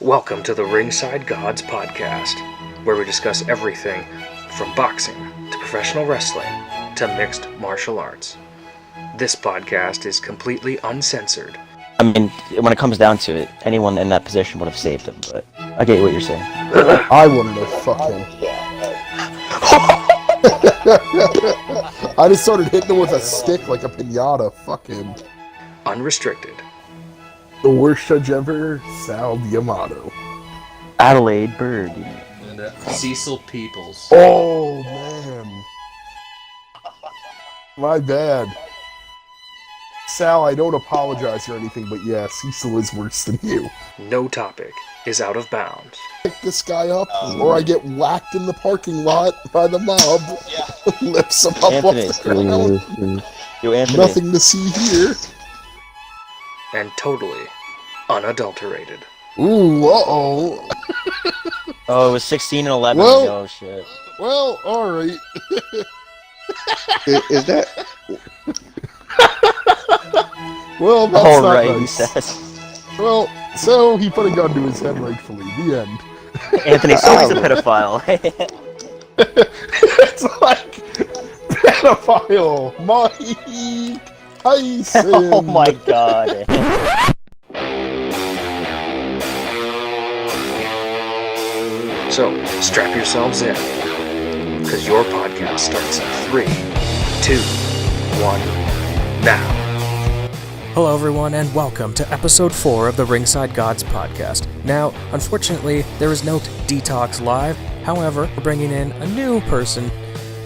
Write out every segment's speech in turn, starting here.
Welcome to the Ringside Gods Podcast, where we discuss everything from boxing to professional wrestling to mixed martial arts. This podcast is completely uncensored. I mean, when it comes down to it, anyone in that position would have saved him, but I get what you're saying. I wanted to fuck him. I just started hitting him with a stick like a piñata. Fuck him. Unrestricted. The worst judge ever, Sal D'Amato. Adelaide Bird. And Cecil Peoples. Oh, man. My bad. Sal, I don't apologize or anything, but yeah, Cecil is worse than you. No topic is out of bounds. Pick this guy up, or I get whacked in the parking lot by the mob. Lifts him up Anthony. off the ground. Yo, Anthony. Nothing to see here. And totally unadulterated. Ooh, uh-oh. Oh, it was 16 and 11. Well- Oh, shit. Well, alright. Is that? Well, that's All not right, he nice. says. Well, so he put a gun to his head rightfully. The end. Anthony, so he's a pedophile. It's like pedophile Mike Tyson. Oh my god. So, strap yourselves in, because your podcast starts in 3, 2, 1, now. Hello everyone, and welcome to episode 4 of the Ringside Gods Podcast. Now, unfortunately, there is no Detox live. However, we're bringing in a new person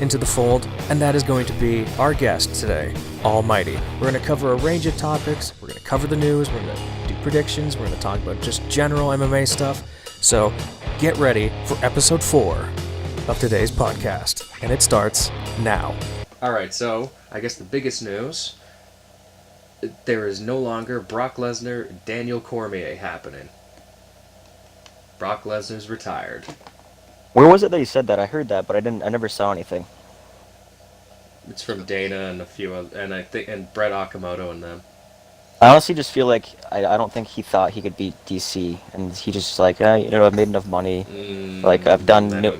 into the fold, and that is going to be our guest today, Almighty. We're going to cover a range of topics. We're going to cover the news. We're going to do predictions. We're going to talk about just general MMA stuff. So, get ready for episode 4 of today's podcast, and it starts now. Alright, so, I guess the biggest news, there is no longer Brock Lesnar, Daniel Cormier happening. Brock Lesnar's retired. Where was it that you said that? I heard that, but I never saw anything. It's from Dana and a few other, and Brett Okamoto and them. I honestly just feel like I don't think he thought he could beat DC, and he just like, I've made enough money. Like, I've done... No.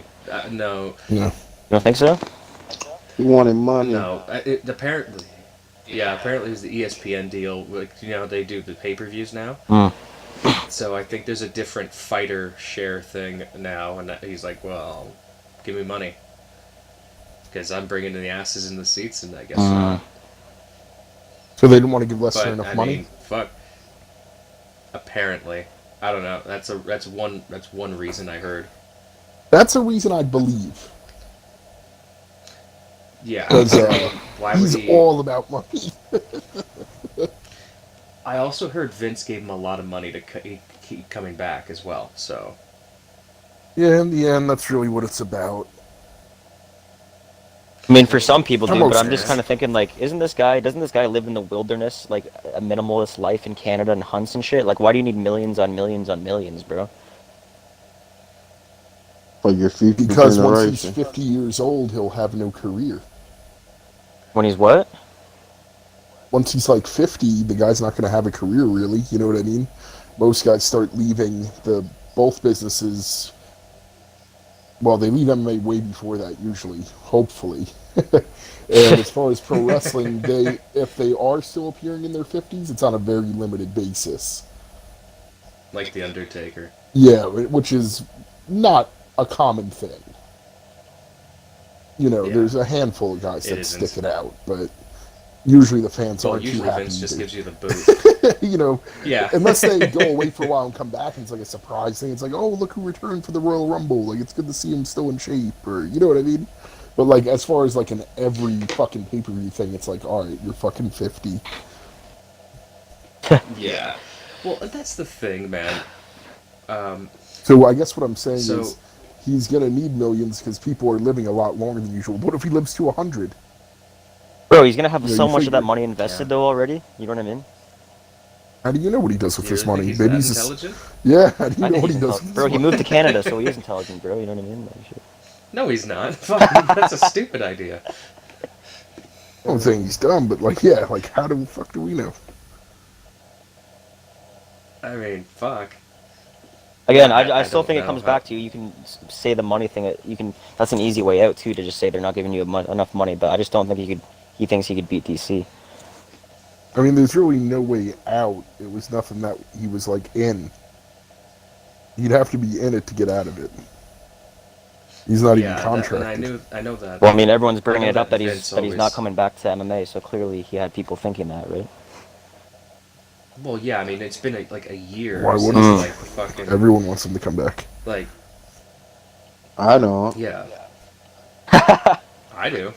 No. You don't think so? He wanted money. No. Apparently it was the ESPN deal. Like, you know how they do the pay-per-views now? Mm. So I think there's a different fighter share thing now, and he's like, well, give me money. Because I'm bringing the asses in the seats, and I guess not. So they didn't want to give Lesnar But, enough money? fuck. Apparently. I don't know. That's one reason I heard. That's a reason I believe. Yeah. Because Why would he's he... all about money. I also heard Vince gave him a lot of money to keep coming back as well, so... Yeah, in the end, that's really what it's about. I mean, for some people, dude, but I'm Okay. just kind of thinking, like, doesn't this guy live in the wilderness, like, a minimalist life in Canada and hunts and shit? Like, why do you need millions on millions on millions, bro? For your future Because once generation. he's 50 years old, he'll have no career. When he's what? Once he's like 50, the guy's not going to have a career, really. You know what I mean? Most guys start leaving both businesses. Well, they leave MMA way before that, usually. Hopefully. And as far as pro wrestling, if they are still appearing in their 50s, it's on a very limited basis. Like The Undertaker. Yeah, which is not a common thing. You know, Yeah. there's a handful of guys that It stick isn't. it out, but usually the fans Well, aren't too usually happy. Vince just to- gives you the boot. You know, Yeah. unless they go away for a while and come back and it's like a surprise thing. It's like, oh, look who returned for the Royal Rumble. Like, it's good to see him still in shape, or, you know what I mean? But, like, as far as, like, an every fucking pay-per-view thing, it's like, alright, you're fucking 50. Yeah. Well, that's the thing, man. So I guess what I'm saying So- is he's going to need millions because people are living a lot longer than usual. What if he lives to 100? Bro, he's gonna have Yeah, so you much of that figure- money invested, though, already. You know what I mean? How do you know what he does with You his really money? think Maybe he's he's that just... intelligent? Yeah, how do you I know think what he's he does? intelligent. Bro, he moved to Canada, so he is intelligent, bro. You know what I mean? Like, shit. No, he's not. Fuck, that's a stupid idea. I'm not saying he's dumb, but, like, yeah, like, how the fuck do we know? I mean, fuck. Again, Yeah, I I still don't think it know comes how- back to you can say the money thing. You can. That's an easy way out too, to just say they're not giving you enough money. But I just don't think he could. He thinks he could beat DC. I mean, there's really no way out. It was nothing that he was like in. You'd have to be in it to get out of it. He's not even contracted. And I know that. Well, I mean, everyone's I bringing know it up that Vince he's not always- coming back to MMA. So clearly, he had people thinking that, right? Well, yeah, I mean, it's been like a year Why since wouldn't like fucking Everyone wants him to come back. like I don't. yeah. I do.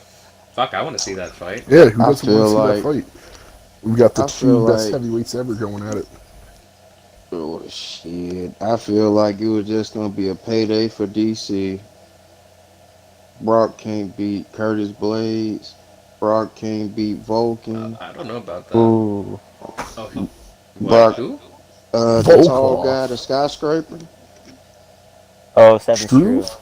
Fuck, I want to see that fight. Yeah, who I doesn't want to feel see like- that fight? We've got the I two feel best like- heavyweights ever going at it. Oh shit! I feel like it was just gonna be a payday for DC. Brock can't beat Curtis Blades. Brock can't beat Vulcan. I don't know about that. Ooh. Oh, what? Brock- Who? The Volkov. tall guy, the skyscraper. Oh, Seven's true. Struve?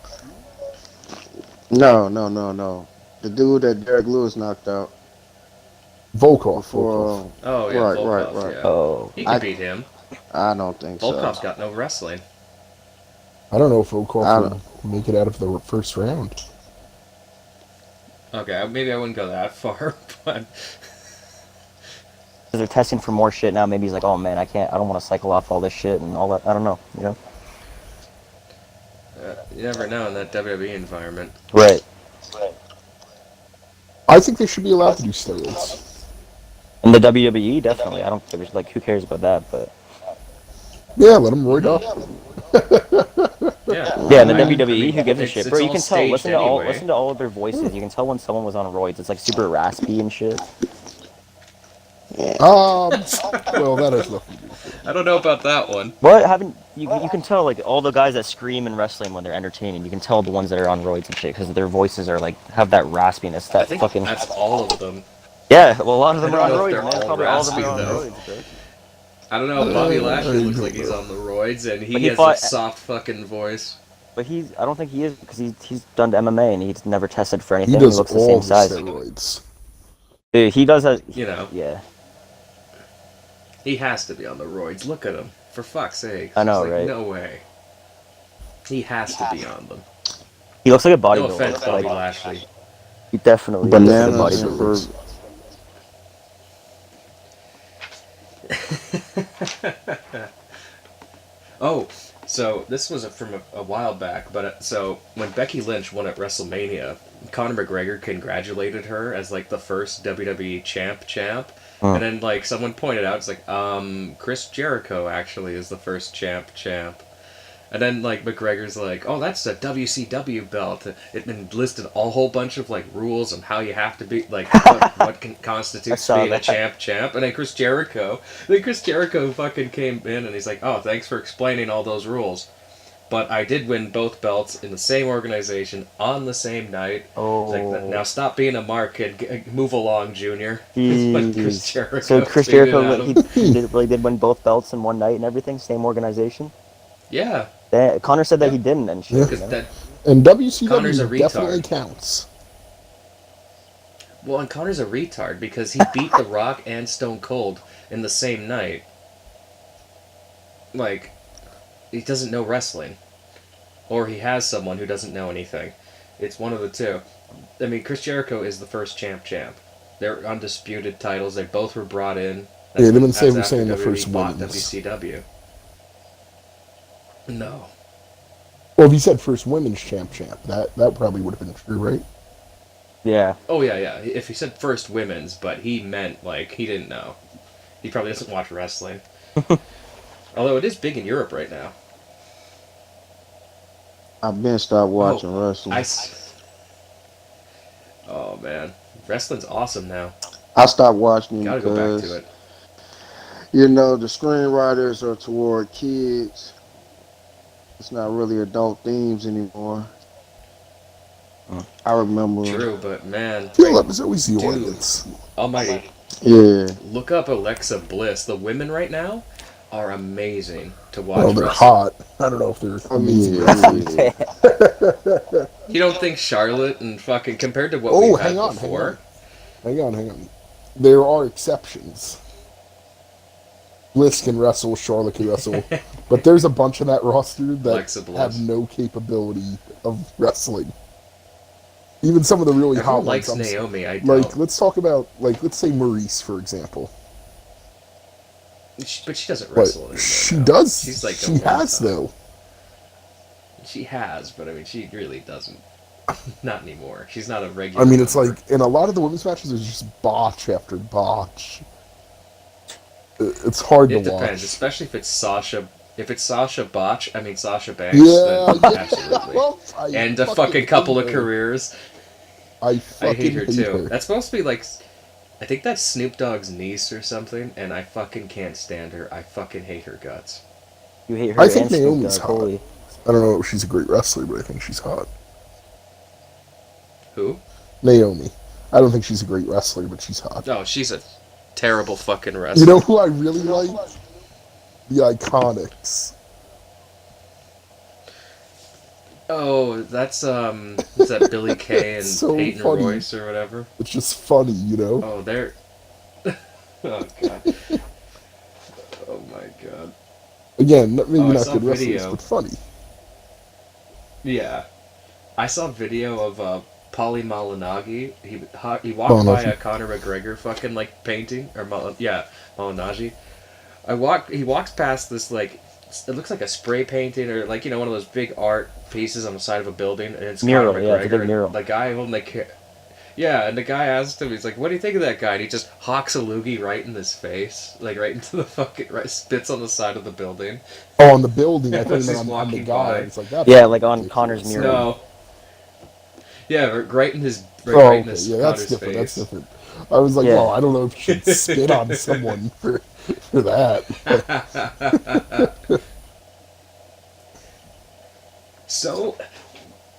No. The dude that Derek Lewis knocked out Volkov. before. Oh yeah, Right, Volkov, right. Yeah. Oh, He can I- beat him. I don't think Volkov's so. got no wrestling. I don't know if I Volkov don't- will make it out of the first round. Okay, maybe I wouldn't go that far, but they're testing for more shit now. Maybe he's like, oh man, I don't want to cycle off all this shit and all that. I don't know, you know? you never know in that WWE environment. Right. I think they should be allowed to do steroids. In the WWE, definitely. I don't give a like, who cares about that? But Yeah, let them roid up. Yeah. yeah, in the I mean, WWE, who gives a it's- shit, it's bro? You all can tell. staged Listen anyway. to all of their voices. You can tell when someone was on roids. It's like super raspy and shit. Well, that has nothing to do with it. I don't know about that one. What haven't you can tell like all the guys that scream in wrestling when they're entertaining. You can tell the ones that are on roids and shit because their voices are like have that raspiness. I That think fucking that's all of them. yeah. Well, a lot of them I are on don't know if roids, they're man. all Probably all of them are on raspy, roids, bro. I don't know. Bobby Lashley looks I like he's on the roids, and But he he has fought- a soft fucking voice. But I don't think he is because he's done MMA and he's never tested for anything. He He does looks the all same the size. steroids. Dude, he does that. You know, Yeah, he has to be on the roids. Look at him, for fuck's sake. I know, It's like, right? No way. He has to be on them. he looks like a No bodybuilder. offense, Bobby like, Lashley. he definitely looks like a Bananas bodybuilder. for Oh, so this was from a while back, but so when Becky Lynch won at WrestleMania, Conor McGregor congratulated her as like the first WWE champ, Huh. and then like someone pointed out, it's like Chris Jericho actually is the first champ, and then like McGregor's like, oh, that's a WCW belt. It listed a whole bunch of like rules on how you have to be like what constitutes saw being a that. champ, and then Chris Jericho fucking came in and he's like, oh, thanks for explaining all those rules, but I did win both belts in the same organization on the same night. Oh, It's like, now stop being a mark and move along, Junior. It's like Chris jeez. Jericho. So Chris tweeted Jericho, at him. he really did win both belts in one night and everything, same organization. Yeah, Connor said that he didn't and shit. Yeah. You because know? that. And Connor's a WCW retard. definitely counts. Well, and Connor's a retard because he beat The Rock and Stone Cold in the same night. Like, he doesn't know wrestling. Or he has someone who doesn't know anything. It's one of the two. I mean, Chris Jericho is the first champ. They're undisputed titles. They both were brought in. Yeah, they didn't That's say we're after saying the WWE first bought women's. WCW. No. Well, if he said first women's champ, that probably would have been true, right? Yeah. Oh, yeah. If he said first women's, but he meant, like, he didn't know. He probably doesn't watch wrestling. Although it is big in Europe right now. I've been stopped watching wrestling. Oh, man. Wrestling's awesome now. I stopped watching Gotta go because back to it. you know the screenwriters are toward kids. It's not really adult themes anymore. I remember. True, but man. Philip is always the Dude. audience. Almighty. Yeah. Look up Alexa Bliss. The women right now are amazing to watch. Oh, they're wrestle. hot. I don't know if they're I mean, amazing. yeah. You don't think Charlotte and fucking compared to what Oh, we've had hang on, before? hang on. There are exceptions. Bliss can wrestle, Charlotte can wrestle, but there's a bunch of that roster that Alexa Bliss. have no capability of wrestling. Even some of the really Everyone hot likes ones. Naomi. I Like, don't. let's talk about, like, let's say Maurice, for example. But she doesn't But wrestle anymore. she now. does. She's like She has, though. She has, but I mean, she really doesn't. Not anymore. She's not a regular. I mean, it's member. like, in a lot of the women's matches, there's just botch after botch. It's hard It to depends, watch. especially if it's Sasha. If it's Sasha Sasha Banks, Yeah, then absolutely. I And a fucking couple of hate her. careers. I I fucking hate her too. her. That's supposed to be like, I think that's Snoop Dogg's niece or something, and I fucking can't stand her. I fucking hate her guts. You hate her I think and Snoop Naomi's Dogg, hot. holy. I don't know if she's a great wrestler, but I think she's hot. Who? Naomi. I don't think she's a great wrestler, but she's hot. Oh, she's a terrible fucking wrestler. You know who I really like? The Iconics. Oh, that's is that Billy Kay and So Peyton funny. Royce or whatever? It's just funny, you know? Oh, they're. Oh god. Oh my god. Again, maybe I not saw good a wrestlers, video. but funny. Yeah, I saw a video of Paulie Malignaggi. He walked by Malignaggi. a Conor McGregor fucking like painting or Malignaggi. He walks past this like it looks like a spray painting or like one of those big art pieces on the side of a building and it's Mural, Conor yeah, McGregor. it's a big mural. The guy holding and the guy asked him, he's like, "What do you think of that guy?" And he just hawks a loogie right in his face, like right into the fucking spits on the side of the building. Oh, on the building. I As thought he's you meant on the walking guy. by. It's like that. Yeah, like on Connor's mural. No. Yeah, right in his Oh, right in okay. his Yeah, that's Connor's different. face. That's different. I was like, Yeah. well, I don't know if you should spit on someone for that. So,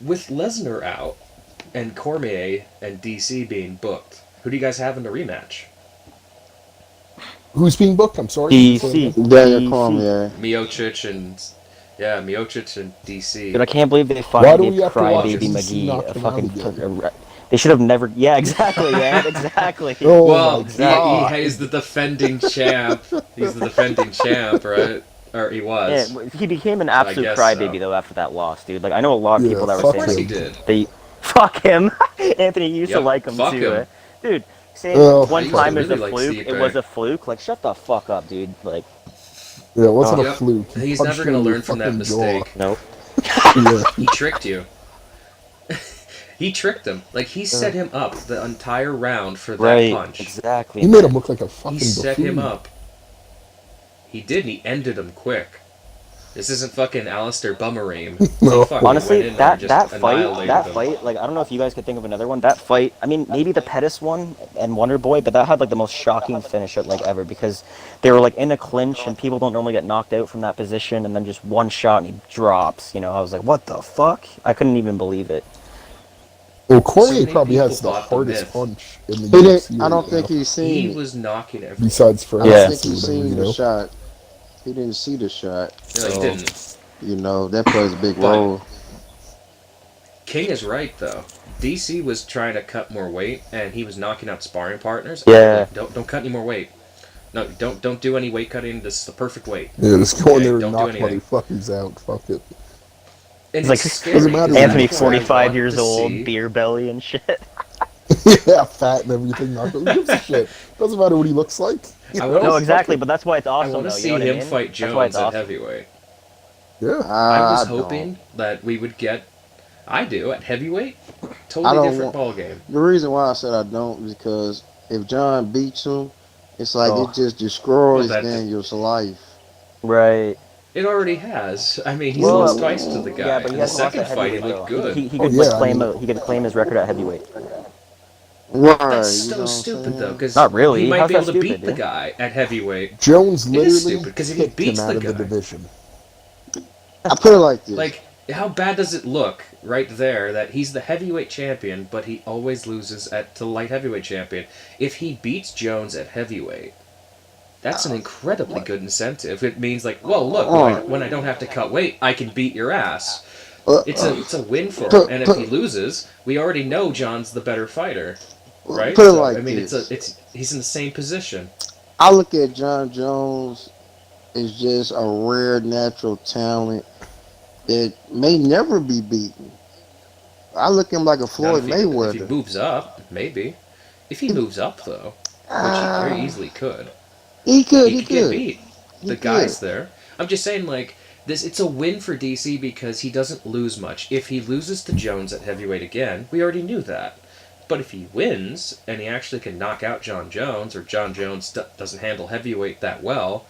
with Lesnar out and Cormier and DC being booked, who do you guys have in the rematch? Who's being booked? I'm sorry. DC. Daniel DC. Cormier. Miocic and DC. Dude, I can't believe they Why finally do we gave have to watch Crybaby DC knock McGee a him fucking. out again? They should have never. Yeah, exactly. Yeah, exactly. Oh, Well, my God. he's the defending champ. He's the defending champ, right? Or he was. Yeah, he became an absolute guess crybaby so. though after that loss, dude. Like I know a lot of Yeah, people that Of were course saying he did. they fuck him. Anthony you used to Yep, like him fuck too, him. dude. Saying Oh. one I used time to is really a like fluke, Stipe. it was a fluke. Like shut the fuck up, dude. Like Yeah, it wasn't Yep. a fluke. He He's punched never him gonna in the learn from that fucking mistake. nope. jaw. Yeah. He tricked you. He tricked him. Like, he set him up the entire round for that Right. punch. Exactly. He made him look like a fucking He set buffoon. him up. He did, and he ended him quick. This isn't fucking Alistair Bummereem. No. He fucking went Honestly, in there and that just fight, annihilated him. like I don't know if you guys could think of another one. That fight, I mean, maybe the Pettis one and Wonder Boy, but that had like the most shocking finish like ever because they were like in a clinch and people don't normally get knocked out from that position and then just one shot and he drops. You know, I was like, what the fuck? I couldn't even believe it. Well, So Cormier many probably has people the bought the hardest myth. punch in the He UFC didn't, I don't right think now. he's seen He it. was knocking everyone. Besides for I Yeah. don't think he's whatever, seen you the know. shot. He didn't see the shot. No, he So, didn't. You know, that plays a big But- role. King is right, though. DC was trying to cut more weight, and he was knocking out sparring partners. Yeah. Don't cut any more weight. No, don't do any weight cutting. This is the perfect weight. Yeah, just go in there Don't and do knock anything. motherfuckers out. Fuck it. And It's like scary, doesn't matter. because Anthony, that's what I 45 want years to old, see. beer belly and shit. Yeah, fat and everything. Who gives a shit? Doesn't matter what he looks like. You I know? wanna- No, exactly, but that's why it's I awesome. want to though, see you know what I him mean? fight That's why Jones it's at awesome. heavyweight. Yeah. I was don't. hoping that we would get. I do at heavyweight. I Totally don't different want- ball game. The reason why I said I don't is because if John beats him, it's like Oh. it just destroys Well, that- Daniel's life. Right. It already has. I mean, he's Well, lost twice to the guy. Yeah, but In he the hasn't lost second at fight, he heavyweight, looked though. good. He Oh, could yeah, like I claim mean- he could claim his record at heavyweight. Right. That's you so know what I'm stupid, saying? though, because Not really. he might How's be able that to beat stupid, the dude? guy at heavyweight. Jones It is literally stupid, 'cause if he kicked beats him the out of the guy- division. I put it like this. Like, how bad does it look right there that he's the heavyweight champion, but he always loses to the light heavyweight champion? If he beats Jones at heavyweight, that's an incredibly good incentive. It means like, well, look, when I don't have to cut weight, I can beat your ass. It's a win for him. And if he loses, we already know John's the better fighter, right? Put it So, like I mean, this. he's in the same position. I look at John Jones is just a rare natural talent that may never be beaten. I look at him like a Not Floyd if he Mayweather. moves up, maybe. If he If, moves up though, which he very easily could, he could, he he could get could, beat. he The could. guys there. I'm just saying, like this. It's a win for DC because he doesn't lose much. If he loses to Jones at heavyweight again, we already knew that. But if he wins and he actually can knock out John Jones, or John Jones doesn't handle heavyweight that well,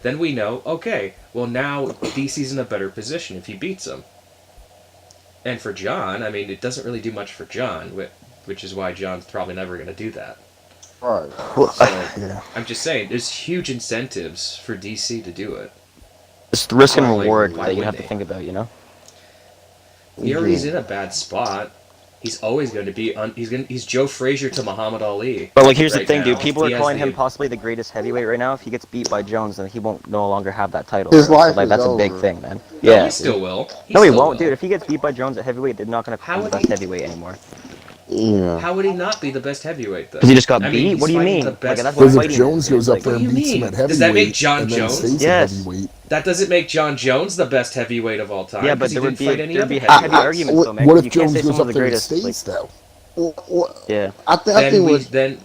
then we know, okay, well now DC's in a better position if he beats him. And for John, I mean, it doesn't really do much for John, which is why John's probably never going to do that. Right. Well, So, yeah. I'm just saying, there's huge incentives for DC to do it. It's the risk and Why- reward why that you wouldn't have to they? think about, you know? He already's in a bad spot. He's always going to be he's Joe Frazier to Muhammad Ali. But like, here's the right thing, now. dude. People He are has calling the- him possibly the greatest heavyweight right now. If he gets beat by Jones, then he won't no longer have that title. His bro. life So, like, is that's a big over. thing, man. No, Yeah. he still will. No, he still won't, will. dude. If he gets beat by Jones at heavyweight, they're not gonna How call him would the best he- heavyweight anymore. Yeah. How would he not be the best heavyweight though? Because he just got I mean, beat. he's What do you fighting mean? the Like, best that's Because what if fighting Jones is. goes Like, up there what and do you beats him mean? at heavyweight, Does that make John and then Jones? stays Yes. at heavyweight, That doesn't make John Jones the best heavyweight of all time. Yeah, but 'cause he there would didn't be fight any there'd be other heavy heavyweights. arguments though, man. what if You can't Jones say goes someone's up the there and greatest. Like, stays though? yeah. I Then think we what then,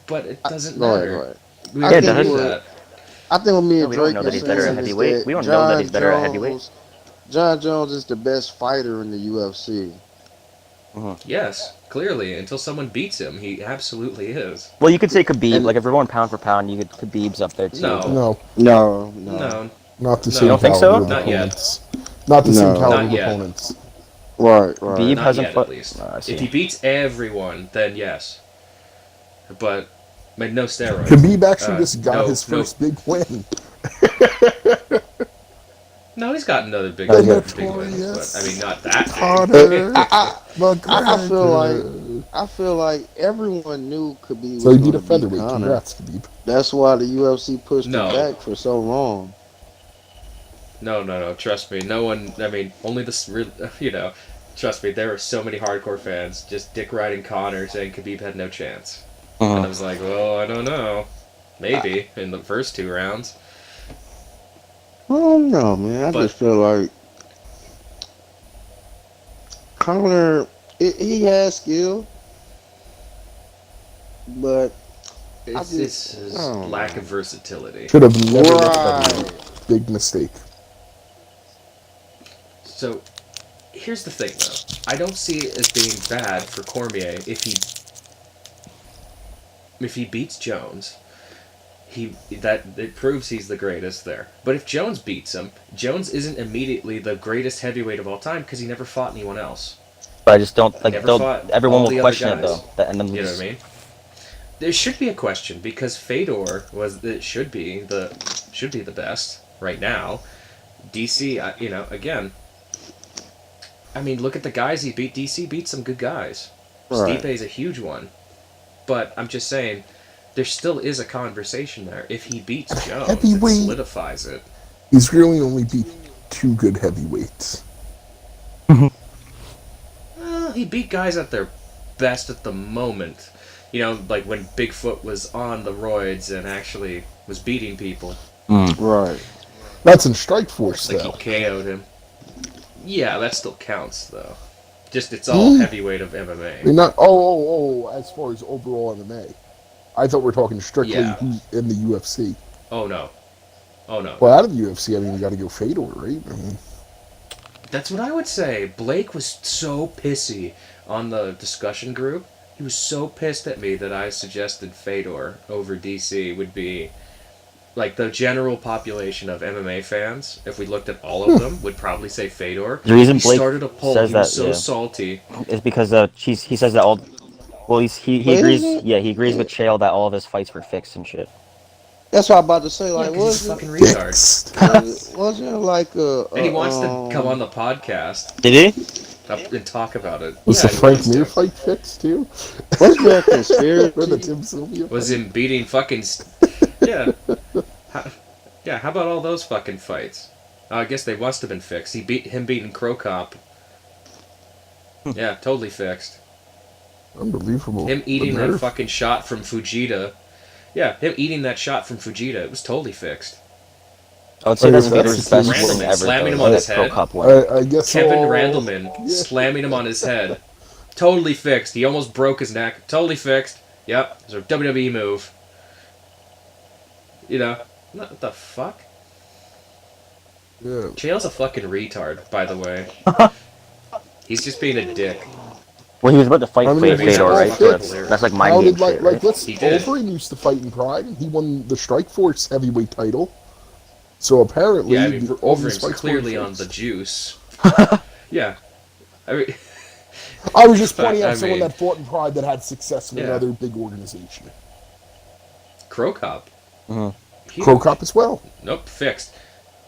but it doesn't go ahead, matter. go ahead. We I already think knew what- that. I think what me No, and we don't Drake know are that he's better at saying is heavyweight. that We don't know that he's better at heavyweight. John Jones is the best fighter in the UFC. Yes, clearly, until someone beats him, he absolutely is. Well, you could say Khabib. And- Like, if we're going pound for pound, you could Khabib's up there too. No. but- No, No, No, not the No. same You don't think so? caliber of Not yet. opponents. Not the same No. caliber Not of yet. opponents. Right. Khabib not hasn't yet fought. at least. I see. If he beats everyone, then yes. But no steroids. Khabib actually Uh, just got no- his no- first big win. No, he's got another big, The big wins, notorious but I mean, not that big. Conor I McGregor. feel like everyone knew Khabib was So he going beat to a beat featherweight. Conor. Congrats, Khabib. That's why the UFC pushed No. it back for so long. No. Trust me. No one. I mean, only this. You know, trust me. There were so many hardcore fans just dick riding Conor, saying Khabib had no chance. And I was like, well, I don't know. Maybe in the first 2 rounds. I don't know, man. I But- just feel like Conor, he has skill, but It's his I don't lack know. of versatility. Should have never left Right. that big mistake. So, here's the thing, though. I don't see it as being bad for Cormier if he beats Jones. It proves he's the greatest there. But if Jones beats him, Jones isn't immediately the greatest heavyweight of all time because he never fought anyone else. But I just don't like. Never Don't, fought everyone all will the other question it guys. though. And then You know what I mean? There should be a question because Fedor should be the best right now. DC, again. I mean, look at the guys he beat. DC beat some good guys. Right. Stipe's a huge one, but I'm just saying, there still is a conversation there. If he beats Jones, it Heavyweight. solidifies it. He's really only beat 2 good heavyweights. Well, he beat guys at their best at the moment. You know, like when Bigfoot was on the roids and actually was beating people. right. That's in Strikeforce, Like though. he KO'd him. Yeah, that still counts though. Just it's all heavyweight of I mean, MMA. not as far as overall MMA. I thought we were talking strictly Yeah. who's in the UFC. Oh no. Well, out of the UFC, I mean, you got to go Fedor, right? I mean, That's what I would say. Blake was so pissy on the discussion group. He was so pissed at me that I suggested Fedor over DC would be, like, the general population of MMA fans, if we looked at all of them, would probably say Fedor. The reason He Blake started a poll. says He was that, so yeah. salty. it's because he says that all. Well, he Wait, agrees. is it? Yeah, he agrees with Chael that all of his fights were fixed and shit. That's what I'm about to say. Yeah, Like, 'cause he's a was fucking it, retard. wasn't it like a? And he wants to come on the podcast Did he? and talk about it. was Yeah, the he Frank wants to. Mir fight fixed, too? Was there a Or the conspiracy? Tim Sylvia Was fight? him beating fucking... Yeah. How about all those fucking fights? I guess they must have been fixed. Him beating Crow Cop. Yeah, totally fixed. Unbelievable. Him eating The that nerve. fucking shot from Fujita. Yeah, him eating that shot from Fujita. It was totally fixed. I would say I that's guess Vader's that's best the win Randleman ever. slamming him though, on that his Pro head. Cup win. I guess Kevin all- Randleman slamming him on his head. Totally fixed. He almost broke his neck. Totally fixed. Yep. It's a WWE move. You know, what the fuck? Yeah. Chael's a fucking retard, by the way. He's just being a dick. Well, he was about to fight I mean, Fade he's Fedor, all right? fit. So that's like my How game did like shit, right? let's He did. Overeem used to fight in Pride, and he won the Strikeforce heavyweight title. So apparently, Yeah, I mean, all these Overeem's fights were clearly on fixed. the juice. Yeah. I mean, I was just But, pointing out I someone mean- that fought in Pride that had success in Yeah. another big organization. Crow Cop. Mhm. Huge. Crow Cop as well. Nope, fixed.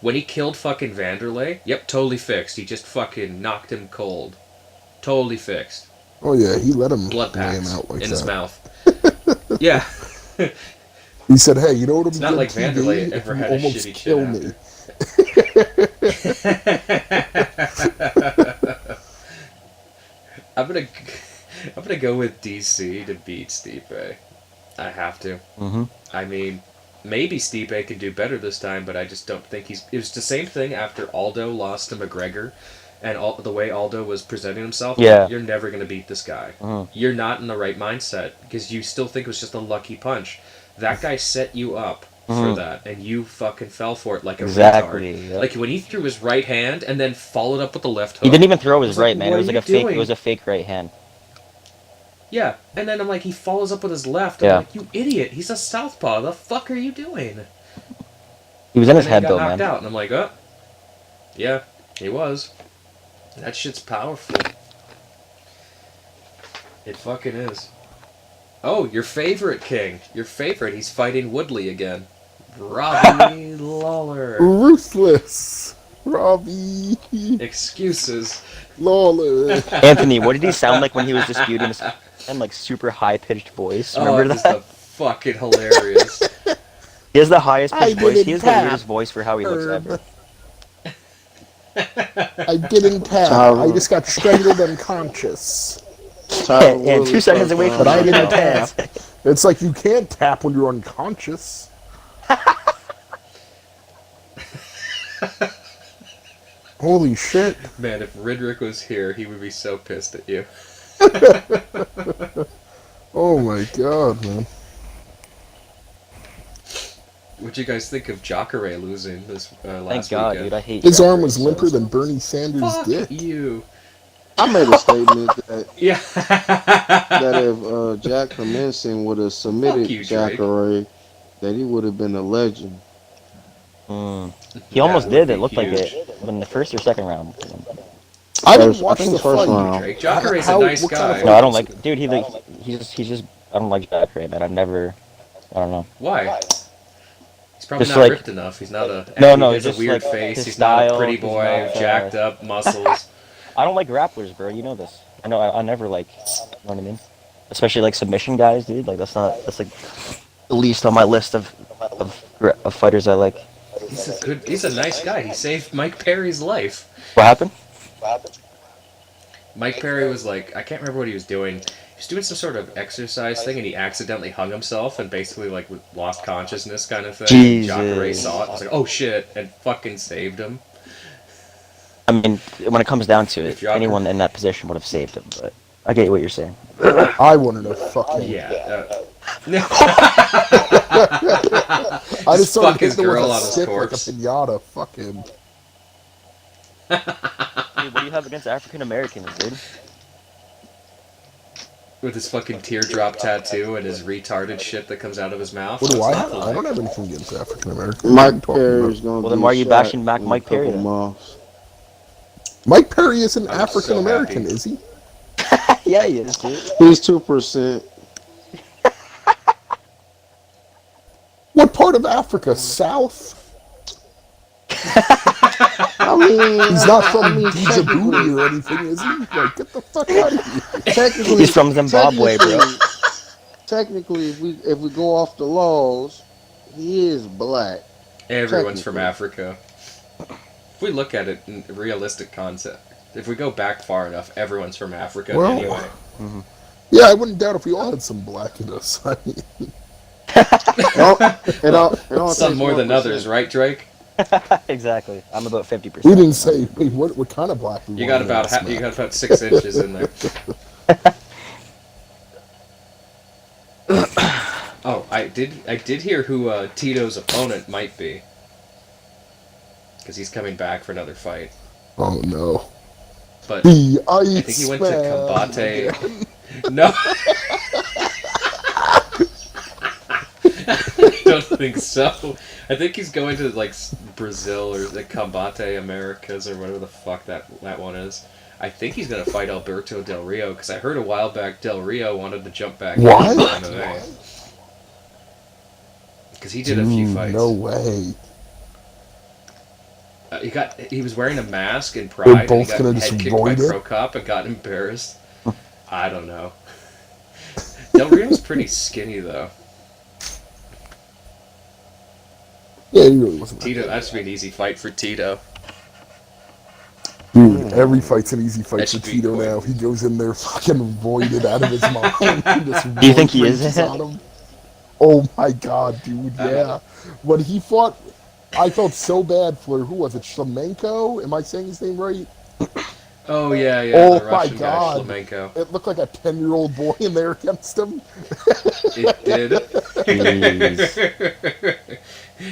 When he killed fucking Vanderlei, yep, totally fixed. He just fucking knocked him cold. Totally fixed. Oh yeah, he let him Blood lay him packs out like in that. his mouth. Yeah. He said, "Hey, you know what'll be It's not good like TV Vanderlei if ever you had a almost shitty kill shit me." I'm gonna go with DC to beat Stipe. I have to. Mm-hmm. I mean, maybe Stipe can do better this time, but I just don't think he's. It was the same thing after Aldo lost to McGregor, and the way Aldo was presenting himself. Yeah. You're never gonna beat this guy. Mhm. You're not in the right mindset because you still think it was just a lucky punch. That guy set you up for Mhm. that, and you fucking fell for it like a Exactly, retard. yep. Like when he threw his right hand and then followed up with the left hook. He didn't even throw I his was right, like, man. what It was are like a you fake. doing? It was a fake right hand. Yeah, and then I'm like, he follows up with his left. Yeah. I'm like, you idiot! He's a southpaw. The fuck are you doing? He was in his And then head he though, got knocked man. out, and I'm like, oh, yeah, he was. That shit's powerful. It fucking is. Oh, your favorite king. Your favorite. He's fighting Woodley again. Robbie Lawler. Ruthless, Robbie Excuses. Lawler. Anthony, what did he sound like when he was disputing this and like super high pitched voice? Remember This is that? the fucking hilarious. He has the highest pitched I voice. didn't He has the tap. weirdest voice for how he looks ever. I didn't tap. Tyler. I just got strangled unconscious. Tyler And Woodley 2 seconds away fucked from But I around. didn't tap. It's like you can't tap when you're unconscious. Holy shit. Man, if Ridrick was here, he would be so pissed at you. Oh my god, man. What'd you guys think of Jacare losing this Thank last God, weekend? dude. I hate His Jacare arm was so limper much. than Bernie Sanders' Fuck dick. you. I made a statement that Yeah. if Jack Hermanson would have submitted Fuck you, Drake. Jacare, that he would have been a legend. Mm. He almost That would did. It be looked like huge. it in the first or second round. I didn't First- I watch think the first fight. round. Drake. Jacare's a How- nice what kind of guy. fight No, I don't was like. it? Dude, he's just. I don't like Jacare, man. I've never. I don't know. Why? He's probably Just not like- ripped enough. He's not a. No, He has just a weird like face. his He's not a style, pretty he's boy, not, jacked up, muscles. I don't like grapplers, bro. You know this. I know. I never like. You know what I mean? Especially like submission guys, dude. Like that's like the least on my list of fighters I like. He's a nice guy. He saved Mike Perry's life. What happened? Mike Perry was like, I can't remember what he was doing. He was doing some sort of exercise thing, and he accidentally hung himself and basically like lost consciousness, kind of thing. Jesus. Jacare saw it. I was like, oh shit, and fucking saved him. I mean, when it comes down to it, If Jacare- anyone in that position would have saved him. But I get what you're saying. I wanted to fucking. Yeah. I just fuck started his hitting him with girl a on his stick like a corpse. pinata. Fuck him. Dude, what do you have against African Americans, dude? With his fucking teardrop tattoo and his retarded shit that comes out of his mouth. What do What's I that have? like? I don't have anything against African Americans. Mike Perry's gonna Well, then be why are you shot bashing back in Mike a couple Perry, then? months. Mike Perry isn't I'm African American, so is he? Yeah, he is, dude. He's 2%. What part of Africa? South? I mean, He's not from I mean, Djibouti or anything, is he? Like, get the fuck out of here. technically, He's from Zimbabwe, bro. Technically, if we go off the laws, he is black. Everyone's from Technically. Africa. If we look at it in realistic concept, if we go back far enough, everyone's from Africa Well, anyway. Yeah, I wouldn't doubt if we all had some black in us. I mean, It all Some takes more than 1%. others, right, Drake? Exactly. I'm about 50%. We didn't say. Wait, what kind of black? You got about 6 inches in there. Oh, I did hear who Tito's opponent might be, because he's coming back for another fight. Oh no! But The I think he went to Combate. No. I don't think so. I think he's going to like Brazil or the Combate Americas or whatever the fuck that one is. I think he's gonna fight Alberto Del Rio, because I heard a while back Del Rio wanted to jump back What? into MMA. Because he did a few fights. No way. He was wearing a mask in Pride, and he got gonna head just kicked by void it? Pro Cop and got embarrassed. I don't know. Del Rio's pretty skinny though. Yeah, he really wasn't. Tito, that should be an easy fight for Tito. Dude, every fight's an easy fight That for should be Tito quick. now. He goes in there fucking voided out of his mind. Do you think he is? On him. Oh my god, dude, yeah. When he fought, I felt so bad for, who was it, Shlemenko? Am I saying his name right? Oh yeah, Oh the my Russian god. guy, Shlemenko. It looked like a 10-year-old boy in there against him. It did. Jeez.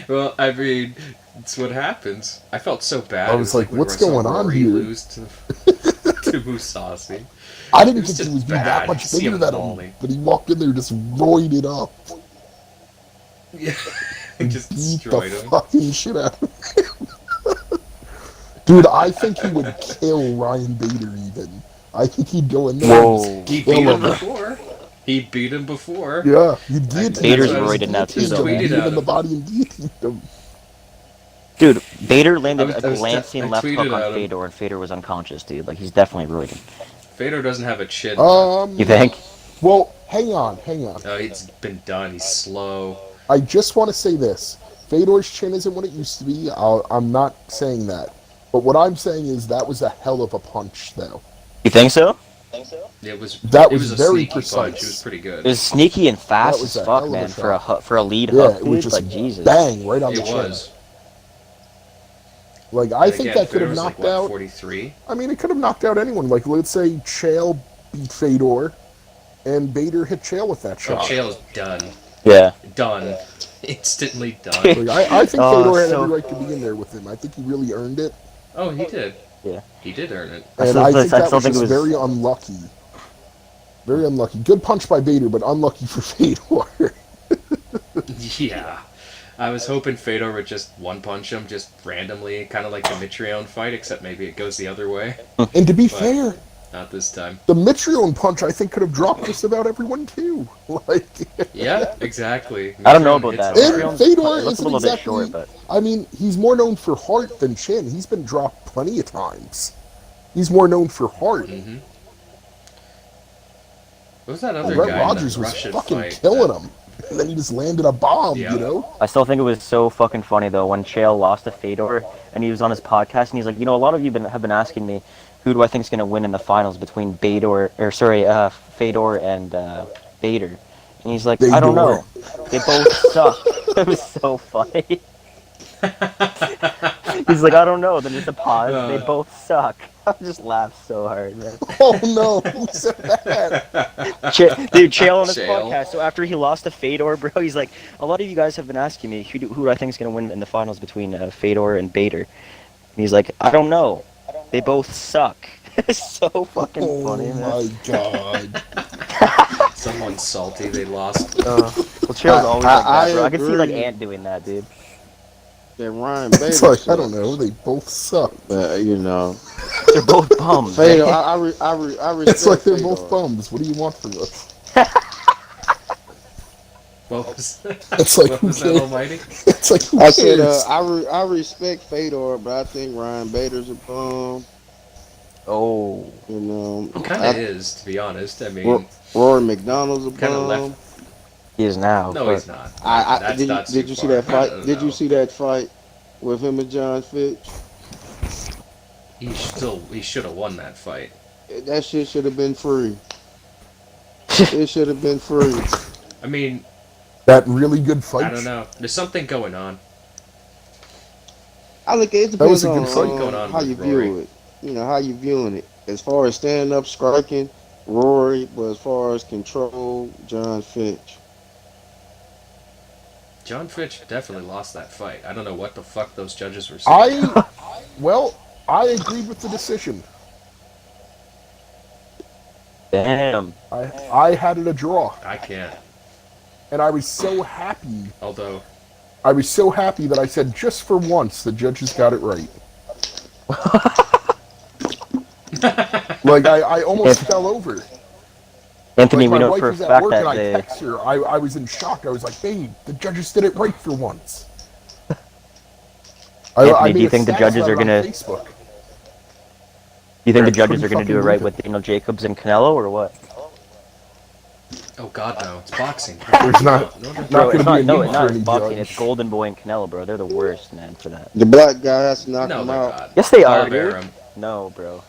Well, I mean, it's what happens. I felt so bad. I It was like, when what's I saw going on Rory here? lose to Musasi. I It didn't was think just he was be bad. that You much see bigger him than falling. him, but he walked in there just roided up. Yeah, just Beat destroyed the him. fucking shit out of him. Dude, I think he would kill Ryan Bader even. I think he'd go in there Whoa. and He just beat kill him him. before. He beat him before. Yeah, he did. Bader's That's what I roided now too, though. He tweeted beat him at in the him. body and guillotined him. Dude, Bader landed I a was glancing I left tweeted hook on at him. Fedor, and Fedor was unconscious, dude. Like, he's definitely roided. Fedor doesn't have a chin. You think? Well, hang on. Oh, he's been done. He's slow. I just want to say this. Fedor's chin isn't what it used to be. I'm not saying that. But what I'm saying is that was a hell of a punch, though. You think so? It was That it was a very sneaky precise. punch. It was pretty good. It was sneaky and fast That was as a fuck, hell of a man, shot. for a lead Yeah, hook, it was dude. just Like, Jesus. bang right on the It chin. was. Like, I And think again, that could Fedor have was knocked like, what, out. 43. I mean, it could have knocked out anyone. Like, let's say Chael beat Fedor, and Bader hit Chael with that Oh, shot. Chael's done. Yeah. Done. Instantly done. Like, I think Oh, Fedor had so- every right to be in there with him. I think he really earned it. Oh, he did. Yeah. He did earn it. And still- I think I that still was think just it was- very unlucky. Very unlucky. Good punch by Bader, but unlucky for Fedor. Yeah. I was hoping Fedor would just one-punch him, just randomly, kind of like the Mitrione fight, except maybe it goes the other way. And to be But- fair, Not this time. the Mitrione punch I think could have dropped just about everyone too. Like, Yeah, exactly. I don't know Mitrione about that. hits And hard. Fedor It looks isn't a little bit exactly. short, but I mean, he's more known for heart than chin. He's been dropped plenty of times. He's more known for heart. Mm-hmm. What was that other Brett guy Rogers in that was Russian fucking fight? killing him. And then he just landed a bomb, Yeah. you know? I still think it was so fucking funny though when Chael lost to Fedor and he was on his podcast and he's like, you know, a lot of you have been asking me who do I think is going to win in the finals between Fedor and Bader, and he's like, I don't know, they both suck. It was so funny. He's like, I don't know. Then there's a pause. They both suck. I just laughed so hard, man. Oh no, who said that? Dude, Chael on his Chael. podcast. So after he lost to Fedor, bro, he's like, a lot of you guys have been asking me who do I think is going to win in the finals between Fedor and Bader. And he's like, I don't know. They both suck. It's so fucking funny, Oh man. my god. Someone's salty. They lost. Well, Chael's always like that, bro. I can see like agree. Ant doing that, dude. That Ryan Bader. It's like, I sucks. don't know, they both suck. But you know, They're both bums. Fedor, man. I respect. It's like they're Fedor. both bums. What do you want from us? What was, It's like, what who was that, cares? Almighty? It's like, who I said cares? I respect Fedor, but I think Ryan Bader's a bum. Oh. You know, Kind of is, to be honest. I mean, Rory McDonald's a Kinda bum. left- He is now. no, but- he's not. I That's not did too you see far. that fight? I don't Did you know. see that fight with him and John Fitch? He should have won that fight. That shit should have been free. It should have been free. I mean, That really good fight. I don't know. There's something going on. I look at it That was depends a good on fight. Going on how with you Rory. view it. You know how you viewing it. As far as standing up, striking, Rory, but as far as control, John Fitch. John Fitch definitely lost that fight. I don't know what the fuck those judges were saying. I agreed with the decision. Damn. I had it a draw, I can't. and I was so happy. Although, I was so happy that I said, just for once, the judges got it right. Like, I almost fell over. Anthony, Like, we my know wife for a was at fact work, and that I day. text her. I was in shock. I was like, babe, the judges did it right for once. Anthony, do made you a think the status judges about are it on gonna? Facebook. Do you think the I judges couldn't are going to do fucking it right believe with Daniel Jacobs and Canelo, or what? oh god, no, it's boxing. There's not No, not Bro, going it's to be a not. No, need it's for not. any It's boxing. judge. It's Golden Boy and Canelo, bro. They're the worst, man, for that. The black guy has to knock no, him they're out. not. Yes, they are, Bob dude. Arum. No, bro.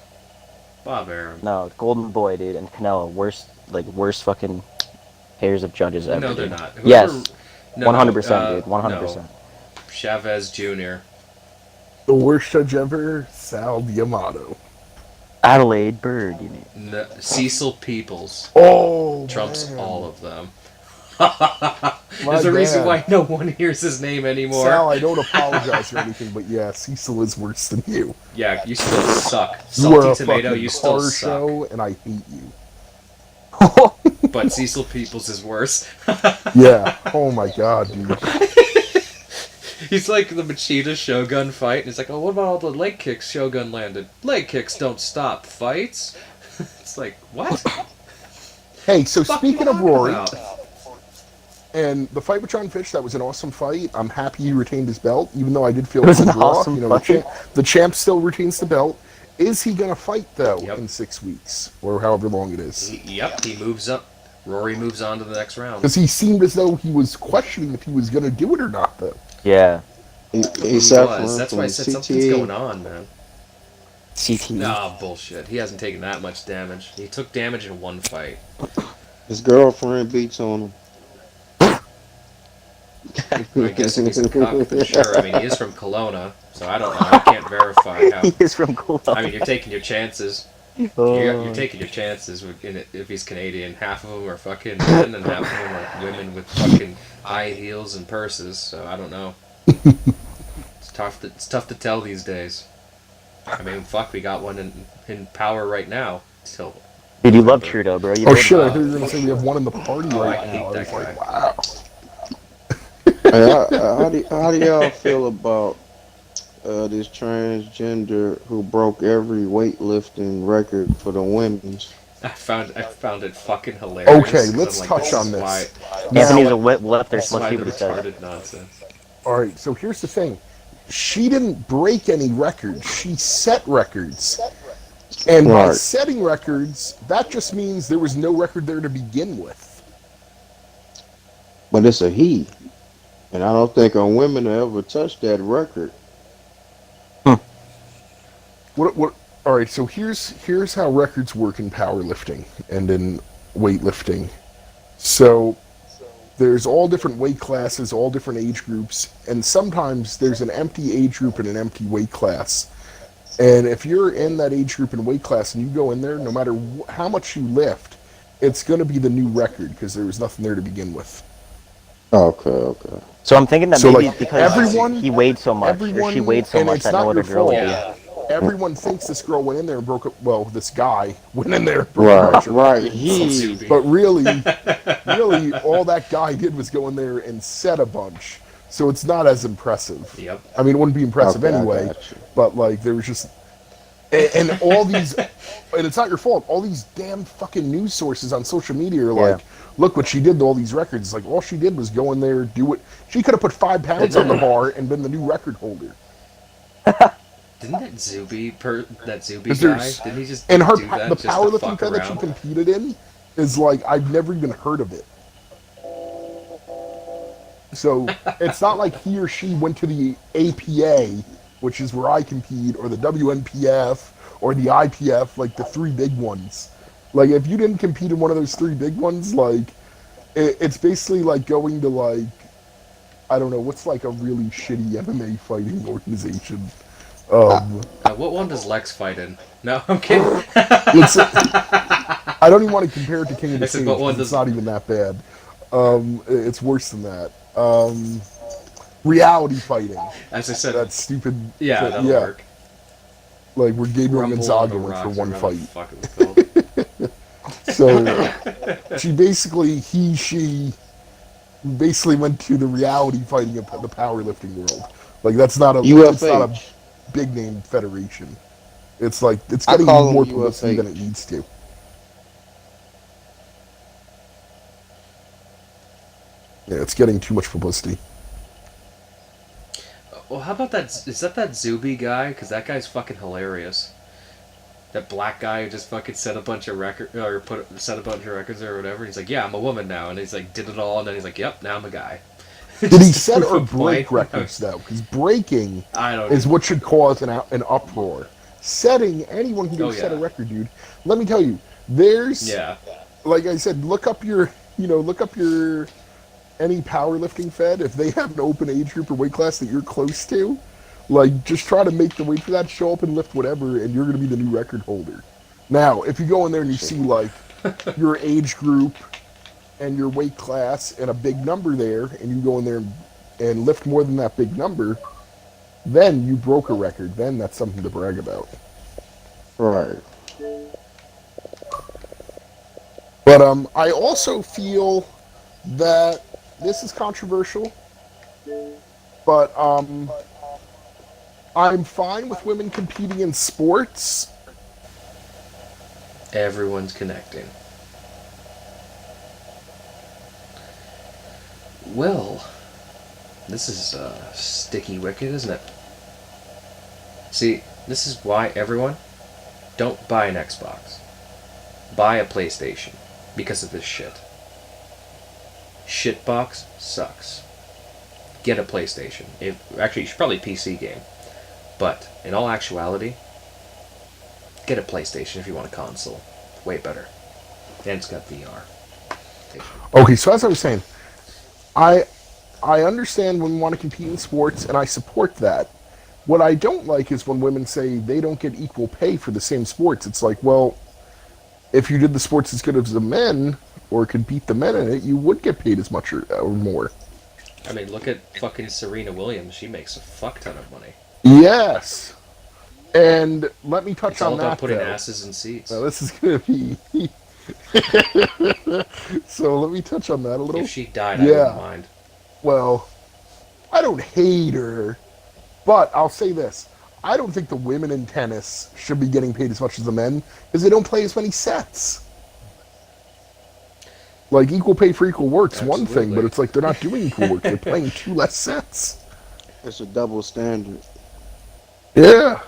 Bob Arum. No, Golden Boy, dude, and Canelo, worst fucking pairs of judges ever. No, they're dude. not. Yes, No, 100%, dude. 100%. No. Chavez Jr. The worst judge ever, Sal Diamato. Adelaide Bird, you mean? No, Cecil Peoples Oh, trumps man. all of them. My There's a reason bad. why no one hears his name anymore. Sal, I don't apologize or anything, but yeah, Cecil is worse than you. Yeah, you still suck. You are Salty a Tomato, fucking you still car suck. show, and I hate you. But Cecil Peoples is worse. Yeah. Oh my god, dude. He's like the Wichita Shogun fight, and he's like, oh, what about all the leg kicks Shogun landed? Leg kicks don't stop fights. It's like, what? Hey, so Fuck speaking you of Rory, about? and the fight with John Fitch, that was an awesome fight. I'm happy he retained his belt, even though I did feel It was it was a an draw. awesome You know, fight. the champ still retains the belt. Is he going to fight, though, Yep. in 6 weeks? Or however long it is? Yep, he moves up. Rory moves on to the next round. Because he seemed as though he was questioning if he was going to do it or not, though. Yeah. He He suffered was. That's why I said something's CTE. going on, man. CT. Nah, bullshit. He hasn't taken that much damage. He took damage in one fight. His girlfriend beats on him. I guess he's a cuck for sure. I mean, he is from Kelowna, so I don't know. I can't verify how. He is from Cologne. I mean, you're taking your chances. You're taking your chances if he's Canadian. Half of them are fucking men, and half of them are women with fucking high heels and purses. So I don't know. It's tough. It's tough to tell these days. I mean, fuck, we got one in power right now. So. Dude, you love Trudeau, bro. You Oh know shit, I that. thought you were going to say we have one in the party Oh, right I now. hate I that was like, guy. wow. Hey, how do y'all feel about this transgender who broke every weightlifting record for the women's? I found it fucking hilarious. Okay, 'cause let's I'm like, touch this on is this. Why, Anthony's Now- a lefter. that's Let's why see the what he says. retarded nonsense. All right, so here's the thing. She didn't break any records. She set records. And by Right. setting records, that just means there was no record there to begin with. But it's a he. And I don't think a women will ever touch that record. What all right, so here's how records work in powerlifting and in weightlifting. So there's all different weight classes, all different age groups, and sometimes there's an empty age group and an empty weight class. And if you're in that age group and weight class and you go in there, no matter how much you lift, it's going to be the new record because there was nothing there to begin with. Okay. So I'm thinking that So, maybe like, because everyone- he weighed so much, or she weighed so and much it's that not no other your girl fault. would be. Yeah. Everyone thinks this girl went in there and broke up. Well, this guy went in there and broke a bunch of Right. records. He. But really, all that guy did was go in there and set a bunch. So it's not as impressive. Yep. I mean, it wouldn't be impressive Okay, I anyway. got you. But like, there was just, and all these, and it's not your fault. All these damn fucking news sources on social media are like, look what she did to all these records. It's like all she did was go in there, do it. She could have put 5 pounds on the bar and been the new record holder. Didn't that Zuby Because guy? there's- Didn't he just And her do that the just to powerlifting fuck fan that she around? competed in is like I've never even heard of it. So it's not like he or she went to the APA, which is where I compete, or the WNPF, or the IPF, like the 3 big ones. Like if you didn't compete in one of those 3 big ones, like it's basically like going to like I don't know, what's like a really shitty MMA fighting organization? What one does Lex fight in? No, I'm kidding. I don't even want to compare it to King of the I said, Cage what one because it's does- not even that bad. It's worse than that. Reality fighting. As I said, That stupid. yeah, that'll work. Like where Gabriel Rumble Gonzaga on the went for Rocks, one or whatever the fight. fuck it was called. So she basically basically went to the reality fighting of the powerlifting world. Like that's not a it's not a big name federation. It's like it's getting more publicity than it needs to. Yeah, it's getting too much publicity. Well, how about that? Is that Zuby guy? Because that guy's fucking hilarious. That black guy who just fucking set a bunch of records or set a bunch of records or whatever. He's like, yeah, I'm a woman now, and he's like, did it all, and then he's like, yep, now I'm a guy. Did he set or break records though? Because breaking is what should cause an uproar. Setting, anyone can set a record, dude. Let me tell you, there's like I said, look up your any powerlifting fed. If they have an open age group or weight class that you're close to, like just try to make the weight for that, show up and lift whatever, and you're going to be the new record holder. Now, if you go in there and you see like your age group and your weight class and a big number there, and you go in there and lift more than that big number, then you broke a record. Then that's something to brag about. Right. But I also feel that this is controversial, but I'm fine with women competing in sports. Everyone's connecting. Well, this is sticky wicket, isn't it? See, this is why everyone don't buy an Xbox. Buy a PlayStation because of this shit. Shitbox sucks. Get a PlayStation. Actually, you should probably PC game. But, in all actuality, get a PlayStation if you want a console. Way better. And it's got VR. Okay, so as I was saying, I understand when we want to compete in sports, and I support that. What I don't like is when women say they don't get equal pay for the same sports. It's like, well, if you did the sports as good as the men, or could beat the men in it, you would get paid as much or more. I mean, look at fucking Serena Williams. She makes a fuck ton of money. Yes. And let me touch on that, It's all about putting asses in seats. Now, this is going to be... So let me touch on that a little. If she died, I wouldn't mind. Well, I don't hate her, but I'll say this. I don't think the women in tennis should be getting paid as much as the men, because they don't play as many sets. Like, equal pay for equal work's one thing, but it's like they're not doing equal work. They're playing 2 less sets. It's a double standard. Yeah.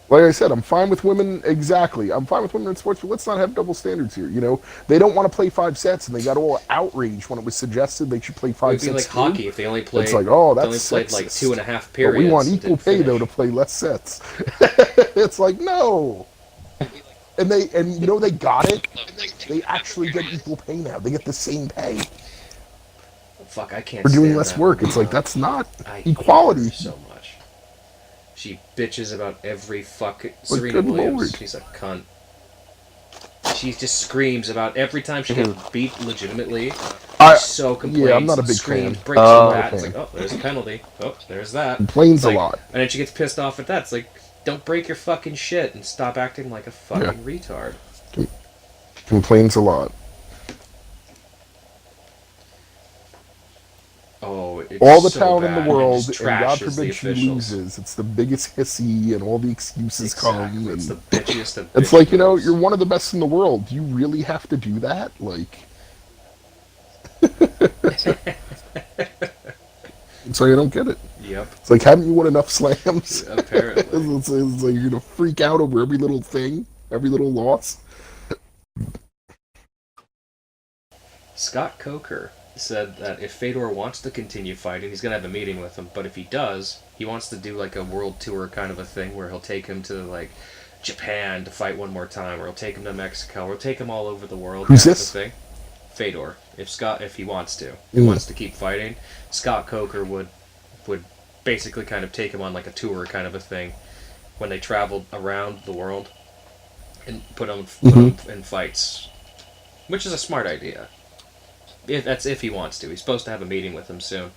Like I said, I'm fine with women, exactly. I'm fine with women in sports, but let's not have double standards here, you know? They don't want to play 5 sets, and they got all outraged when it was suggested they should play 5 sets. It would be like hockey if they only played, it's like, oh, that's they only played like 2.5 periods. But we want equal pay, though, to play less sets. It's like, no. And you know they got it? They actually get equal pay now. They get the same pay. Fuck, I can't for doing stand less that work. woman. It's like, that's not I equality. hate her so much. She bitches about every fucking But Serena good Williams. Lord. She's a cunt. She just screams about every time she gets beat legitimately. She's so complains. Yeah, I'm not a big screams, fan. breaks her bat. fan. It's like, oh, there's a penalty. Oh, there's that. Complains It's like, a lot. And then she gets pissed off at that. It's like, don't break your fucking shit and stop acting like a fucking retard. Complains a lot. Oh, it's All the so talent bad. in the world, Just and God trashes the forbid she officials. loses. It's the biggest hissy, and all the excuses come. And It's the bitchiest of it's like, you know, moves. you're one of the best in the world. Do you really have to do that? Like, it's like, I don't get it. Yep. It's like, haven't you won enough slams? Apparently. it's like you're gonna freak out over every little thing, every little loss. Scott Coker said that if Fedor wants to continue fighting, he's gonna have a meeting with him. But if he does, he wants to do like a world tour kind of a thing where he'll take him to like Japan to fight one more time, or he'll take him to Mexico, or he'll take him all over the world. Who's kind this? Of a thing. Fedor. If he wants to keep fighting, Scott Coker would basically kind of take him on like a tour kind of a thing when they traveled around the world and put him in fights, which is a smart idea. If he wants to. He's supposed to have a meeting with him soon.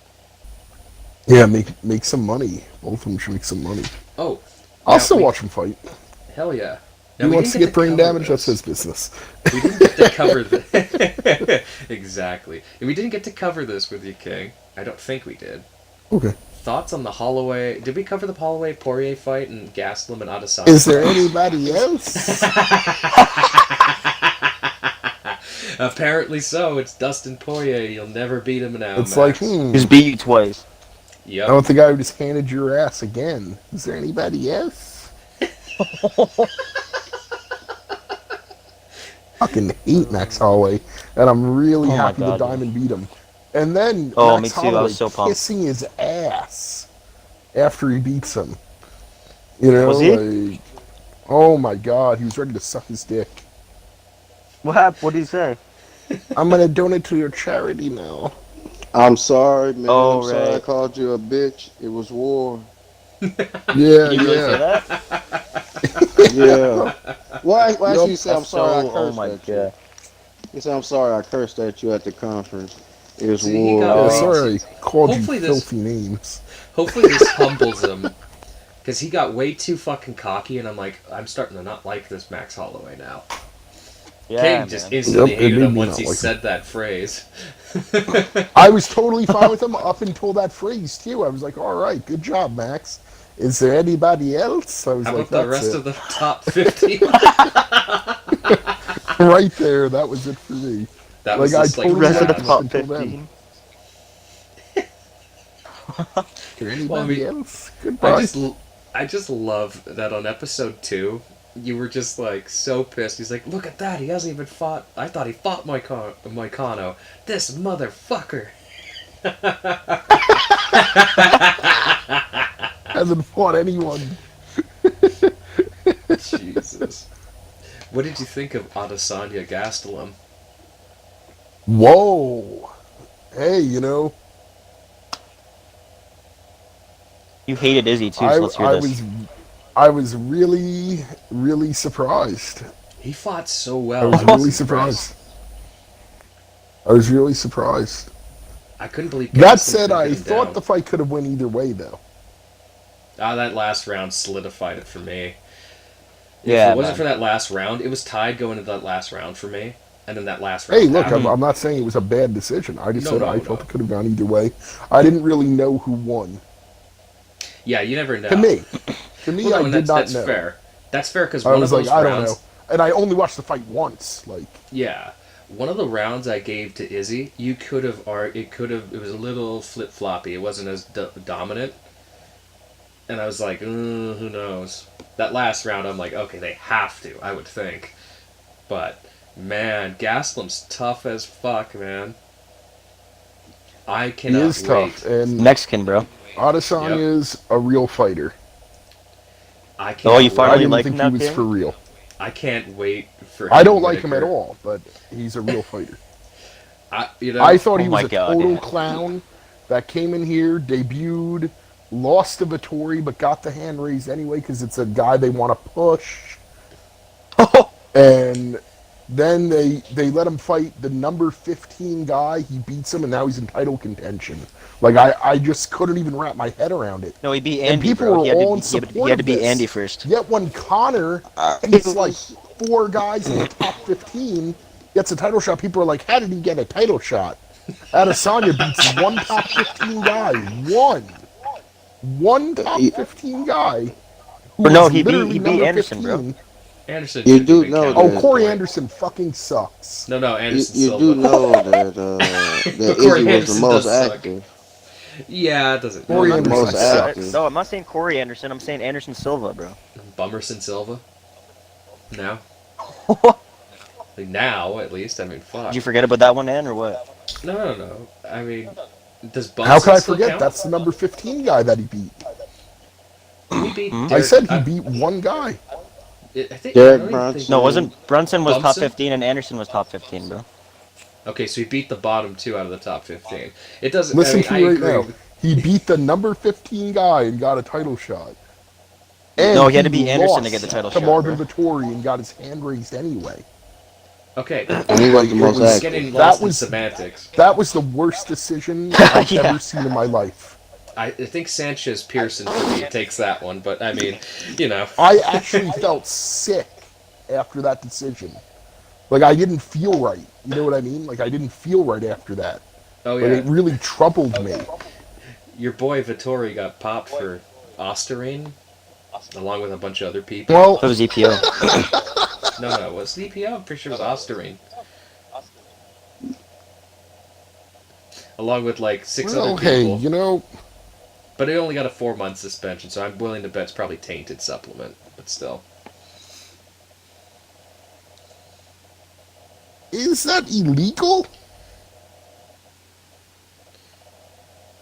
Yeah, make some money. Both of them should make some money. Oh, I'll still watch him fight. Hell yeah. He wants to get brain damage, that's his business. We didn't get to cover this. Exactly. And we didn't get to cover this with you, King. I don't think we did. Okay. Thoughts on the Holloway... Did we cover the Holloway-Poirier fight and Gastelum and Adesanya? Is there anybody else? Apparently so. It's Dustin Poirier. You'll never beat him now, It's Max. like, He's beat you twice. Yep. I want the guy who just handed your ass again. Is there anybody else? Fucking hate Max Holloway, and I'm really happy the Diamond beat him. And then Max me too. Holloway I was so pumped. kissing his ass after he beats him. You know, Was he? like, oh my god, he was ready to suck his dick. What happened? What did he say? I'm gonna donate to your charity now. I'm sorry, man. Oh, I'm sorry I right. called you a bitch. It was war. Yeah, Did you really say yeah. that? Yeah. Why should you say I'm That's sorry I so- cursed oh my at you? god. You say I'm sorry I cursed at you at the conference. It was See, he war. got Yeah, way sorry, I called you Hopefully this- filthy names. Hopefully this humbles him. Because he got way too fucking cocky, and I'm starting to not like this Max Holloway now. Yeah, King just man. instantly Yep, it hated made him me once not he like said that phrase. I was totally fine with him up until that phrase too. I was like, all right, good job, Max. Is there anybody else? I was How like, about the that's rest it. of the top 50? Right there, that was it for me. That Like, was I just like totally Rest of the Yeah, top until then. 15. Is there anybody Well, I mean, else? Goodbye. I just love that on episode 2, you were just like so pissed. He's like, look at that, he hasn't even fought. I thought he fought Moicano. This motherfucker. Hasn't fought anyone. Jesus. What did you think of Adesanya Gastelum? Whoa. Hey, you know, You hated Izzy too, so let's hear this. I was really, really surprised. He fought so I well. was I really impressed. surprised. I was really surprised. I couldn't believe That Gastelum said, could I get him thought down. the fight could have went either way, though. That last round solidified it for me. Yeah, If it wasn't man. for that last round, it was tied going into that last round for me. And then that last round. Hey, look, happened. I'm not saying it was a bad decision. I just No, said no, I no. felt it could have gone either way. I didn't really know who won. Yeah, you never know. To me, Well, no, I and did not that's know. fair. That's fair because I one was of like, those I rounds. don't know, and I only watched the fight once. Like, Yeah, one of the rounds I gave to Izzy, you could have. It was a little flip floppy. It wasn't as dominant. And I was like, who knows? That last round, I'm like, okay, they have to. I would think, but man, Gastelum's tough as fuck, man. I he cannot is wait. tough, and Mexican, bro. Adesanya is a real fighter. I can't. Oh, you I finally didn't like think him he now, was King? for real. I can't wait for. I don't like him at Whitaker. all, but he's a real fighter. You know, I thought he Oh was my a God, total yeah. clown that came in here, debuted, lost to Vittori, but got the hand raised anyway because it's a guy they want to push. And then they let him fight the number 15 guy. He beats him, and now he's in title contention. Like, I just couldn't even wrap my head around it. No, he beat And Andy, people bro. were He had all in to support he had to of beat this. Andy first. Yet when Conor beats like 4 guys in the top 15, gets a title shot, people are like, how did he get a title shot? Adesanya beats one top 15 guy. One top 15 guy. who But no, was he beat- literally he beat number Anderson, bro. 15. Anderson. You shouldn't do even know count that- at Oh, this Corey point. Anderson fucking sucks. No, You, Anderson you Silva. do know that Corey Izzy was the Anderson most does suck. active. Yeah, it doesn't. Corey the Anderson most sucks. active. No, I'm not saying Corey Anderson. I'm saying Anderson Silva, bro. Bummerson Silva. Now. Like now, at least. I mean, fuck. Did you forget about that one, Ann, or what? No. I mean, does Bunsen How could I still forget? count? That's the number 15 guy that he beat. He beat Hmm? I Derek- said he beat one guy. I think, Derek I don't even Brunson. think- No, wasn't Brunson was top Bumson? 15 and Anderson was top 15, bro. Okay, so he beat the bottom 2 out of the top 15. It doesn't. Listen I to me right agree. now. He beat the number 15 guy and got a title shot. No, And he had to he beat Anderson to lost get the title to shot, Marvin bro. Vettori and got his hand raised anyway. Okay, And he was the most he's active. getting lost in semantics. That was the worst decision I've Yeah. ever seen in my life. I think Sanchez Pearson for me takes that one, but I mean, you know. I actually felt sick after that decision. Like, I didn't feel right. You know what I mean? Like, I didn't feel right after that. Oh Like, yeah, it really troubled me. your boy Vittori got popped for Osterine, along with a bunch of other people. Well, That was EPO. No, it was EPO. I'm pretty sure it was Osterine. Along with like 6 other people. hey, you know, But it only got a 4-month suspension, so I'm willing to bet it's probably tainted supplement, but still. is that illegal?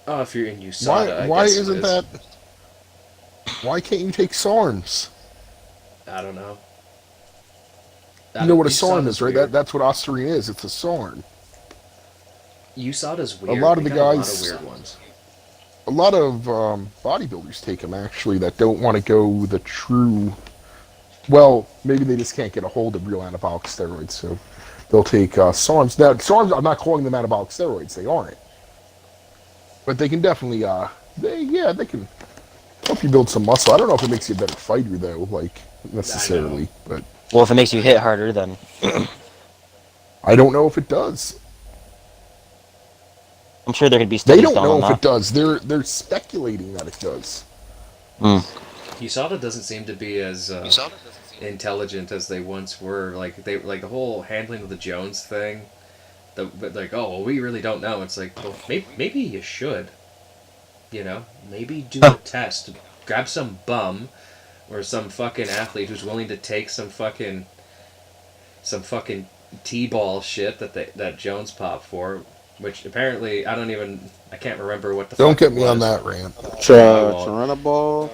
Oh, if you're in USADA, Why I guess isn't it is. that? Why can't you take SARMs? I don't know. You know what a USADA's SARM is, right? weird. That's what Osterine is. It's a SARM. USADA's weird. lot of They the got guys- a lot of weird ones. A lot of bodybuilders take them, actually, that don't want to go the true... Well, maybe they just can't get a hold of real anabolic steroids, so they'll take SARMs. Now, SARMs, I'm not calling them anabolic steroids. They aren't. But they can definitely, they can help you build some muscle. I don't know if it makes you a better fighter, though, like, necessarily. But Well, if it makes you hit harder, then I don't know if it does. I'm sure there could be They studies don't done know on if that. it does. They're speculating that it does. USADA doesn't seem to be as intelligent as they once were. Like the whole handling of the Jones thing. But like, oh, well, we really don't know. It's like, well, maybe you should. You know, maybe do a test. Grab some bum or some fucking athlete who's willing to take some fucking Tball shit that Jones popped for. Which apparently I can't remember what the Don't fuck get it me on was. that rant. Toronto ball.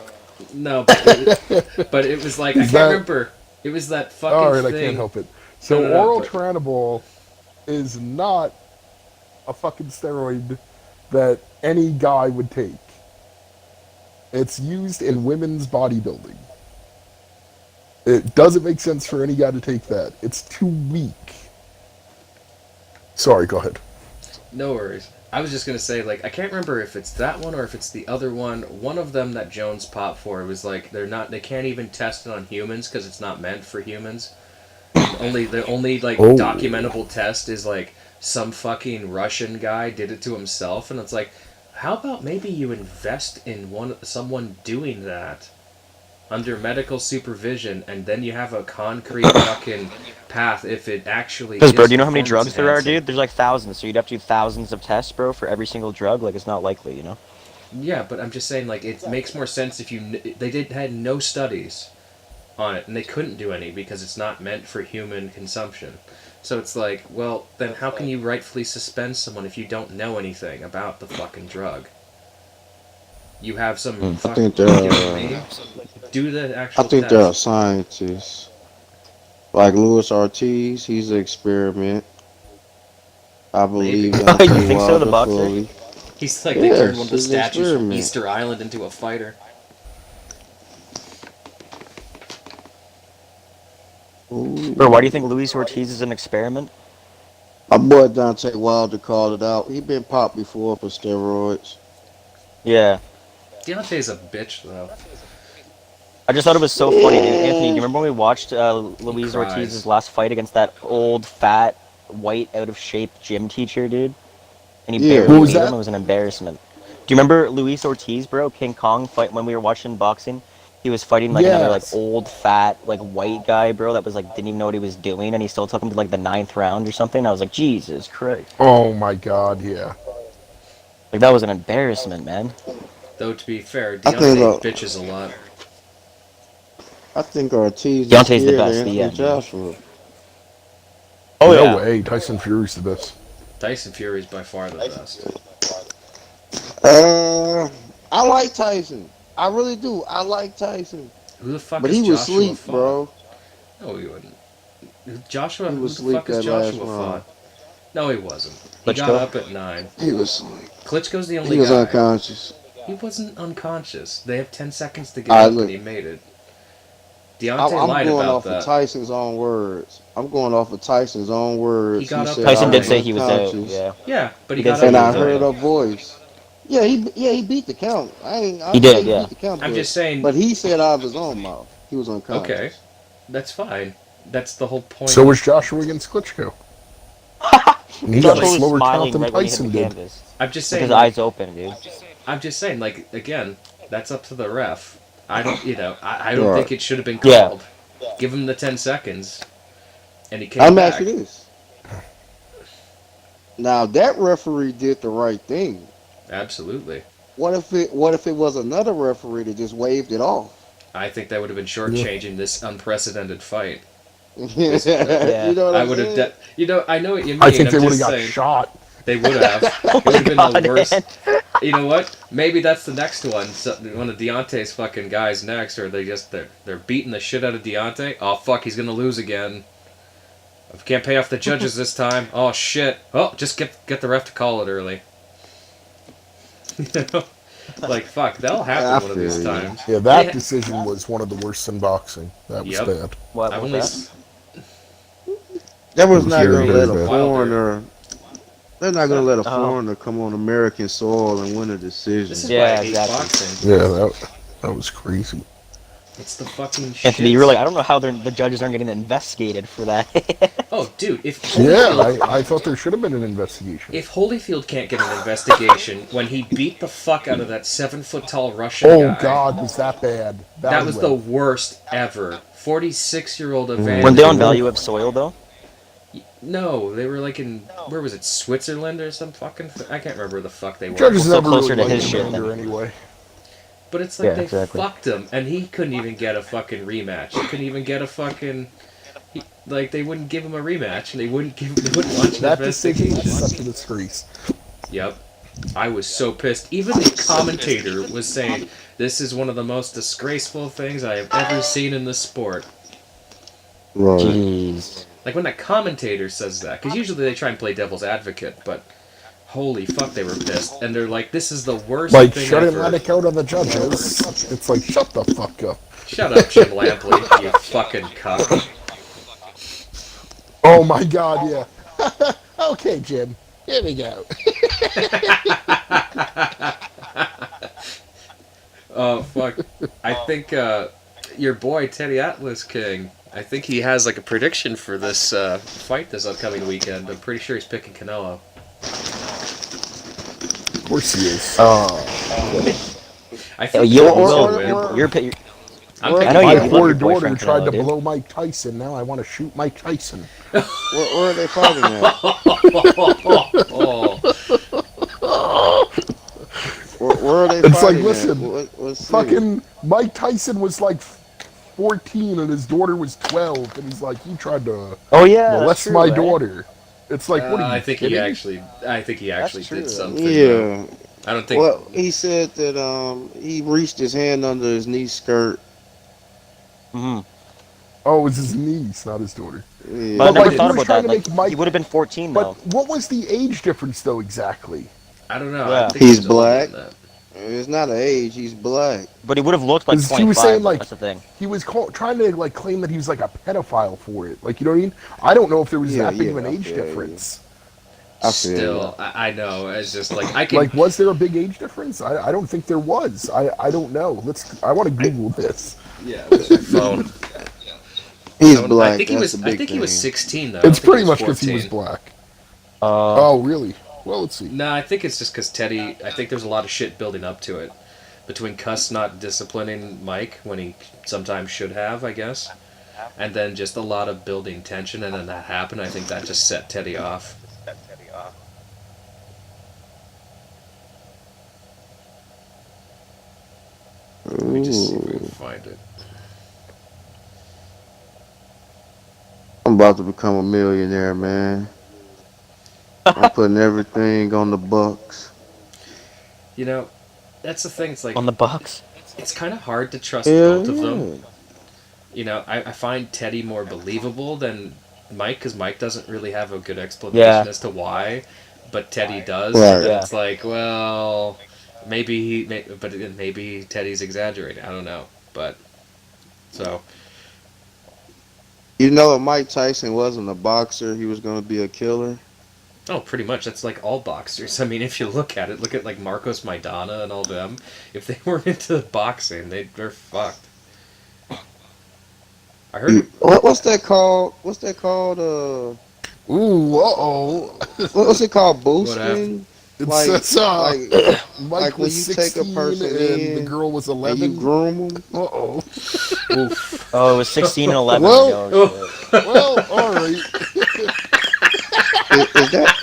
No, but it was like, I Is can't that- remember. It was that fucking All right, thing. I can't help it. So No, oral but- Turinabol is not a fucking steroid that any guy would take. It's used in women's bodybuilding. It doesn't make sense for any guy to take that. It's too weak. Sorry, go ahead. No worries. I was just gonna say, like, I can't remember if it's that one or if it's the other one. One of them that Jones popped for was like they can't even test it on humans because it's not meant for humans. The only like Oh. documentable test is like some fucking Russian guy did it to himself, and it's like, how about maybe you invest in someone doing that under medical supervision, and then you have a concrete fucking path if it actually. Because, bro, is do you know how many performance drugs there are, enhancing. dude? There's like thousands, so you'd have to do thousands of tests, bro, for every single drug. Like, it's not likely, you know? Yeah, but I'm just saying, like, it makes more sense if they had no studies on it, and they couldn't do any because it's not meant for human consumption. So it's like, well, then how can you rightfully suspend someone if you don't know anything about the fucking drug? You have some fucking, think they're, you know what I mean? Do the actual I think test. there are scientists. Like Luis Ortiz, he's an experiment. I believe Maybe. Anthony You think so, the Wilder boxer? fully. He's like, they turned one of the Yes, he's an statues from experiment. Easter Island into a fighter. Ooh. Bro, why do you think Luis Ortiz is an experiment? My boy Dante Wilder called it out. He been popped before for steroids. Yeah. Deontay's a bitch, though. I just thought it was so funny, dude. Anthony, do you remember when we watched Luis cries. Ortiz's last fight against that old, fat, white, out-of-shape gym teacher, dude? And he Yeah. barely Who was beat him. that? It was an embarrassment. Do you remember Luis Ortiz, bro? King Kong fight when we were watching boxing? He was fighting like another like Yes. old, fat, like white guy, bro, that was like didn't even know what he was doing, and he still took him to like the 9th round or something. I was like, Jesus Christ. Oh my god, yeah. Like, that was an embarrassment, man. Though, to be fair, I think, Deontay bitches a lot. I think Ortiz Deontay's is the scared of best, Anthony yeah, dude. Joshua. Oh, no yeah. way. Tyson Fury's the best. Tyson Fury's by far the best. I like Tyson. I really do. I like Tyson. Who the fuck But is he was Joshua asleep, fought? bro. No, he wouldn't. Joshua, He who was the fuck asleep is that last Joshua round. fought? No, he wasn't. He got Klitschko? up at 9. He was like, Klitschko's the only he was guy. unconscious. He wasn't unconscious. They have 10 seconds to get All right, up, look. and he made it. Deontay I'm lied going about off that. of Tyson's own words. I'm going off of Tyson's own words. He got up said Tyson I did was say he was out. unconscious. Yeah. Yeah, but he He did got say up And he I was at out. heard 9. a voice. Yeah, he beat the count. He did, He yeah. beat the count. I'm but- just saying. But he said out of his own mouth he was unconscious. Okay, that's fine. That's the whole point. So was Joshua against Klitschko. And he got a Joshua was slower count smiling than right when he hit Tyson the did. canvas. I'm just With saying. his eyes open, dude. I'm just saying. Like again, that's up to the ref. I don't. I don't Right. think it should have been Yeah. called. Give him the 10 seconds, and he came I'm back. asking this. Now that referee did the right thing. Absolutely. What if it was another referee that just waved it off? I think that would have been shortchanging this unprecedented fight. You know what I I'm would have. saying? I know what you mean. I think they I'm would have just got saying. shot. They would have. It would have been God, the worst. man. You know what? Maybe that's the next one. So, one of Deontay's fucking guys next, or they're beating the shit out of Deontay. Oh fuck, he's gonna lose again. I can't pay off the judges this time. Oh shit. Oh, just get the ref to call it early. You know? Like fuck, that'll happen I one of these feel you. times. Yeah, that Yeah. decision was one of the worst in boxing. That was Yep. bad. What I've was only that? s- That was It was not very, going to very let a bad. foreigner. They're not going to let a Uh-huh. foreigner come on American soil and win a decision. This is Yeah, why I hate exactly. boxing. Yeah, that was crazy. It's the fucking shit. Anthony, really, I don't know how the judges aren't getting investigated for that. Oh, dude, if Yeah, Holyfield, I thought there should have been an investigation. if Holyfield can't get an investigation when he beat the fuck out of that 7-foot-tall Russian Oh guy, God, was that bad? that was the Value. worst ever. 46-year-old Evander. Weren't they on value of soil, though? No, they were like in where was it? Switzerland or some fucking. I can't remember where the fuck they were. Judges Well, never closer really to liked his shit Evander then. anyway. But it's like Yeah, they exactly. fucked him, and he couldn't even get a fucking rematch. He couldn't even get a fucking. Like they wouldn't give him a rematch, and they wouldn't launch an That decision investigation. was such a disgrace. Yep. I was so pissed. Even the commentator was saying, this is one of the most disgraceful things I have ever seen in the sport. Right. Jeez. Like when that commentator says that, because usually they try and play devil's advocate, but holy fuck, they were pissed. And they're like, this is the worst Like thing shut ever. Atlantic out on the judges. It's like shut the fuck up. Shut up, Jim Lampley, you fucking cuck. Oh my God, yeah. Okay, Jim. Here we go. Oh, fuck. I think your boy, Teddy Atlas King, I think he has like a prediction for this fight this upcoming weekend. I'm pretty sure he's picking Canelo. Of course he is. I think You're, Canelo's or- gonna win. or- I'm I picking know you My love Canelo. your poor boyfriend daughter tried Canelo, to dude. blow Mike Tyson. Now I want to shoot Mike Tyson. Where are they fighting at? Oh, Where are they It's like, fighting listen, at? What city? Fucking Mike Tyson was like 14 and his daughter was 12, and he's like, he tried to Oh, yeah. that's molest true, my right? daughter. It's like, what are you I think kidding? he actually true, did though. something. Yeah. I don't think. Well, he said that he reached his hand under his niece's skirt. Mm-hmm. Oh, it was his niece, not his daughter. Yeah. But I But, never like, thought he was about trying that. to Like, make Mike- he would have been 14, But though. what was the age difference, though, exactly? I don't know. Yeah. I think He's it's older than black. that. It's not an age. He's black. But he would have looked like 'Cause 25. he was saying, like, That's the thing. He was trying to like claim that he was like a pedophile for it. Like, you know what I mean? I don't know if there was Yeah, that big of yeah, an age I feel you. difference. I feel Still, I know. It's just like I can. Like, was there a big age difference? I don't think there was. I don't know. I want to Google this. Yeah, with my phone. He's I black. think he That's was. the big I think he thing. was 16 though. I don't It's think pretty much because 14. he was black. Uh, Oh, really? Well, let's see. No, I think it's just because Teddy. I think there's a lot of shit building up to it, between Cuss not disciplining Mike when he sometimes should have, I guess, and then just a lot of building tension, and then that happened. I think that just set Teddy off. Let me just see if we can find it. I'm about to become a millionaire, man. I'm putting everything on the Bucks. You know, that's the thing. It's like on the Bucks. it's kind of hard to trust Hell both of yeah. them. You know, I find Teddy more believable than Mike, because Mike doesn't really have a good explanation as to why, but Teddy does. Right. And it's like, well, maybe Teddy's exaggerating. I don't know, but so. You know, if Mike Tyson wasn't a boxer, he was going to be a killer. Oh, pretty much. That's like all boxers. I mean, if you look at it, look at like Marcos Maidana and all them. If they weren't into boxing, they're fucked. I heard. What's that called? Ooh, uh-oh. What's it called? Boosting? It Like, says, Mike like when was you take a 16 person and in the girl was and 11. you groom them. Uh-oh. Oof. Oh, it was 16 and 11 Well- ago. Shit. Well, all right. Is that?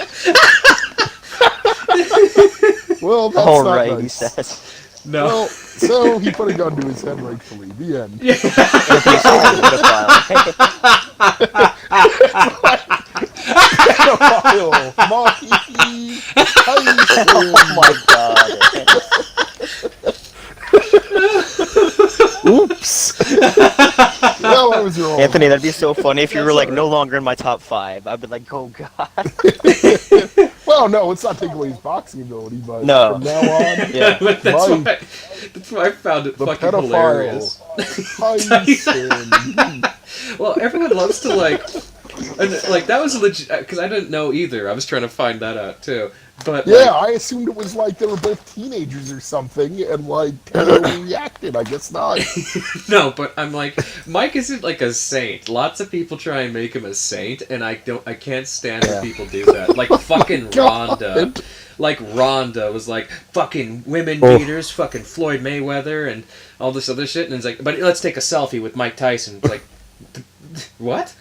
Well, that's All not right, nice. he says. No. Well, so he put a gun to his head rightfully. The end. Pedophile. Marky. Oh my god. Oops. Well, I was wrong. Anthony, that'd be so funny if you were like no longer in my top 5. I'd be like, oh god. Well, no, it's not taking away his boxing ability, but No. from now on, Yeah. But that's why I found it the fucking pedophile. hilarious. Tyson. Well, everyone loves to like, and like that was legit because I didn't know either. I was trying to find that out too. But Yeah, I assumed it was like they were both teenagers or something, and like Teddy reacted. I guess not. no, but I'm like, Mike isn't like a saint. Lots of people try and make him a saint, and I can't stand when people do that. Like fucking Rhonda. Like Rhonda was like fucking women beaters, fucking Floyd Mayweather, and all this other shit. And it's like, but let's take a selfie with Mike Tyson. It's like, what?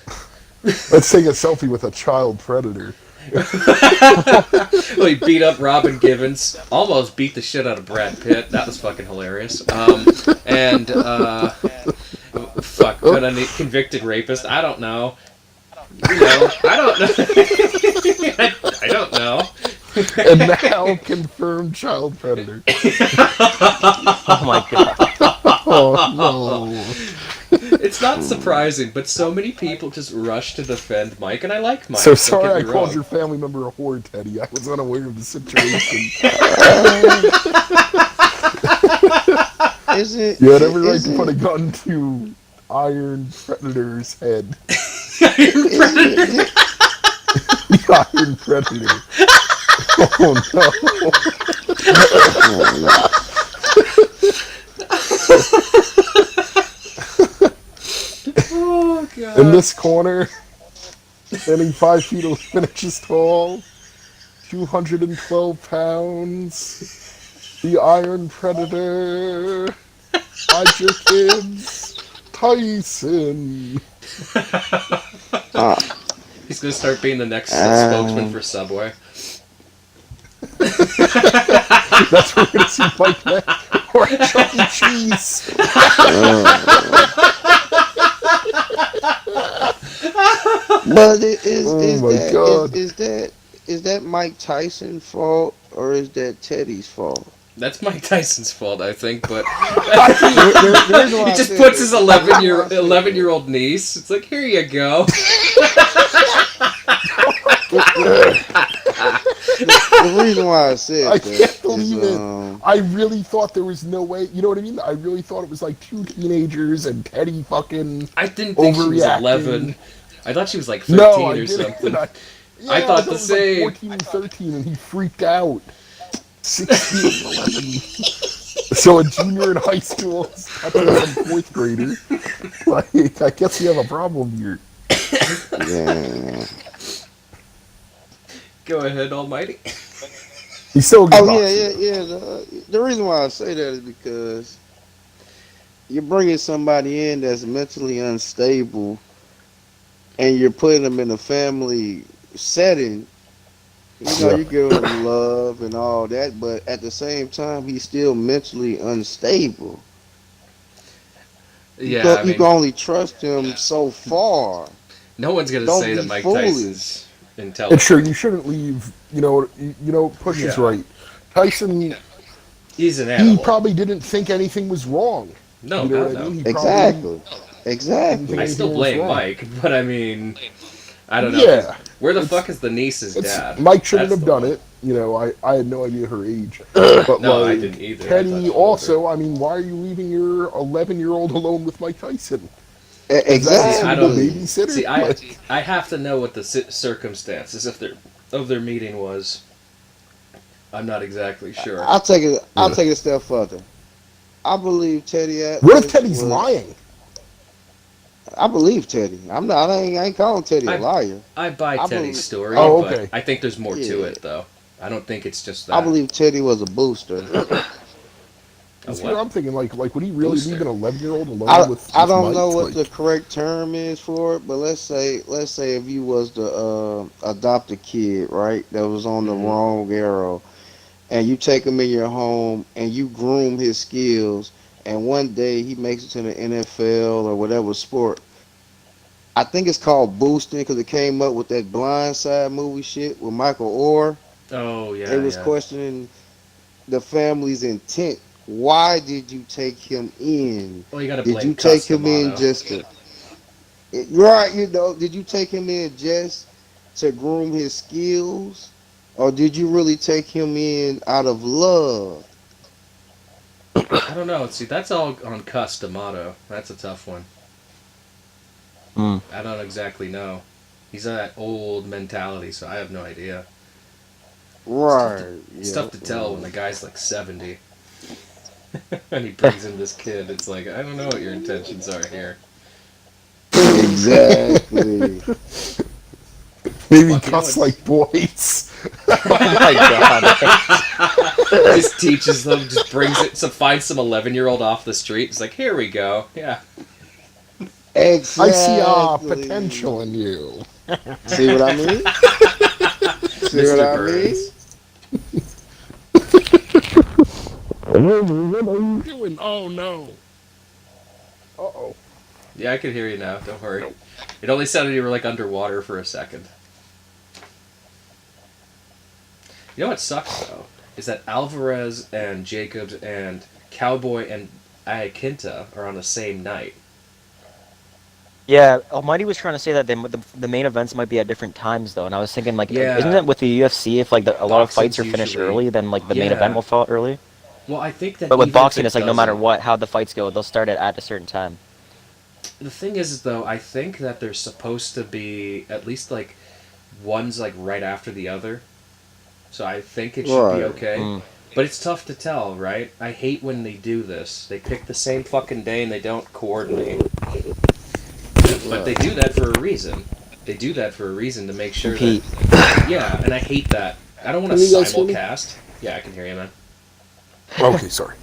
Let's take a selfie with a child predator. Well, he beat up Robin Givens, almost beat the shit out of Brad Pitt. That was fucking hilarious. Fuck, but a convicted rapist. I don't know. You know, I don't know. I don't know. And now confirmed child predator. Oh my god. Oh no. It's not surprising, but so many people just rush to defend Mike, and I like Mike. So don't sorry get I me called wrong. your family member a whore, Teddy. I was unaware of the situation. Is it? You had every right is to put a it- gun to Iron Predator's head. is The Iron Predator. Oh no. Oh god. In this corner, standing 5 feet 11 inches tall, 212 pounds, the Iron Predator, hide your kids, Tyson. He's gonna start being the next spokesman for Subway. That's where we're gonna see Mike next, or Chuck E. Cheese. But Oh my God. is that Mike Tyson's fault or is that Teddy's fault? That's Mike Tyson's fault, I think, but The reason why he I just said puts this- his 11-year-old niece. It's like, here you go. The reason why I said I that can't believe is, it. I really thought there was no way. You know what I mean? I really thought it was like 2 teenagers and Teddy fucking. I didn't think she was Overreacting. 11. I thought she was like 13 No, I or didn't. something. I thought it the was same. Like 14 and 13, and he freaked out. 16 and 11. So a junior in high school is touching some 4th grader. Like, I guess we have a problem here. yeah. Go ahead, Almighty. He's still a good Oh boxer. yeah. The reason why I say that is because you're bringing somebody in that's mentally unstable, and you're putting them in a family setting. You know, Yeah. you give him love and all that, but at the same time, he's still mentally unstable. Yeah, You can only trust him so far. no one's gonna Don't say that be Mike foolish. Tyson's And intelligent. sure, you shouldn't leave. Push is Yeah. right. Tyson, He's an he animal. probably didn't think anything was wrong. No, You know God, what I no. mean? He probably- Exactly. I still blame Mike, but I mean, I don't know. Yeah. Where the fuck is the niece's dad? Mike shouldn't That's have the done one. it. You know, I had no idea her age. But No, like, I didn't either. I thought Teddy she was also, older. I mean, why are you leaving your 11-year-old alone with Mike Tyson? Exactly. I The don't babysitter? see. I have to know what the circumstances of their meeting was. I'm not exactly sure. I'll take it. I'll take it a step further. I believe Teddy. What if Teddy's lying? I believe Teddy. I'm not. I ain't calling Teddy a liar. I buy I Teddy's believe- story, Oh, but okay. I think there's more to Yeah. it, though. I don't think it's just that. I believe Teddy was a booster. A See what? what I'm thinking? Like, would he really Booster. leave an 11-year-old alone I with don't Mike? know what Like, the correct term is for it, but let's say if you was the adopted kid, right, that was on the Mhm. wrong arrow, and you take him in your home and you groom his skills, and one day he makes it to the NFL or whatever sport. I think it's called boosting because it came up with that Blind Side movie shit with Michael Orr. Oh yeah. They was yeah. questioning the family's intent. Why did you take him in? Well, you gotta Did blame you take him in Castellano. just to right? You know, did you take him in just to groom his skills, or did you really take him in out of love? I don't know. See, that's all on Castellano. That's a tough one. Mm. I don't exactly know. He's that old mentality, so I have no idea. Right. It's tough to tell when the guy's like 70. And he brings in this kid. It's like, I don't know what your intentions are here. Exactly. maybe Fuck, you know cuss what's- like boys. Oh my god. Just teaches them, just brings it, finds some 11-year-old off the street. It's like, here we go. Yeah. Exactly. I see potential in you. See what I mean? See Mr. what I Burns. What are you doing? Oh no. Uh-oh. Yeah, I can hear you now. Don't worry. It only sounded you were like underwater for a second. You know what sucks though? Is that Alvarez and Jacobs and Cowboy and Iaquinta are on the same night. Yeah, Almighty was trying to say that the main events might be at different times though, and I was thinking like, Yeah. isn't it with the UFC if like a lot of fights are Boxing's finished usually- early, then like the main Yeah. event will fall early? Well, I think that But with even if boxing, it it's like no matter doesn't- what, how the fights go, they'll start it at a certain time. The thing is though, I think that they're supposed to be at least like one's like right after the other. So I think it should be Right. okay. Mm. But it's tough to tell, right? I hate when they do this. They pick the same fucking day and they don't coordinate. But they do that for a reason. They do that for a reason to make sure Compete. that... Yeah, and I hate that. I don't want to Can you guys hear me? simulcast. Yeah, I can hear you, man. Okay, sorry.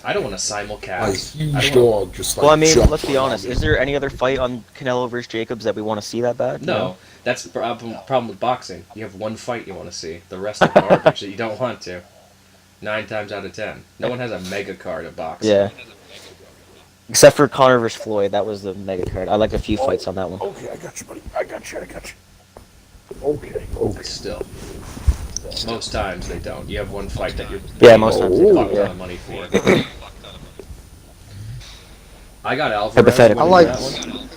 I don't want to My simulcast. huge I don't wanna- dog just like Well, I mean, jumped let's be on honest. me. Is there any other fight on Canelo versus Jacobs that we want to see that bad? No, that's the problem with boxing. You have one fight you want to see. The rest are garbage that you don't want to. 9 times out of 10. No one has a mega card of boxing. Yeah. Except for Conor versus Floyd, that was the mega card. I like a few fights on that one. Okay, I got you, buddy. I got you. Okay. Still. Most times they don't. You have one fight that you're Yeah, most times they Oh, don't. fucked ton Yeah. of money for. I got Alvarez. Hypothetical. winning I like- that one.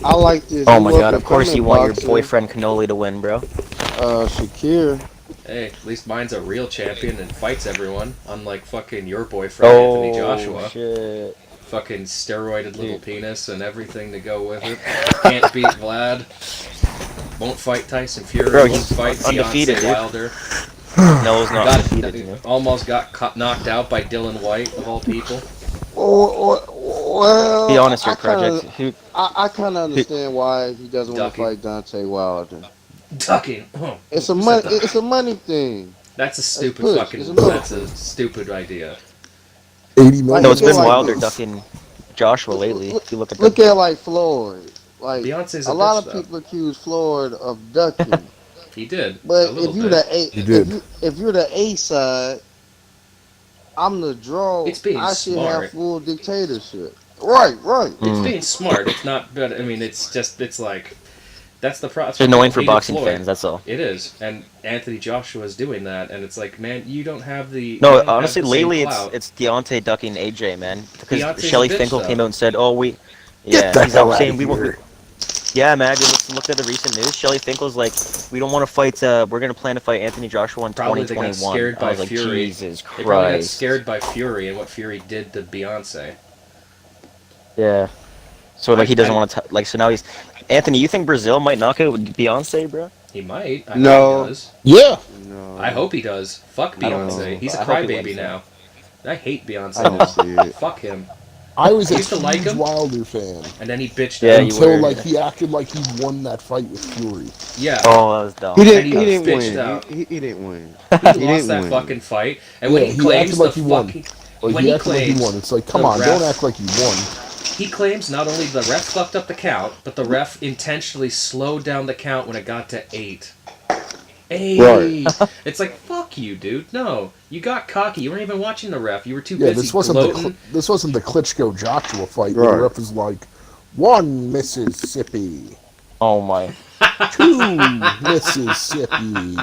I like this. Oh my new god! Of course up-and-coming you want your boxer, boyfriend Cannoli to win, bro. Shakir. Hey, at least mine's a real champion and fights everyone. Unlike fucking your boyfriend, Anthony Joshua. Oh shit! Fucking steroided little penis and everything to go with it. Can't beat Vlad. Won't fight Tyson Fury. Bro, won't he's fight undefeated, Deontay dude. Wilder. Canelo's not undefeated, you know. Almost got knocked out by Dylan White, of all people. Well, Be honest here, I kinda- Project. Who? I kind of understand why he doesn't want to Ducking. fight Deontay Wilder. Ducking. Oh, It's a who money. said that? It's a money thing. That's a stupid push. fucking. It's a move. That's a stupid idea. 80 million. No, it's feel been like Wilder this. ducking Joshua lately. If you look at Look the. at like Floyd. Like Beyonce's a a lot bitch, of people accuse Floyd of ducking, He did. but a little if you're bit. the A, He did. if you're the A side, I'm the draw. It's being I should smart. have full dictatorship. Right. It's Mm. being smart. It's not. But I mean, it's like. That's the problem. It's annoying for boxing fans. That's all. It is, and Anthony Joshua is doing that, and it's like, man, you don't have the. you No, don't have honestly, the same lately clout. it's Deontay ducking AJ, man. Because Deontay's a Shelly bitch, Finkel though. came out and said, "Oh, we." Get Yeah, the he's hell out out saying of we here. were. Yeah, man. We looked at the recent news. Shelly Finkel's like, we don't want to fight. We're gonna plan to fight Anthony Joshua in Probably they 2021. got scared by I was like, Fury. Jesus Christ. They probably got scared by Fury and what Fury did to Beyonce. Yeah. So like he doesn't want to like. So now he's Anthony. You think Brazil might knock out Beyonce, bro? He might. I No. hope he does. Yeah. No. I hope he does. Fuck I don't Beyonce. know. He's a I hope he crybaby wins, now. I hate Beyonce. I don't see it. Fuck him. I was a Used to like huge him. Wilder fan And then he bitched Yeah, out. you until were. like he acted like he won that fight with Fury. Yeah. Oh, that was dumb. He And didn't. He didn't bitched win. out. He didn't win. He He lost didn't that win. fucking fight. And Yeah, when he he claims acted like the he won. fucking... Like when he he acted like he claims won. It's like, come the on, ref- don't act like you won. He claims not only the ref fucked up the count, but the ref intentionally slowed down the count when it got to 8. 8! Right. It's like, fuck you, dude. No. You got cocky. You weren't even watching the ref. You were too Yeah, busy this wasn't gloating. this wasn't the Klitschko Joshua fight where the Right. ref was like, 1 Mississippi, Oh my. 2 Mississippi,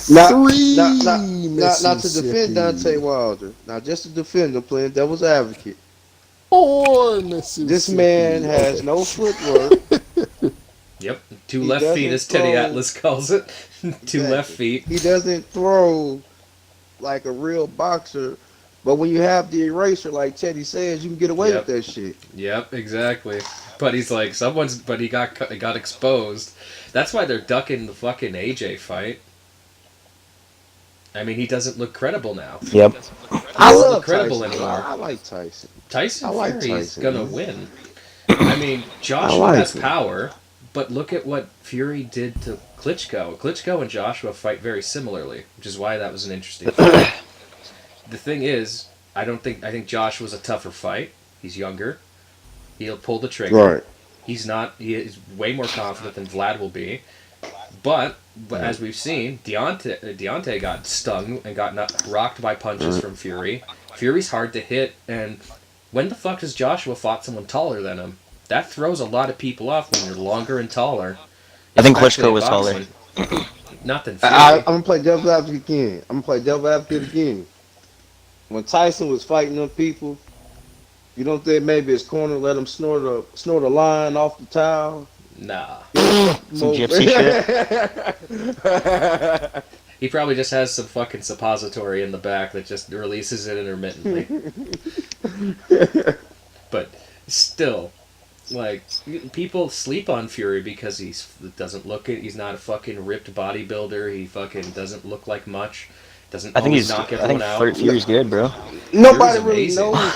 Not, 3 not to defend Deontay Mississippi, Wilder. Not just to defend him, playing devil's advocate. 4 Mississippi. This man has Okay. no footwork. Yep. 2 He left feet, doesn't as Teddy throw- Atlas calls it. 2 left feet. He doesn't throw like a real boxer. But when you have the eraser, like Teddy says, you can get away Yep. with that shit. Yep, exactly. But he's like, but he got exposed. That's why they're ducking the fucking AJ fight. I mean, he doesn't look credible now. Yep. I doesn't love look credible Tyson. anymore. I like Tyson. Tyson I like Fury is Tyson, gonna man. win. I mean, Joshua like has him. power, but look at what Fury did to Klitschko. Klitschko and Joshua fight very similarly, which is why that was an interesting fight. The thing is, I think Joshua's a tougher fight. He's younger. He'll pull the trigger. Right. He is way more confident than Vlad will be. But as we've seen, Deontay got stung and got rocked by punches from Fury. Fury's hard to hit, and when the fuck has Joshua fought someone taller than him? That throws a lot of people off when you're longer and taller. I think Especially Klitschko was in taller. boxing. Not than Fury. I'm gonna play devil's advocate again. When Tyson was fighting them people, you don't think maybe his corner let him snort a line off the towel? Nah. Some gypsy shit. He probably just has some fucking suppository in the back that just releases it intermittently. But still, like, people sleep on Fury because he's not a fucking ripped bodybuilder. He fucking doesn't look like much. Doesn't I think always he's. knock I everyone think out. Fury's good, bro. Nobody Fury's really amazing. knows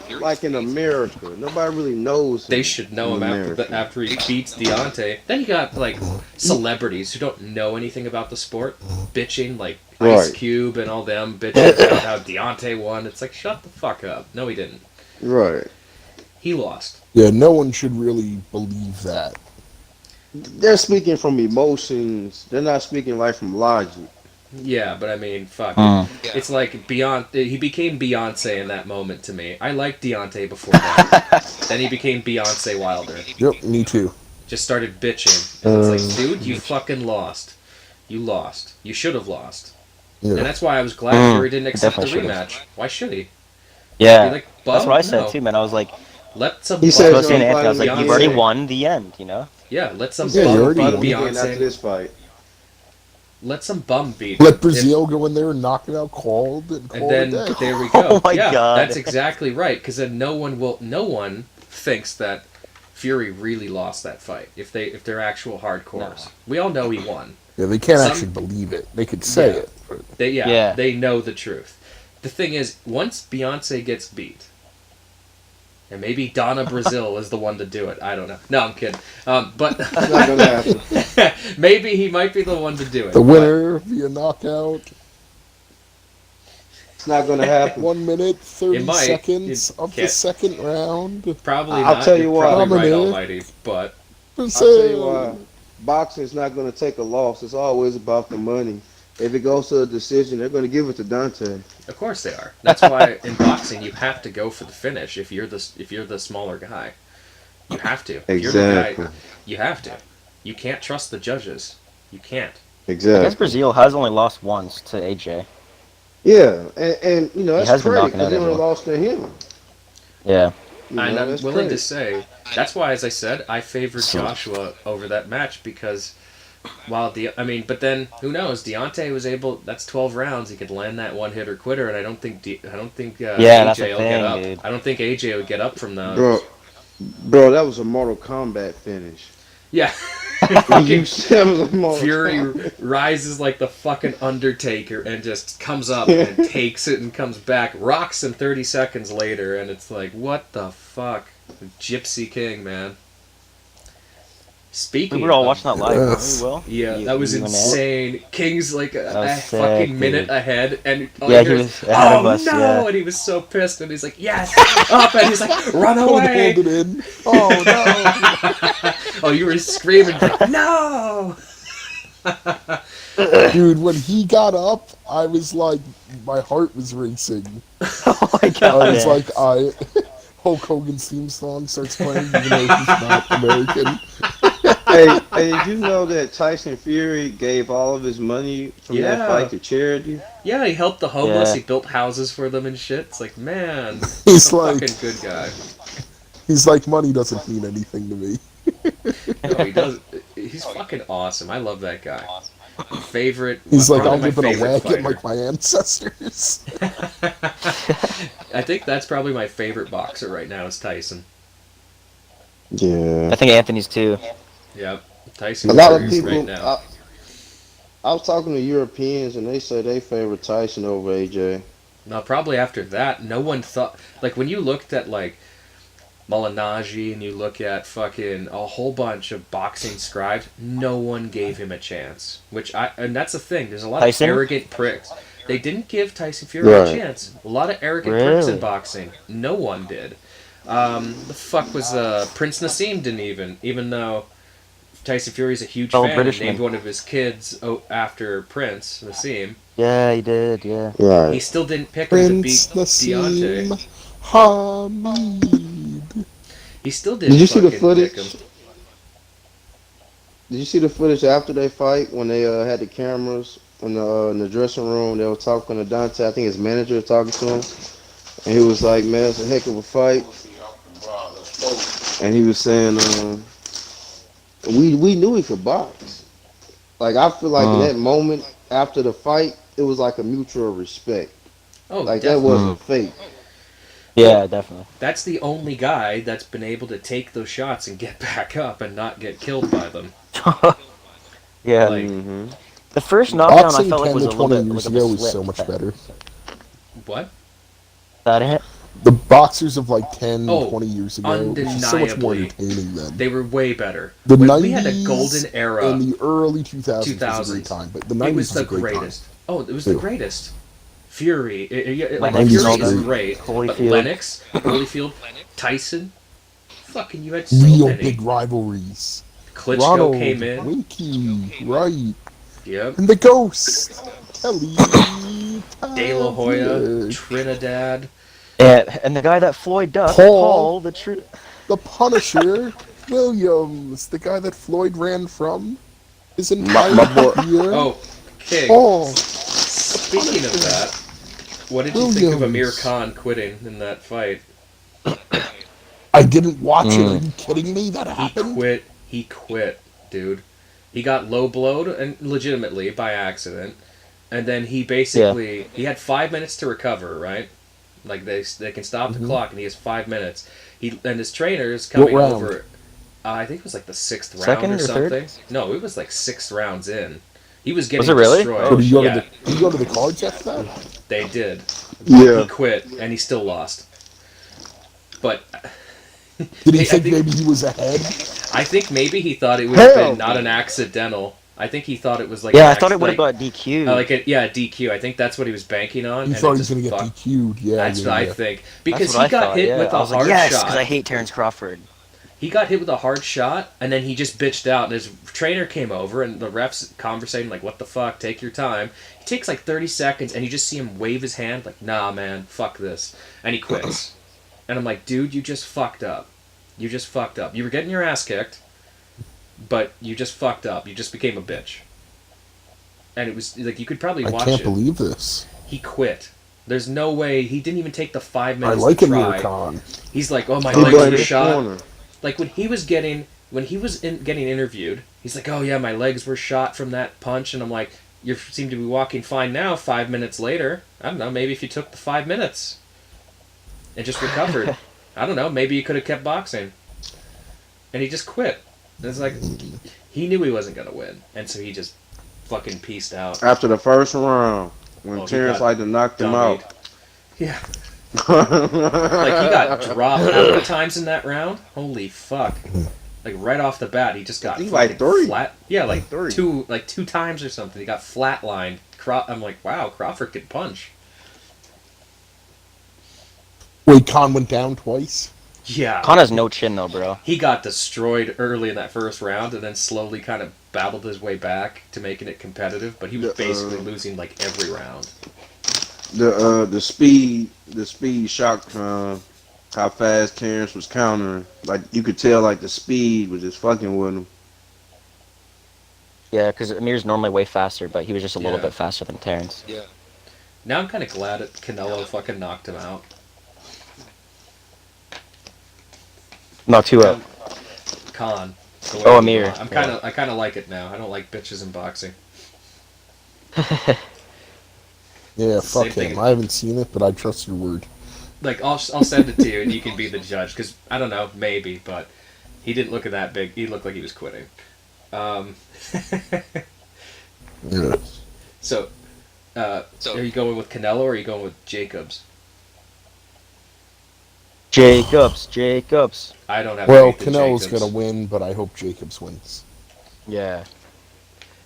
him like in America. Nobody really knows him. They should know in him America. after he beats Deontay. Then you got, like, celebrities who don't know anything about the sport bitching, like Ice Right. Cube and all them bitching about how Deontay won. It's like, shut the fuck up. No, he didn't. Right. He lost. Yeah, no one should really believe that. They're speaking from emotions. They're not speaking like from logic. Yeah, but I mean, fuck. Mm. It's like he became Beyonce in that moment to me. I liked Deontay before that. Then he became Beyonce Wilder. Yep, me too. Just started bitching. And it's like, dude, you fucking lost. You lost. You should have lost. Yeah. And that's why I was glad Fury didn't accept the definitely rematch. Why should he? Yeah. Be like, That's what I bum? said No. too, man. I was like, Let some He bum said supposed to he's say to gonna Anthony, I was like, fight you've already Beyonce. won the end, you know? Yeah, let some Yeah, you bum already beat won. Again after Beyonce. this fight. Let some bum beat. Let Brazil go in there and knock it out cold and call And then it a day. there we go. Oh my yeah, God. that's exactly right. Because then no one thinks that Fury really lost that fight. If they're actual hardcores, we all know he won. Yeah, they can't Some- actually believe it. They could say Yeah. it, but They know the truth. The thing is, once Beyonce gets beat, and maybe Donna Brazil is the one to do it. I don't know. No, I'm kidding. But It's not gonna happen. maybe he might be the one to do it. the winner via knockout, It's not gonna happen. 1 minute, 30 It might. seconds It of the can't. second round. But probably I'll not. tell you You're why. probably right, Dominic. Almighty. But I'll tell you why. Boxing's not gonna take a loss. It's always about the money. If it goes to a decision, they're gonna give it to Dante. of course they are. That's why in boxing you have to go for the finish. If you're the smaller guy, you have to. If you're the Exactly. guy, you have to. You can't trust the judges. You can't. I guess Exactly. Brazil has only lost once to AJ. Yeah, and you know He that's has been crazy knocking out because they only everyone. lost to him. Yeah. You And know, I'm that's willing to crazy. say that's why, as I said, I favored So- Joshua over that match because while but then who knows? Deontay was able. That's 12 rounds. He could land that one hitter quitter, and I don't think that's the AJ will thing, get up. dude. I don't think AJ would get up from those. Bro, that was a Mortal Kombat finish. Yeah. When you said it was a Mortal Fury Kombat. rises like the fucking Undertaker and just comes up and takes it and comes back, rocks him 30 seconds later, and it's like, what the fuck? Gypsy King, man. Speaking We were all of, watching that live, weren't we, Will? Yeah, You- that was you and Ed? insane. King's like That a was sick, fucking minute dude. ahead, and all Yeah, you he hear was is, ahead oh of us, no! yeah. And he was so pissed, and he's like, yes, up, and he's like, run Hold away! it in. Oh no. Oh, you were screaming, no! Dude, when he got up, I was like, my heart was racing. Oh my I god. was man. like, Hulk Hogan's theme song starts playing, even though he's not American. Hey, did you know that Tyson Fury gave all of his money from Yeah. that fight to charity? Yeah, he helped the homeless. Yeah. He built houses for them and shit. It's like, man, He's he's a like, fucking good guy. he's like, money doesn't mean anything to me. No, he does. He's fucking awesome. I love that guy. Favorite. He's like, I'll probably live in my a favorite wagon fighter. like my ancestors. I think that's probably my favorite boxer right now is Tyson. Yeah. I think Anthony's too. Yep, Tyson A lot of Fury's people. right now. I was talking to Europeans, and they say they favor Tyson over AJ. Now, probably after that, no one thought. Like, when you looked at, like, Malignaggi and you look at fucking a whole bunch of boxing scribes, no one gave him a chance. And that's the thing, there's a lot Tyson? of arrogant pricks. They didn't give Tyson Fury a Right. chance. A lot of arrogant pricks in Really? boxing. No one did. The fuck was, Prince Nassim didn't even though Tyson Fury's a huge Oh, fan British and named man. one of his kids after Prince Nassim. Yeah, he did. Yeah. He Right. still didn't pick him to Prince beat Deontay. Nassim Hamid. He still didn't Did you see the fucking pick footage? him. Did you see the footage after they fight when they had the cameras in the dressing room? They were talking to Dante. I think his manager was talking to him, and he was like, "Man, it's a heck of a fight." And he was saying, "We knew he could box." Like I feel like in that moment after the fight, it was like a mutual respect. Oh, Like that definitely. wasn't fake. Yeah, definitely. That's the only guy that's been able to take those shots and get back up and not get killed by them. Yeah. Like, Mm-hmm. The first knockdown I Boxing felt like 10 was a to little 20 bit years like a ago was slip. so much better. what? That it? The boxers of like 10, Oh, 20 years ago, it was just so much more undeniably. entertaining then. They were way better. The When 90s we had a golden era. and the early 2000s, was a 2000s. great time, but the 90s It was the a great greatest. time. Oh, it was the Yeah. greatest. Fury. Like Fury is McDonald, great. But Holyfield. Lennox, Holyfield, Tyson. Fucking, you had so Real many. big rivalries. Klitschko Ronald, came in. Winky, right, Yep. and the Ghost, Kelly, De La Hoya, Tavia, Trinidad. And the guy that Floyd ducked, Paul. Paul the true. the Punisher, Williams, the guy that Floyd ran from, his entire my boy- career. Oh, King. Paul. Speaking of that, what did you think of Amir Khan quitting in that fight? I didn't watch it. Are you kidding me? That He happened? quit, dude. He got low blowed and legitimately by accident, and then he basically he had 5 minutes to recover, right? Like they can stop the clock, and he has 5 minutes. And his trainer's coming What round? over. I think it was like the 6th round Second or or something. third? No, it was like 6 rounds in. He was getting Was it really? destroyed. So did you go yeah, to the, did you go to the cards after that? they did. Yeah. He quit, and he still lost. But Did he I think think- maybe he was ahead? I think maybe he thought it would have Hell been not no. an accidental. I think he thought it was like Yeah, an I thought it would have like, got DQ. a DQ. I think that's what he was banking on. He and thought it he was just going to get fucked. DQ'd. Yeah, That's yeah, what I yeah. think That's because what he I got thought, hit yeah. with I a was like, hard yes, shot. because I hate Terrence Crawford. He got hit with a hard shot, and then he just bitched out. And his trainer came over, and the ref's conversating like, "What the fuck? Take your time." He takes like 30 seconds, and you just see him wave his hand like, "Nah, man, fuck this," and he quits. And I'm like, "Dude, you just fucked up. You just fucked up. You were getting your ass kicked, but you just fucked up. You just became a bitch." And it was like you could probably I watch can't it. believe this. He quit. There's no way he didn't even take the 5 I minutes like to Amir try. Khan. He's like, oh, my He legs blamed were the shot. corner. Like when he was getting interviewed, he's like, oh yeah, my legs were shot from that punch, and I'm like, you seem to be walking fine now. 5 minutes later, I don't know. Maybe if you took the 5 minutes and just recovered, I don't know. Maybe you could have kept boxing. And he just quit. And it's like he knew he wasn't gonna win, and so he just fucking peaced out. After the first round, when he Terrence got knocked him dummied. out. Yeah. Like he got dropped how many times in that round? Holy fuck! Like right off the bat, he just got He like fucking 3. flat. Yeah, like Like 3. two times or something. He got flatlined. I'm like, wow, Crawford can punch. Wait, Khan went down twice? Yeah. Con has no chin though, bro. He got destroyed early in that first round, and then slowly kind of battled his way back to making it competitive. But he was basically losing like every round. The speed shocked how fast Terrence was countering. Like you could tell, like the speed was just fucking with him. Yeah, because Amir's normally way faster, but he was just a little Yeah. bit faster than Terrence. Yeah. Now I'm kind of glad that Canelo fucking knocked him out. No, 2-0. Khan. Oh, Amir. I kind of like it now. I don't like bitches in boxing. Yeah, Same fuck thing. him. I haven't seen it, but I trust your word. Like I'll send it to you and you can be the judge, because I don't know, maybe, but he didn't look that big. He looked like he was quitting. Yeah. So, are you going with Canelo or are you going with Jacobs? Jacobs. I don't have. Well, faith in Canelo's Jacobs. gonna win, but I hope Jacobs wins. Yeah.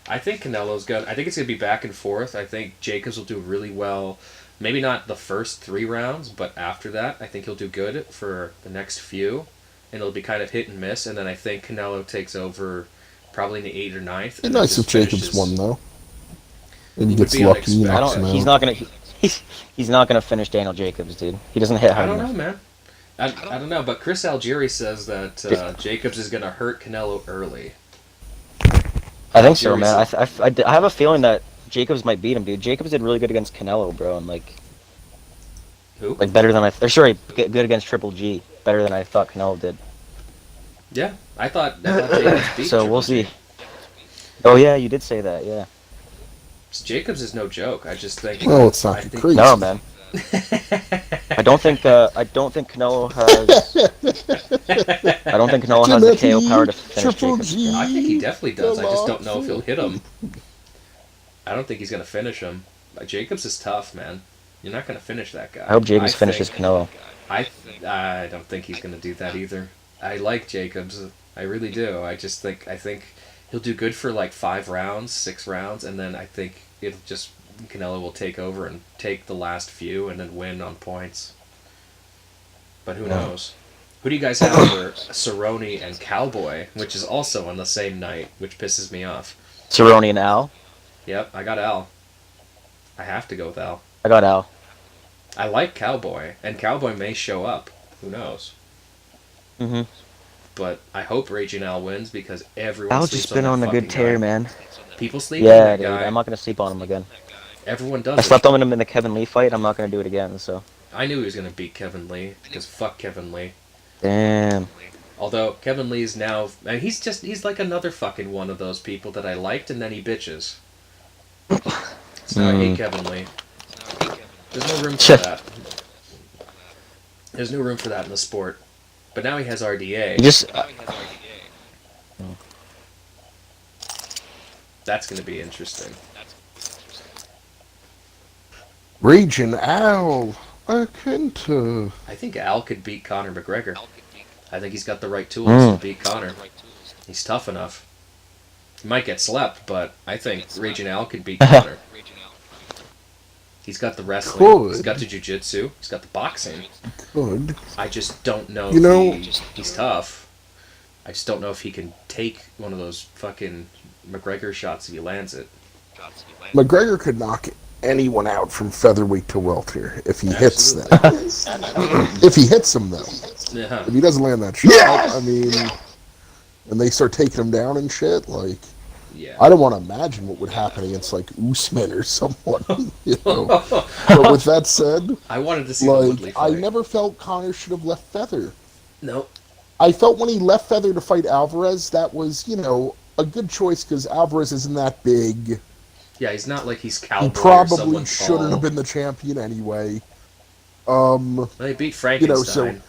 I think Canelo's gonna. I think it's gonna be back and forth. I think Jacobs will do really well. Maybe not the first 3 rounds, but after that, I think he'll do good for the next few, and it'll be kind of hit and miss. And then I think Canelo takes over, probably in the 8th or 9th. It'd be nice if Jacobs won, though. Maybe he Would gets be lucky and unexpected. knocks him out. He's not gonna finish Daniel Jacobs, dude. He doesn't hit I hard don't enough. know, man. I don't know, but Chris Algieri says that Jacobs is going to hurt Canelo early. I think so, Algieri man. said- I have a feeling that Jacobs might beat him, dude. Jacobs did really good against Canelo, bro, and Who? better than good against Triple G, better than I thought Canelo did. Yeah, I thought Jacobs beat So Triple we'll G. see. Oh yeah, you did say that, yeah. Jacobs is no joke. I just think. Well, it's not I the think- crazy. No, man. I don't think Canelo has. I don't think Canelo has the KO power to finish Triple Jacobs. G. I think he definitely does. I just don't know if he'll hit him. I don't think he's going to finish him. Jacobs is tough, man. You're not going to finish that guy. I hope Jacobs finishes Canelo. I don't think he's going to do that either. I like Jacobs. I really do. I think he'll do good for like 5 rounds, 6 rounds, and then I think it'll just Canelo will take over and take the last few and then win on points. But who knows? Who do you guys have for Cerrone and Cowboy, which is also on the same night, which pisses me off? Cerrone and Al. Yep, I got Al. I have to go with Al. I got Al. I like Cowboy, and Cowboy may show up. Who knows? Mhm. But I hope Raging Al wins because everyone Al's sleeps just been on on that a good fucking tear, guy. man. People sleep on Yeah, that dude. guy. I'm not gonna sleep on him again. Everyone does I it. slept on him in the Kevin Lee fight. I'm not gonna do it again. So. I knew he was going to beat Kevin Lee because fuck Kevin Lee. Damn. Although Kevin Lee's now, and he's like another fucking one of those people that I liked and then he bitches. So I hate Kevin Lee. There's no room for that. There's no room for that in the sport. But now he has RDA. You just. That's going to be interesting. Raging Al. Akinta. I think Al could beat Conor McGregor. I think he's got the right tools to beat Conor. He's tough enough. He might get slept, but I think Raging Al could beat Conor. He's got the wrestling. Could. He's got the jiu-jitsu. He's got the boxing. Good. I just don't know You know- he's tough. I just don't know if he can take one of those fucking McGregor shots if he lands it. McGregor could knock anyone out from featherweight to welter if he hits them. If he hits them, though. Yeah. If he doesn't land that shot, I mean, and they start taking him down and shit, like, Yeah. I don't want to imagine what would happen against like Usman or someone. But with that said, I wanted to see the Woodley like fight. I never felt Conor should have left Feather. Nope. I felt when he left Feather to fight Alvarez, that was, a good choice because Alvarez isn't that big. Yeah, he's not like he's He Cowboy or probably someone shouldn't tall. have been the champion anyway. Well, he beat Frankenstein.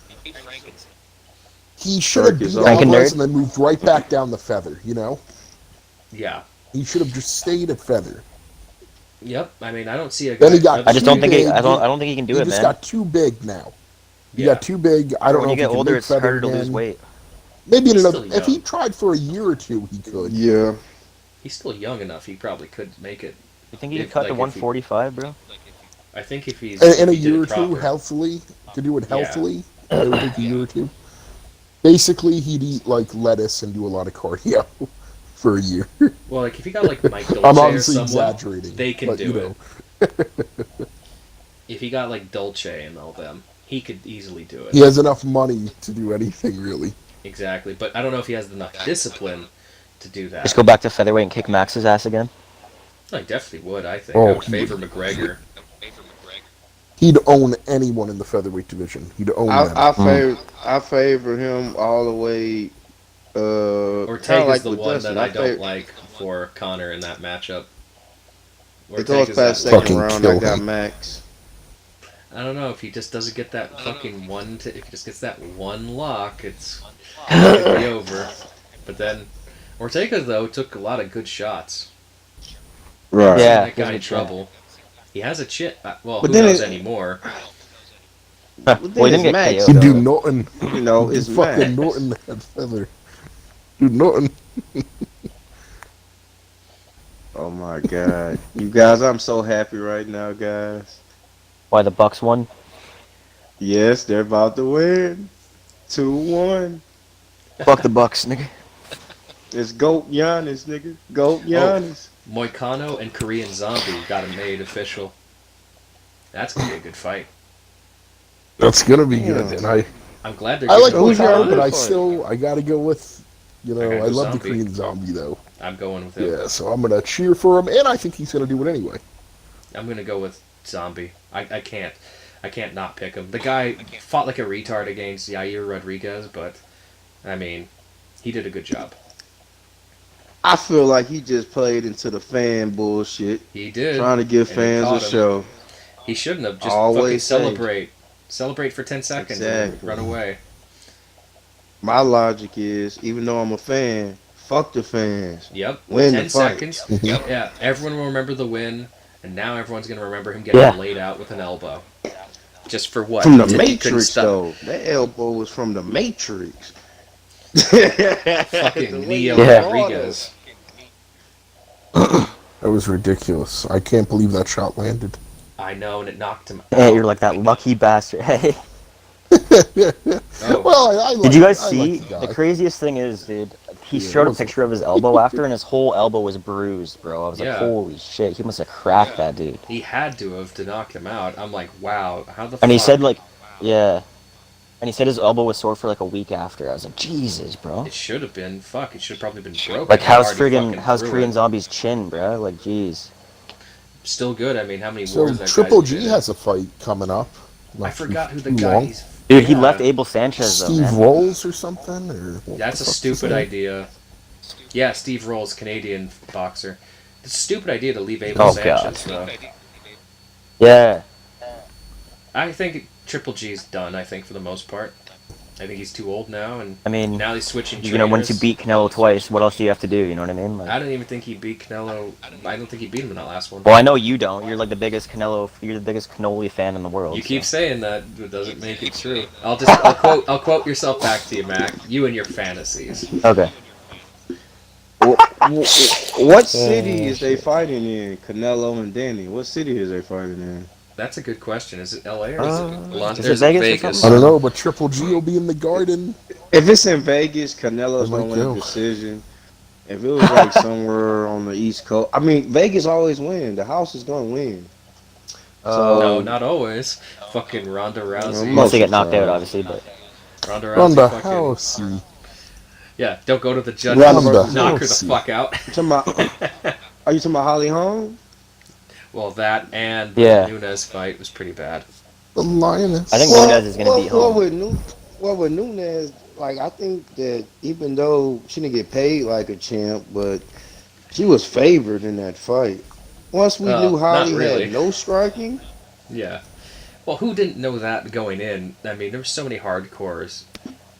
He should have beat Franken Alvarez nerd. and then moved right back down the Feather, Yeah. He should have just stayed at Feather. Yep. I mean, I don't see a Then guy. he got I just don't too think big. I don't think he can do He it, just man. got too big now. He Yeah. got too big. I don't when know you if get he can older, make it's Feather harder to again. lose weight. Maybe in He's another. still If he young. tried for a year or two, he could. Yeah. He's still young enough. He probably could make it. You think he could If, cut like, to if he- 145, bro? I think if he's In a if he did year or it two, proper. healthily, to do it Yeah. healthily, it would take a year or two. Basically, he'd eat like lettuce and do a lot of cardio for a year. Well, like if he got like Mike Dolce I'm or obviously someone, exaggerating. they can but, do If he got like Dolce and all them, he could easily do it. He has enough money to do anything, really. Exactly, but I don't know if he has enough discipline to do that. Just go back to featherweight and kick Max's ass again. I definitely would. I think Oh, I would he favor McGregor. He'd own anyone in the featherweight division. He'd own them. I favor him all the way. Ortega's like the with one Dustin. that I don't like for Conor in that matchup. It goes Ortega's past that- second Fucking round. kill I got him. Max. I don't know if he just doesn't get that fucking one. If he just gets that one lock, it could be over. But then Ortega though took a lot of good shots. Right. Yeah. That guy in he's a champ. trouble. He has a chip. Well, But who then knows it- anymore? But Well, then he it's didn't get Max, KO'd. He'd do though. nothing. You know, He'd it's do fucking Max. nothing at feather. Do nothing. Oh my god. You guys, I'm so happy right now, guys. Why the Bucks won? Yes, they're about to win. 2-1. Fuck the Bucks, nigga. It's GOAT Giannis, nigga. GOAT Giannis. Moicano and Korean Zombie got him made official. That's gonna be a good fight. That's gonna be Yeah. good. And I'm glad they're. I like giving Who's your Moicano, other but fight? I gotta go with, I gotta I go love Zombie. the Korean Zombie though. I'm going with him. Yeah, so I'm gonna cheer for him, and I think he's gonna do it anyway. I'm gonna go with Zombie. I can't not pick him. The guy fought like a retard against Yair Rodriguez, but I mean, he did a good job. I feel like he just played into the fan bullshit, He did. trying to give and he fans caught a him. show. He shouldn't have just Always fucking say. celebrate for 10 seconds and Exactly. run away. My logic is, even though I'm a fan, fuck the fans. Yep. Win 10 the fight. seconds. Yeah. Everyone will remember the win, and now everyone's gonna remember him getting Yeah. laid out with an elbow. Just for what? From the He couldn't Matrix, stop. though. That elbow was from the Matrix. Fucking Neo Yeah. Rodriguez. That was ridiculous. I can't believe that shot landed. I know, and it knocked him out. Hey, you're like that lucky bastard. Hey. Oh. Well, I like, Did you guys I see? like the The guy. craziest thing is, dude, he Yeah, showed a what was it? picture of his elbow after, and his whole elbow was bruised, bro. I was Yeah. like, holy shit, he must have cracked that dude. He had to have to knock him out. I'm like, wow, how the fuck? And he said, like, yeah. And he said his elbow was sore for like a week after. I was like, Jesus, bro. It should have been. Fuck, it should have probably been broken. Like, He how's already fucking how's threw Korean it. Zombie's chin, bro? Like, jeez. Still good. I mean, how many So wars that Triple guy's G been in. has a fight coming up. I Not forgot who the too guy long. he's. Dude, he Yeah. left Abel Sanchez, though, Steve man. Rolls or something, or what That's the a fuck's his stupid name? idea. Yeah, Steve Rolls, Canadian boxer. It's a stupid idea to leave Abel Oh, Sanchez, God. though. Yeah. I think Triple G's done, I think, for the most part. I think he's too old now, and I mean, now he's switching you know, once you trainers. beat Canelo twice, what else do you have to do? You know what I mean? Like, I don't even think he beat Canelo. I don't think he beat him in that last one. well, I know you don't. You're like the biggest you're the biggest cannoli fan in the world. You so. keep saying that, but it doesn't make it true. I'll quote yourself back to you, Mac. You and your fantasies. Okay. What city is they fighting in? Canelo and Danny. What city is they fighting in? That's a good question. Is it L.A. or is it Los is or it is it Vegas or Vegas? something? I don't know, but Triple G will be in the Garden. If it's in Vegas, Canelo's I might gonna win go. a decision. If it was like somewhere on the East Coast, I mean, Vegas always win. The house is gonna win. No, not always. Fucking Ronda Rousey. Most Unless they of get the knocked out, time. obviously, but Ronda On Rousey the fucking. house. Yeah, don't go to the judge Ronda and knock her the Rousey. fuck out. Are you talking about Holly Holm? Well, that and the Yeah. Nunes fight was pretty bad. The Lioness. I think Nunes is gonna beat Holm. With Nunes, like I think that even though she didn't get paid like a champ, but she was favored in that fight. Once we knew Holly not really. had no striking, Yeah. Well, who didn't know that going in? I mean, there were so many hardcores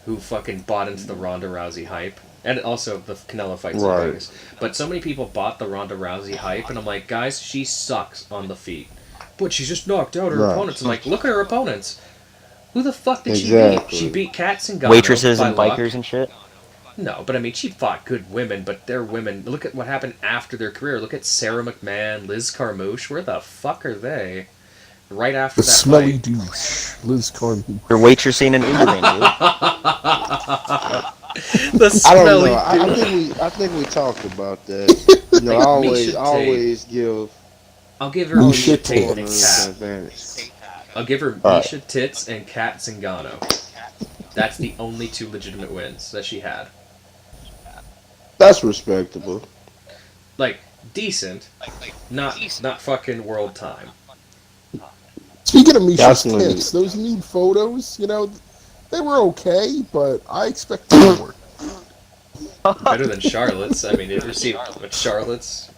who fucking bought into the Ronda Rousey hype. And also the Canelo fights in Vegas. But so many people bought the Ronda Rousey hype, and I'm like, guys, she sucks on the feet. But she just knocked out her opponents. I'm like, look at her opponents. Who the fuck did she beat? She beat Kat Zingano. Waitresses and luck. bikers and shit. No, but I mean, she fought good women, but they're women. Look at what happened after their career. Look at Sarah McMahon, Liz Carmouche. Where the fuck are they? Right after The that smelly fight. douche. Liz Carmouche. They're waitressing and Ubering, dude. The I don't smelly know. I think we talked about that. You know, Like, always give. I'll give her Misha Misha Tate and Tits. Kat. Advantage. I'll give her Misha Tits and Kat Zingano. That's the only two legitimate wins that she had. That's respectable. Like, decent, not fucking world time. Speaking of Misha's Definitely. tits, those nude photos, you know, they were okay, but I expected more. Better than Charlotte's. I mean, you ever see but Charlotte's?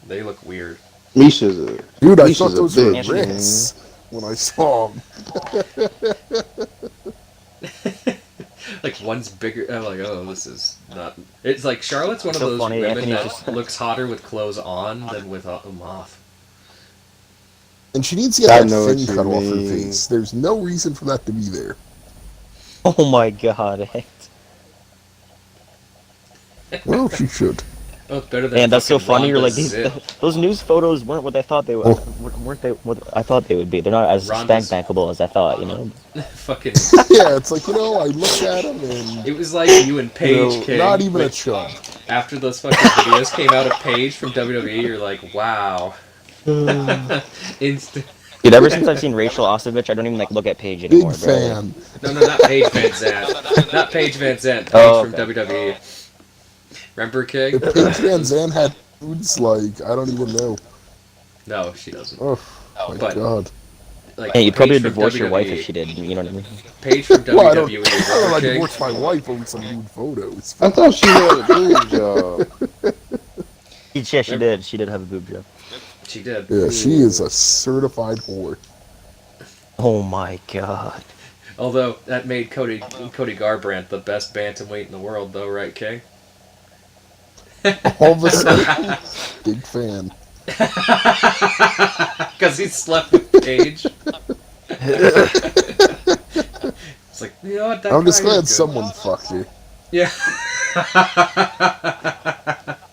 They look weird. Misha's a Dude, I Misha's thought a those were bitch, Ritz when I saw them. Like, one's bigger. I'm like, oh, this is not. It's like Charlotte's one of So those funny, women Anthony that just- looks hotter with clothes on than with them off. And she needs to get I that know what thing you cut off her mean. face. There's no reason for that to be there. Oh my god. Well, she should. Oh, it's better than. Man, that's so fucking funny. You're Ronda like, these, Zip. those news photos weren't what I thought they were. Weren't they what I thought they would be? They're not as Ronda's- spank bankable as I thought, you know? Fucking. Yeah, it's like, you know, I looked at them and, It was like you and you Paige know, King. not even a with- chub. After those fucking videos came out of Paige from WWE, you're like, wow. Instant. Dude, ever since I've seen Rachel Ostovich, I don't even like look at Paige anymore, Big bro. fan. No, not Paige Van Zandt. Not Paige Van Zandt. Paige Oh, from okay. WWE. Remember, King? If Paige Van Zandt had foods, like, I don't even know. No, she doesn't. Oh, my but- God. Like, Hey, you'd probably Paige from divorce your wife WWE. if she did, you know what I mean? Paige from WWE. Well, I don't Remember, like King? divorce my wife over some nude photos. I thought she had a boob job. Yeah, she did. She did have a boob job. She did. Yeah, she is a certified whore. Oh my god. Although, that made Cody Garbrandt the best bantamweight in the world, though, right, King? All of a sudden, big fan. Because he slept with Paige. It's like, you know what, that I'm just guy is glad good. someone fucked her. Yeah.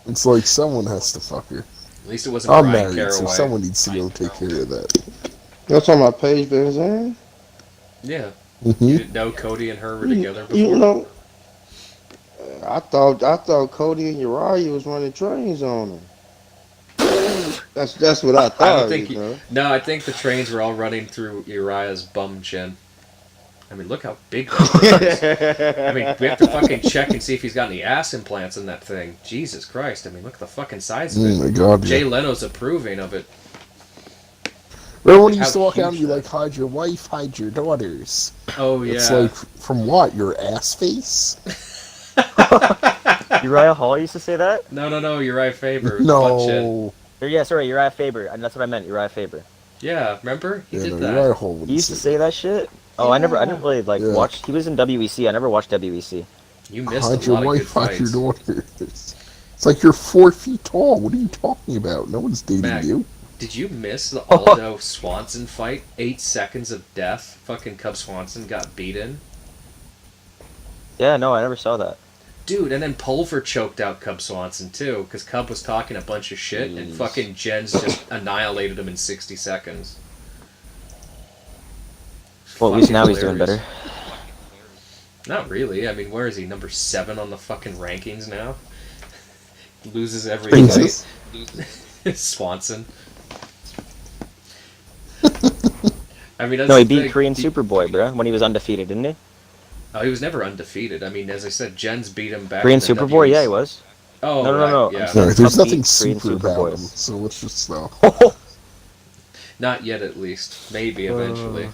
It's like someone has to fuck her. At least it wasn't I'm Brian married, so Caraway. someone needs to go take care of that. You're talking about Paige Van Zandt? Yeah. You Hmm. didn't know Cody and her were together before? You know, I thought Cody and Uriah was running trains on him. That's what I thought. I don't think you know? No, I think the trains were all running through Uriah's bum chin. I mean, look how big that is. I mean, we have to fucking check and see if he's got any ass implants in that thing. Jesus Christ. I mean, look at the fucking size of Oh it. my God. Jay Yeah. Leno's approving of it. Remember when you How used to walk out and huge be like, hide your wife, hide your daughters? Oh, yeah. It's like, from what? Your ass face? Uriah Hall used to say that? No, Uriah Faber. with butt chin. No. Or, yeah, sorry, Uriah Faber. That's what I meant, Uriah Faber. Yeah, remember? He Yeah, did no, that. Uriah Hall wouldn't He used to say say that shit? Oh, I didn't really, like, Yeah. watch. He was in WEC. I never watched WEC. You that. missed Hide a your lot of good wife, hide your fights. daughters. It's like you're 4 feet tall. What are you talking about? No one's dating Mac. you. Did you miss the Aldo Swanson fight? 8 seconds of death. Fucking Cub Swanson got beaten. Yeah, no, I never saw that. Dude, and then Pulver choked out Cub Swanson too, because Cub was talking a bunch of shit, and Jeez. fucking Jens just annihilated him in 60 seconds. Well, at least Fucking now he's doing hilarious. better. Not really. I mean, where is he? Number 7 on the fucking rankings now? Loses every Jesus. fight. Swanson. I mean, that's No, he the beat thing. Korean Superboy, bro, when he was undefeated, didn't he? Oh, he was never undefeated. I mean, as I said, Jens beat him back. Korean in the Superboy, yeah, he WEC. was. Oh, No. Yeah. saying There's Top nothing 8 Korean super about Superboys. him, so let's just know. Not yet, at least. Maybe eventually.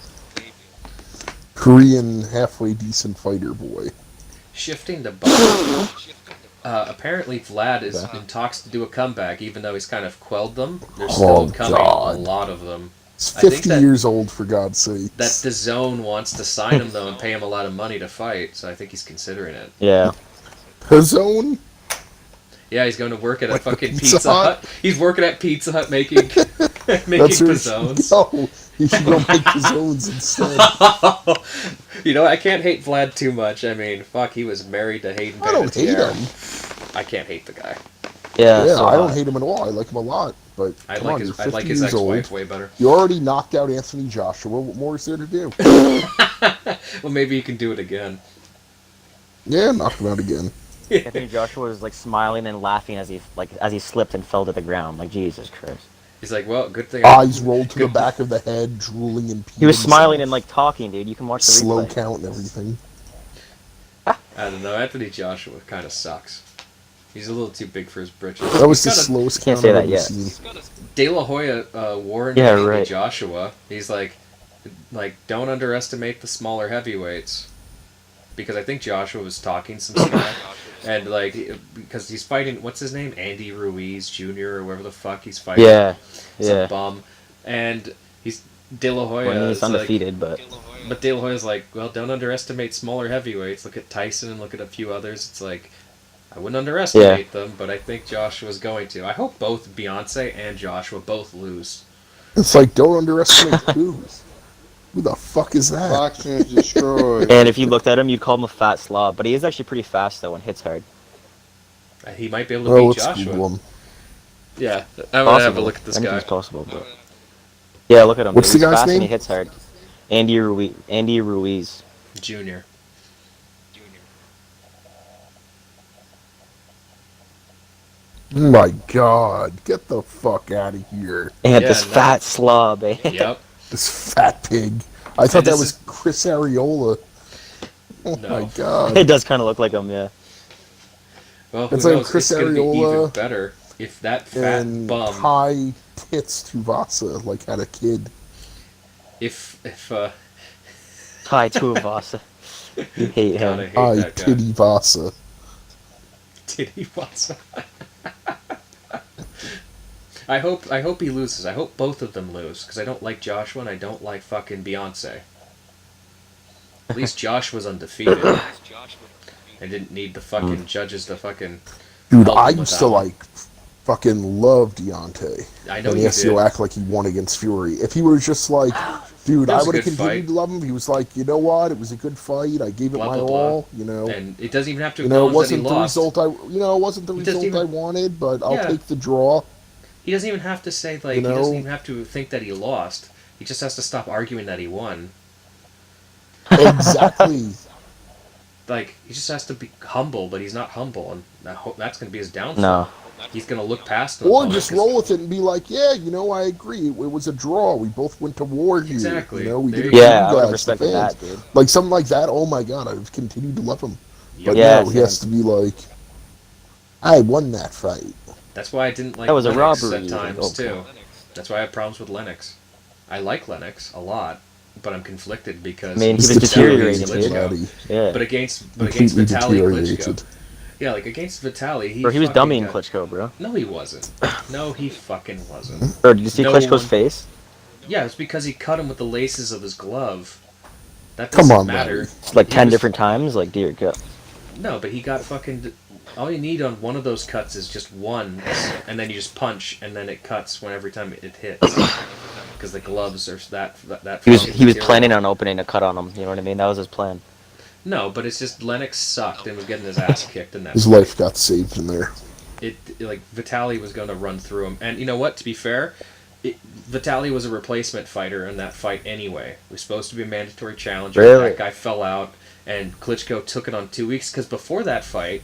Korean halfway decent fighter boy. Shifting to boxing. Apparently, Vlad is in talks to do a comeback, even though he's kind of quelled them. There's still coming God. a lot of them. He's I think 50 that- years old, for God's sake. That the Zone wants to sign him, though, and pay him a lot of money to fight, so I think he's considering it. Yeah. The Zone? Yeah, he's going to work at a Like the fucking Pizza Pizza Hut? Hut. He's working at Pizza Hut making That's making where he should pizzones. go. He should go make pizzones instead. You know, I can't hate Vlad too much. I mean, fuck, he was married to Hayden I don't hate Panettiere. him. I can't hate the guy. Yeah, Yeah, so, I don't hate him at all. I like him a lot. But I come like on, his you're I 50 like his years old. ex-wife way better. You already knocked out Anthony Joshua. What more is there to do? Well, maybe you can do it again. Yeah, knock him out again. Anthony Joshua was like smiling and laughing as he slipped and fell to the ground. Like, Jesus Christ. He's like, well, good thing. Eyes rolled to the back of the head, drooling and peeing. He was smiling and like talking, dude. You can watch the slow replay. count and everything. I don't know. Anthony Joshua kind of sucks. He's a little too big for his britches. That was the He's got a- slowest Can't count say I've that ever yet. seen. De La Hoya warned Yeah, Anthony right. Joshua. He's like, don't underestimate the smaller heavyweights, because I think Joshua was talking some smack, and like because he's fighting, what's his name, Andy Ruiz Jr. or whatever the fuck he's fighting. Yeah, Some yeah. bum, and he's De La Hoya. Well, I mean, he's is like- undefeated, but But De La Hoya's like, well, don't underestimate smaller heavyweights. Look at Tyson and look at a few others. It's like, I wouldn't underestimate them, but I think Joshua's going to. I hope both Beyonce and Joshua both lose. It's like, don't underestimate who. Who the fuck is that? Boxing is destroyed. and if you looked at him, you'd call him a fat slob. But he is actually pretty fast though and hits hard. He might be able to Oh, beat let's Joshua. Google him. Yeah, I'm gonna have a look at this Anything's guy. possible, but yeah, look at him. What's dude. the He's guy's fast name? And he hits hard. Andy Ruiz. Junior. Oh my God, get the fuck out of here. And Yeah, this no. fat slob, eh? Yep. This fat pig. I thought that this was is- Chris Ariola. Oh No. my God. It does kind of look like him, yeah. Well, who It's like knows? Chris It's gonna be even Ariola better if that fat And bum. Kai Tits Tuvasa, like, had a kid. If Ty Tuivasa. You hate God, I him. hate that guy. Titty Vasa. Titty Watson. I hope he loses. I hope both of them lose, because I don't like Joshua and I don't like fucking Beyonce. At least Josh was undefeated. I didn't need the fucking judges to fucking. Dude, help I him with used that to, one. like, fucking love Deontay. I know And you he has did. to act like he won against Fury. If he was just like, dude, That I was a would have good continued fight. to love him. He was like, you know what? It was a good fight. I gave it Blah, my blah, blah. all. You know, And it doesn't even have to it acknowledge that he wasn't the lost. result it wasn't the He doesn't result I even- wanted, but I'll Yeah. take the draw. He doesn't even have to say like You he doesn't know? even have to think that he lost. He just has to stop arguing that he won. Exactly. Like he just has to be humble, but he's not humble, and that's going to be his downfall. No. He's going to look past him. Or just roll with it and be like, yeah, you know, I agree. It was a draw. We both went to war here. Exactly. You know, we There did you it go. for Yeah, you I would have guys, the respected fans. that, dude. Like something like that. Oh my God, I've continued to love him. But Yeah, no, he has to be like, I won that fight. That's why I didn't like That was a Lennox robbery, at you times think, too. okay. That's why I have problems with Lennox. I like Lennox a lot, but I'm conflicted because I mean, he He's was deteriorating, deteriorating, dude. Klitschko. Yeah. But against Completely Vitaly deteriorated. Klitschko. Yeah, like against Vitaly, Bro, he was fucking dummying got- Klitschko, bro. No, he wasn't. No, he fucking wasn't. Bro, did you see No Klitschko's one- face? Yeah, it's because he cut him with the laces of his glove. That Come doesn't on, matter. Like He 10 was- different times? Like, dear God. No, but he got fucking. All you need on one of those cuts is just one, and then you just punch, and then it cuts when every time it hits. Because the gloves are that. He was fucking he was material. planning on opening a cut on him, you know what I mean? That was his plan. No, but it's just Lennox sucked and was getting his ass kicked in that. His life got saved in there. Like Vitaly was going to run through him, and you know what? To be fair, Vitaly was a replacement fighter in that fight anyway. He was supposed to be a mandatory challenger. Really? That guy fell out, and Klitschko took it on 2 weeks because before that fight,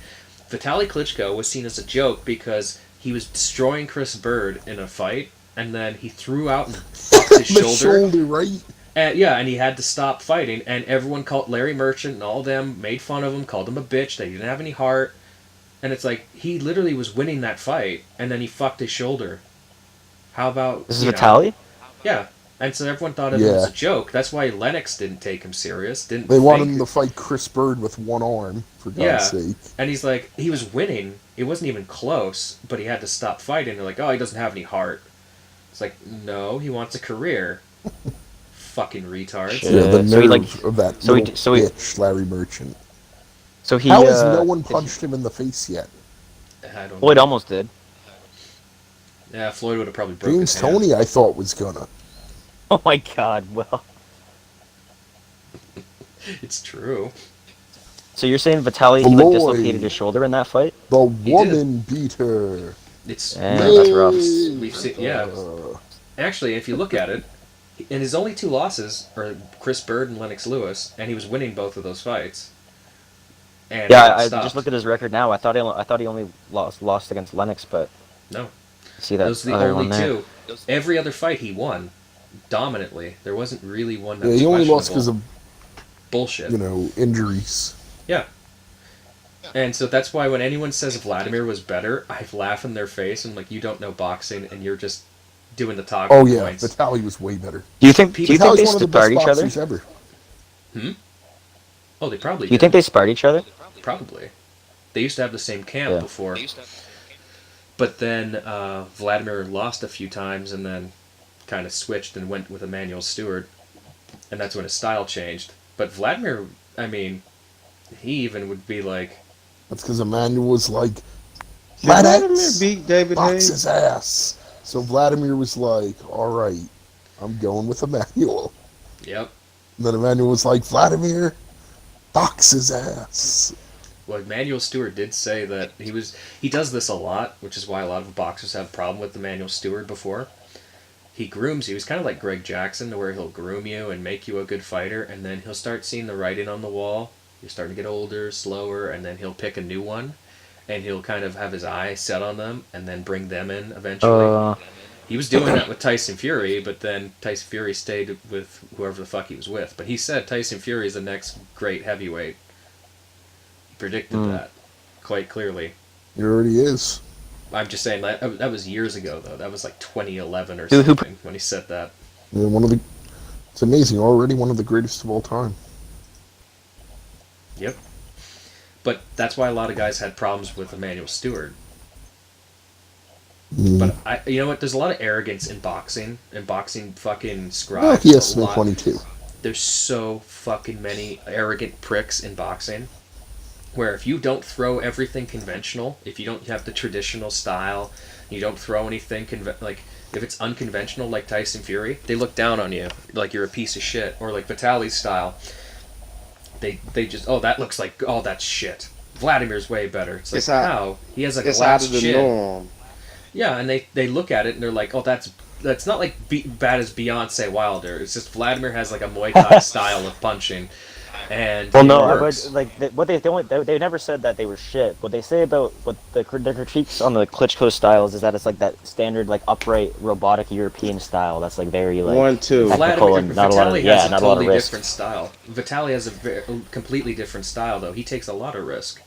Vitaly Klitschko was seen as a joke because he was destroying Chris Bird in a fight, and then he threw out and fucked his The shoulder. shoulder, right? And he had to stop fighting, and everyone called Larry Merchant and all them made fun of him, called him a bitch, that he didn't have any heart. And it's like, he literally was winning that fight, and then he fucked his shoulder. How about... This is Vitaly? Yeah. And so everyone thought it was a joke. That's why Lennox didn't take him serious. They wanted him to fight Chris Bird with one arm, for God's sake. And he's like, he was winning. It wasn't even close, but he had to stop fighting. They're like, oh, he doesn't have any heart. It's like, no, he wants a career. Fucking retards. Yeah, the nerve of that bitch, Larry Merchant. So he, how has no one punched him in the face yet? I don't know. Floyd almost did. Yeah, Floyd would have probably broken James his hand. Toney, I thought, was gonna. Oh my God, well. It's true. So you're saying Vitaly, he like dislocated his shoulder in that fight? The woman beater. It's that's rough. We've seen, Actually, if you look at it, in his only 2 losses are Chris Bird and Lennox Lewis, and he was winning both of those fights. And I just looked at his record now. I thought he only lost against Lennox, but no. See that? Those are the only 2. Every other fight he won dominantly. There wasn't really one that was he only lost because of bullshit. Injuries. Yeah. And so that's why when anyone says Vladimir was better, I laugh in their face and like, you don't know boxing and you're just doing the talking points. Vitaly was way better. Do you think they sparred each other? Ever. Oh, they probably Do you think they sparred each other? Probably. They used to have the same camp before. But then Vladimir lost a few times and then kind of switched and went with Emmanuel Stewart. And that's when his style changed. But Vladimir, I mean, he even would be like... That's because Emmanuel was like, Vladimir beat David box Hayes. his ass. So Vladimir was like, all right, I'm going with Emmanuel. Yep. And then Emmanuel was like, Vladimir, box his ass. Well, Emmanuel Stewart did say that he does this a lot, which is why a lot of boxers have a problem with Emmanuel Stewart before. He grooms you. He's kind of like Greg Jackson, to where he'll groom you and make you a good fighter, and then he'll start seeing the writing on the wall. You're starting to get older, slower, and then he'll pick a new one, and he'll kind of have his eye set on them, and then bring them in eventually. He was doing that with Tyson Fury, but then Tyson Fury stayed with whoever the fuck he was with. But he said Tyson Fury is the next great heavyweight. He predicted that quite clearly. He already is. I'm just saying, that was years ago, though. That was like 2011 or something when he said that. Yeah, it's amazing. Already one of the greatest of all time. Yep. But that's why a lot of guys had problems with Emmanuel Stewart. But you know what? There's a lot of arrogance in boxing. And boxing fucking scribes. He has to make money too. There's so fucking many arrogant pricks in boxing. Where if you don't throw everything conventional, if you don't have the traditional style, you don't throw anything like if it's unconventional like Tyson Fury, they look down on you like you're a piece of shit. Or like Vitaly's style, they just that's shit. Vladimir's way better. It's like how he has a glass out of the chin. norm. Yeah, and they look at it and they're like, oh, that's not like bad as Beyonce Wilder. It's just Vladimir has like a Muay Thai style of punching. And they never said that they were shit. What they say about what the critiques on the Klitschko styles is that it's like that standard like upright robotic European style that's like very like 1-2. Vladimir, and not a lot of has a not totally a lot of risk. different style. Vitaly has a completely different style though. He takes a lot of risk,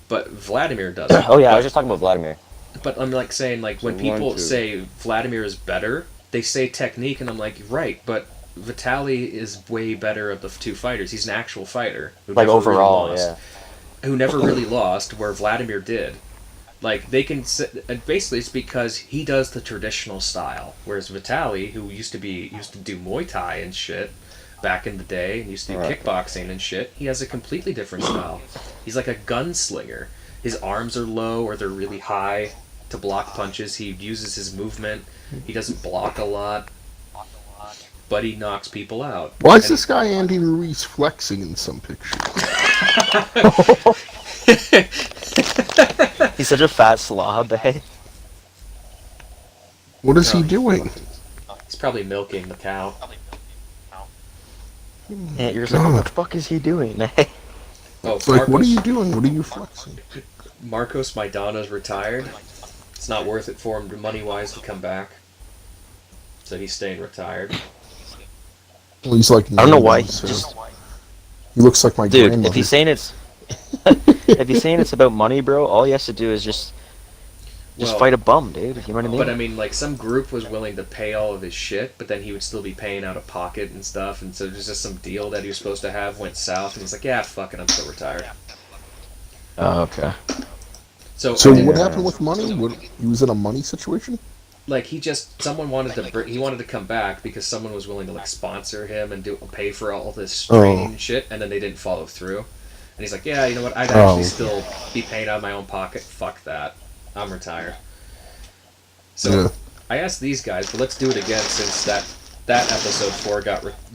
but Vladimir doesn't. Oh yeah, I was just talking about Vladimir. But I'm like saying like when people say Vladimir is better, they say technique, and I'm like right, but Vitaly is way better of the 2 fighters. He's an actual fighter. Like overall, really who never really lost, where Vladimir did. Like, they can... Basically, it's because he does the traditional style. Whereas Vitaly, who used to do Muay Thai and shit back in the day, and used to do kickboxing and shit, he has a completely different style. He's like a gunslinger. His arms are low or they're really high to block punches. He uses his movement. He doesn't block a lot. But he knocks people out. Why is this guy Andy Ruiz flexing in some picture? He's such a fat slob, eh? What is he doing? He's probably milking the cow. Yeah, you're just like, what the fuck is he doing, eh? Oh, it's like, what are you doing? What are you flexing? Marcos Maidana's retired. It's not worth it for him money-wise to come back. So he's staying retired. Well, he's like I don't know 90, why. so Just he looks like my dude, grandmother. if he's saying it's about money, bro, all he has to do is just Well, fight a bum, dude. You know what I mean? But I mean, like, some group was willing to pay all of his shit, but then he would still be paying out of pocket and stuff, and so there's just some deal that he was supposed to have went south, and he's like, yeah, fuck it, I'm still retired. Oh, okay. So I what happened with money? He was in a money situation? Like, someone wanted he wanted to come back because someone was willing to, like, sponsor him and pay for all this training and shit, and then they didn't follow through. And he's like, yeah, you know what, I'd actually still be paying out of my own pocket, fuck that. I'm retired. So I asked these guys, but let's do it again since that episode 4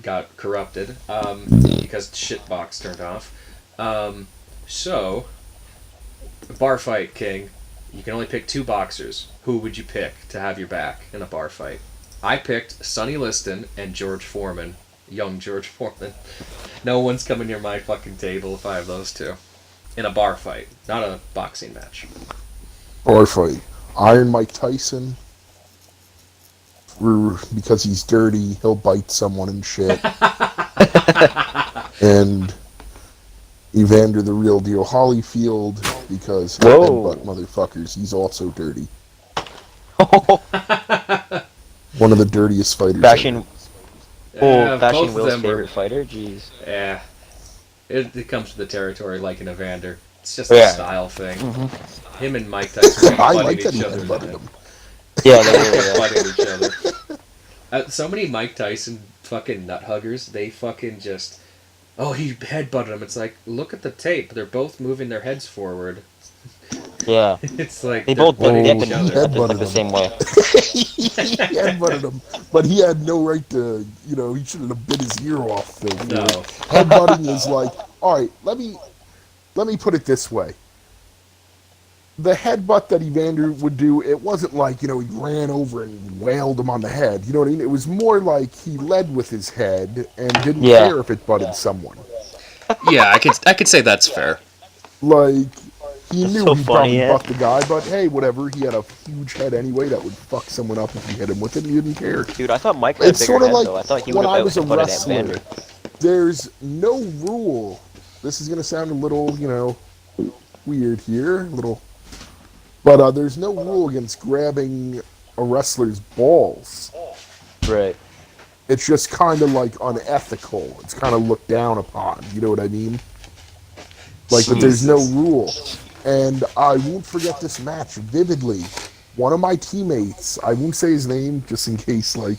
got corrupted because shitbox turned off. So bar fight, King. You can only pick 2 boxers. Who would you pick to have your back in a bar fight? I picked Sonny Liston and George Foreman, young George Foreman. No one's coming near my fucking table if I have those 2 in a bar fight, not a boxing match. Bar fight. Iron Mike Tyson. Because he's dirty, he'll bite someone and shit. And Evander the Real Deal Holyfield, because headbutt motherfuckers, he's also dirty. One of the dirtiest fighters. Bashing Both Will's of them favorite fighter? Jeez. Yeah. It comes to the territory like an Evander. It's just a style thing. Mm-hmm. Him and Mike Tyson I are like butting that each he other. headbutted him. Yeah, they really Butting each other. So many Mike Tyson fucking nut huggers, they fucking just... Oh, he headbutted him. It's like, look at the tape. They're both moving their heads forward. Yeah. It's like... They both butting dip each and other. like the same way. He headbutted him, but he had no right to, he shouldn't have bit his ear off. No. Headbutting is like, alright, let me put it this way. The headbutt that Evander would do, it wasn't like, he ran over and wailed him on the head. You know what I mean? It was more like he led with his head and didn't care if it butted someone. Yeah, I could say that's fair. Like, he knew so he'd funny, probably buck the guy, but hey, whatever. He had a huge head anyway that would fuck someone up if you hit him with it, and he didn't care. Dude, I thought Mike had a It's bigger sort of head, like though. I thought he when would I have was a outbutted wrestler. Evander. There's no rule. This is going to sound a little, weird here, but there's no rule against grabbing a wrestler's balls. Right. It's just kind of like unethical. It's kind of looked down upon. You know what I mean? Like, but there's no rule. And I won't forget this match vividly. One of my teammates, I won't say his name just in case, like,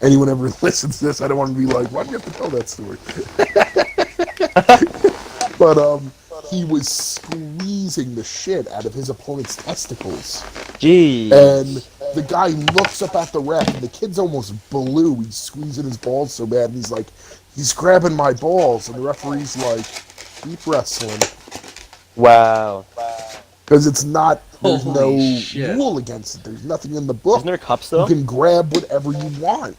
anyone ever listens to this. I don't want to be like, why do you have to tell that story? But he was squeezing the shit out of his opponent's testicles. Jeez. And the guy looks up at the ref, and the kid's almost blue. He's squeezing his balls so bad, and he's like, he's grabbing my balls. And the referee's like, keep wrestling. Wow. Because it's not, there's Holy no shit. rule against it. There's nothing in the book. Isn't there cups, though? You can grab whatever you want.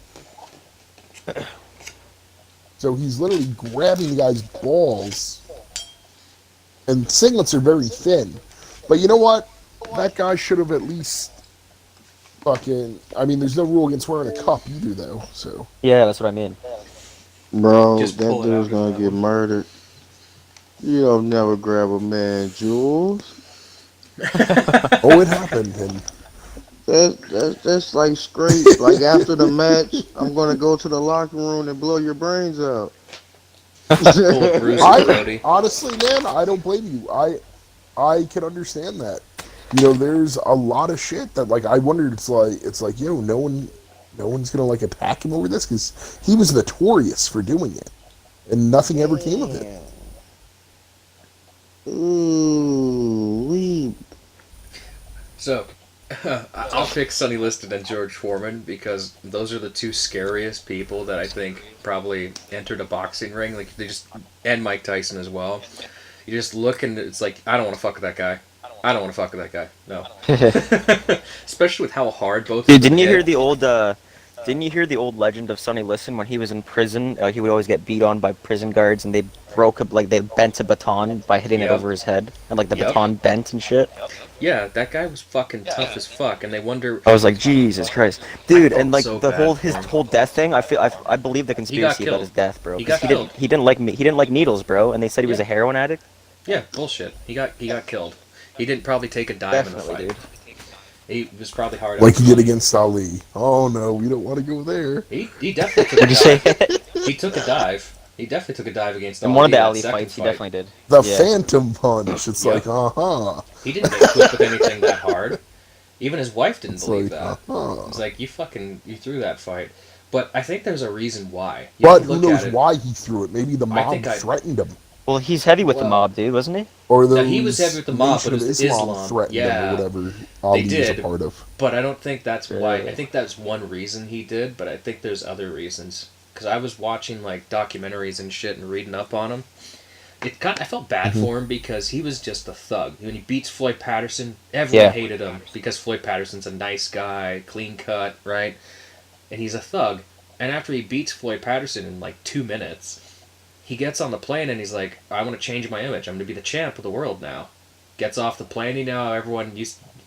So he's literally grabbing the guy's balls. And singlets are very thin. But you know what? That guy should have at least fucking... I mean, there's no rule against wearing a cup either, though, so... Yeah, that's what I mean. Bro, Just that pull it dude's out. gonna get murdered. You don't never grab a man, Jules. Oh, it happened, and... That's like straight. Like after the match, I'm gonna go to the locker room and blow your brains out. Pull a Bruce and Brody. Honestly, man, I don't blame you. I can understand that. There's a lot of shit that, like, I wondered, it's like, no one's gonna, like, attack him over this, because he was notorious for doing it, and nothing ever came of it. Ooh, So, I'll pick Sonny Liston and George Foreman because those are the 2 scariest people that I think probably entered a boxing ring. Like, and Mike Tyson as well. You just look and it's like, I don't want to fuck with that guy. I don't want to fuck with that guy. No. Especially with how hard both. Dude, of them didn't you hit. hear the old legend of Sonny Liston when he was in prison? He would always get beat on by prison guards, and they they bent a baton by hitting it Yep. over his head, and like the Yep. baton bent and shit. Yeah, that guy was fucking tough as fuck, and they wonder. I was like, Jesus Christ, dude, felt and like so the bad his for him. whole death thing. I believe the He got conspiracy about killed. his death, bro. He Because got killed. he didn't like needles, bro, and they said he was Yeah. a heroin addict. Yeah, bullshit. He got killed. He didn't probably take a dive Definitely, in the fight. dude. He was probably hard. Like out he for did money. against Ali. Oh no, we don't want to go there. He definitely took a Would you say? dive. He took a dive. He definitely took a dive against In Ali. one of the that alley second fights, he fight. definitely did. The Yeah. Phantom Punch. It's Yeah. like, uh-huh. He didn't make flip with anything that hard. Even his wife didn't It's believe like, that. uh-huh. It's like, you threw that fight. But I think there's a reason why. But can who look knows at it. why he threw it? Maybe the I mob think threatened him. Well, he's heavy with the Well- mob, dude, wasn't he? Or No, the he was heavy with the mob, Nation but it of was Islam Islam. threatened Yeah. him or whatever Ali was did. a part of. But I don't think that's why. Really? I think that's one reason he did, but I think there's other reasons. Because I was watching like documentaries and shit and reading up on him. I felt bad Mm-hmm. for him because he was just a thug. When he beats Floyd Patterson, everyone Yeah. hated him because Floyd Patterson's a nice guy, clean cut, right? And he's a thug. And after he beats Floyd Patterson in like 2 minutes, he gets on the plane and he's like, I want to change my image. I'm going to be the champ of the world now. Gets off the plane,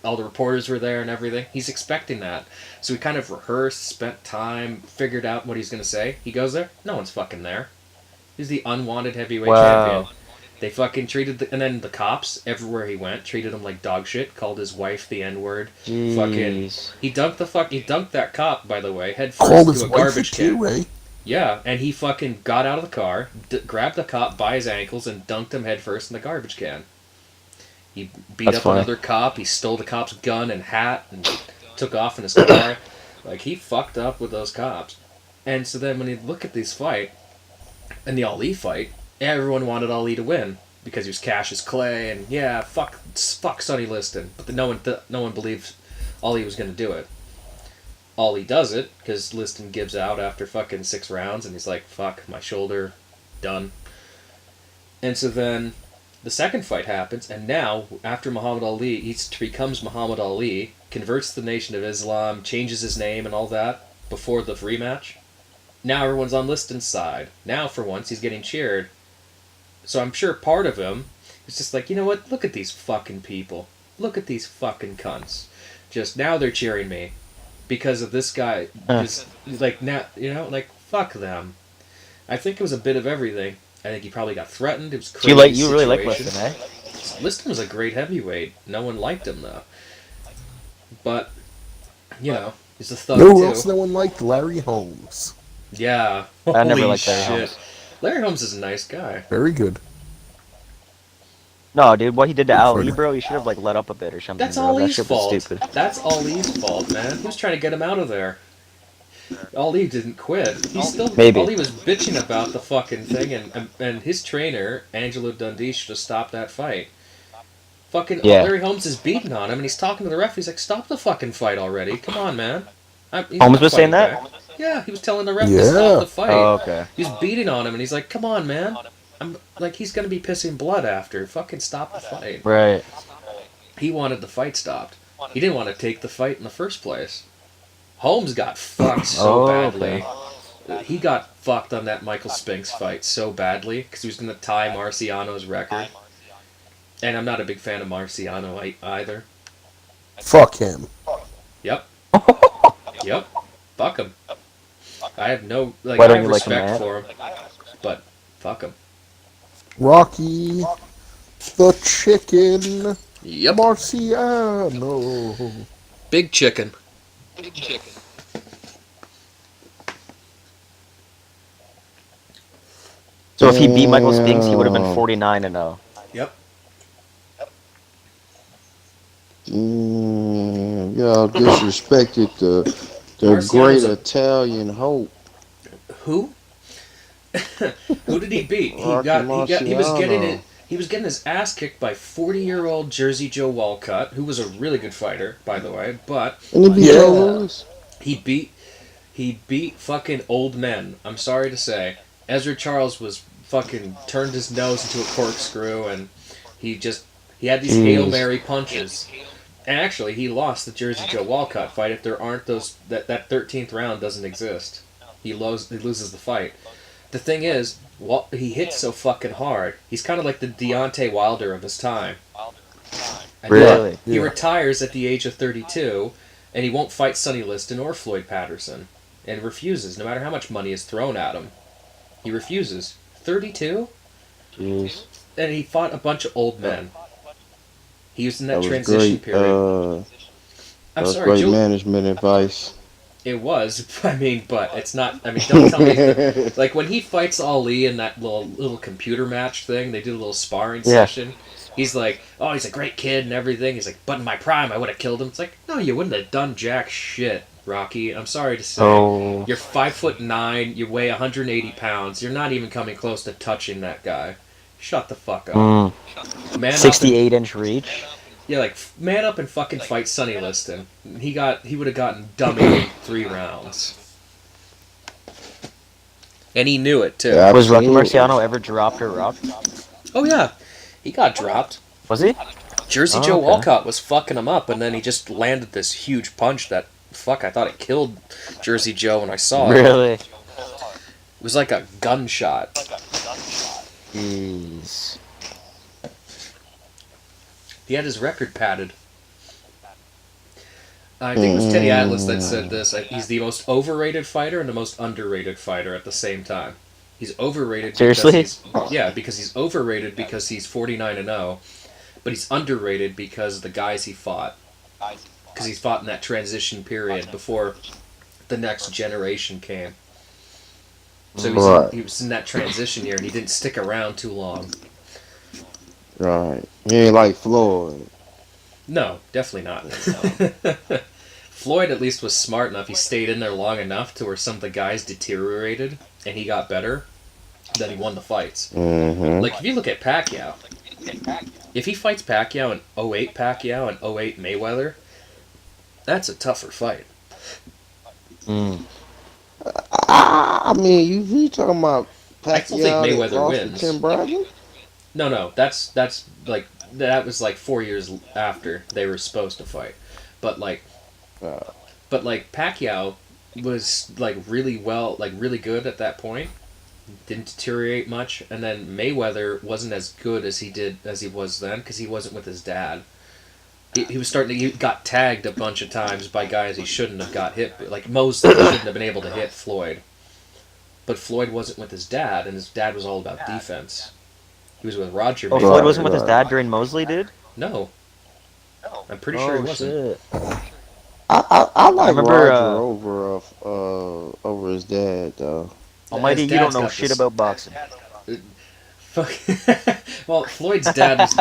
all the reporters were there and everything. He's expecting that. So he kind of rehearsed, spent time, figured out what he's going to say. He goes there, no one's fucking there. He's the unwanted heavyweight champion. They fucking and then the cops, everywhere he went, treated him like dog shit, called his wife the N-word. Fucking, Jeez. he dunked that cop, by the way, head Called first his into a wife garbage it can. too, eh? Yeah, and he fucking got out of the car, grabbed the cop by his ankles, and dunked him head first in the garbage can. He beat That's up funny. another cop, he stole the cop's gun and hat, and took off in his car. Like, he fucked up with those cops. And so then when you look at this fight, and the Ali fight, everyone wanted Ali to win, because he was Cassius Clay, and yeah, fuck Sonny Liston. But no one believed Ali was going to do it. Ali does it, because Liston gives out after fucking 6 rounds, and he's like, fuck, my shoulder, done. And so then the second fight happens, and now, after Muhammad Ali, he becomes Muhammad Ali, converts to the Nation of Islam, changes his name and all that, before the rematch. Now everyone's on Liston's side. Now, for once, he's getting cheered. So I'm sure part of him is just like, you know what, look at these fucking people. Look at these fucking cunts. Just, now they're cheering me. Because of this guy, just, like, now, fuck them. I think it was a bit of everything. I think he probably got threatened. It was crazy. You really like situation. Liston, eh? Liston was a great heavyweight. No one liked him, though. But, he's a thug, You know who too. else no one liked? Larry Holmes. Yeah. I never Holy liked Larry shit. Holmes. Larry Holmes is a nice guy. Very good. No, dude, what he did to Good Ali, fighter. bro, he should have like let up a bit or something. That's bro. Ali's That shit fault. was stupid. That's Ali's fault, man. He was trying to get him out of there. Ali didn't quit. Maybe. Ali was bitching about the fucking thing, and his trainer, Angelo Dundee, should have stopped that fight. Fucking Yeah. Larry Holmes is beating on him, and he's talking to the ref. He's like, "Stop the fucking fight already! Come on, man." He's Holmes not was saying fighting that? back. Yeah, he was telling the ref to Yeah. stop the fight. Oh, okay. He's beating on him, and he's like, "Come on, man." I'm like, he's gonna be pissing blood after. Fucking stop the fight. Right. He wanted the fight stopped. He didn't want to take the fight in the first place. Holmes got fucked so Oh, badly. He got fucked on that Michael Spinks fight so badly because he was going to tie Marciano's record. And I'm not a big fan of Marciano either. Fuck him. Yep. Yep. Fuck him. I have no Why I don't have you like him, respect man? for him, but fuck him. Rocky the Chicken Yep. Marciano. Big chicken. So if he beat Michael Spinks, he would have been 49-0. Yep. Y'all disrespected the Marciano's great a- Italian hope. Who? Who did he beat? He was Marciano. getting his ass kicked by 40-year-old Jersey Joe Walcott, who was a really good fighter, by the way, but And he beat Yeah. Joe Louis. he beat fucking old men. I'm sorry to say. Ezra Charles was fucking turned his nose into a corkscrew, and he had these Hail Mary punches. And actually, he lost the Jersey Joe Walcott fight. If there aren't those, that 13th round doesn't exist. He loses the fight. The thing is, he hits so fucking hard. He's kind of like the Deontay Wilder of his time. And Really? he retires at the age of 32, and he won't fight Sonny Liston or Floyd Patterson. And refuses, no matter how much money is thrown at him. He refuses. 32? Jeez. And he fought a bunch of old men. He was in that transition period. I'm sorry, great management advice. It was, but it's not. Don't tell me. Like when he fights Ali in that little computer match thing, they do a little sparring session. He's like, oh, he's a great kid and everything. He's like, but in my prime, I would have killed him. It's like, no, you wouldn't have done jack shit, Rocky. I'm sorry to say. Oh. You're 5'9", you weigh 180 pounds. You're not even coming close to touching that guy. Shut the fuck up. Man 68-inch reach. Yeah, like, man up and fucking fight Sonny Liston. He would have gotten dummied in 3 rounds. And he knew it, too. Yeah, was Rocky Marciano ever dropped or rocked? Oh, yeah. He got dropped. Was he? Jersey Joe Walcott was fucking him up, and then he just landed this huge punch that, I thought it killed Jersey Joe when I saw it. Really? It was like a gunshot. Jeez. He had his record padded. I think it was Teddy Atlas that said this. He's the most overrated fighter and the most underrated fighter at the same time. He's overrated. Seriously? Because he's overrated because he's 49-0, but he's underrated because the guys he fought. Because he's fought in that transition period before the next generation came. So he was in that transition year and he didn't stick around too long. Right. He ain't like Floyd. No, definitely not. Floyd at least was smart enough. He stayed in there long enough to where some of the guys deteriorated and he got better. Then he won the fights. Mm-hmm. Like, if you look at Pacquiao, if he fights Pacquiao in 08 Pacquiao and 08 Mayweather, that's a tougher fight. I mean, you talking about Pacquiao? I still think Mayweather wins. Tim Bradley? No, that was like 4 years after they were supposed to fight, but Pacquiao was really good at that point, didn't deteriorate much, and then Mayweather wasn't as good as he was then because he wasn't with his dad. He got tagged a bunch of times by guys he shouldn't have got hit. Like Mosley shouldn't have been able to hit Floyd, but Floyd wasn't with his dad, and his dad was all about defense. He was with Roger. Oh, Floyd wasn't with his dad during Mosley, dude? No. I'm pretty sure he wasn't. Shit. I like Roger over his dad, though. Almighty, you don't know shit about boxing. Fuck. Well, Floyd's dad was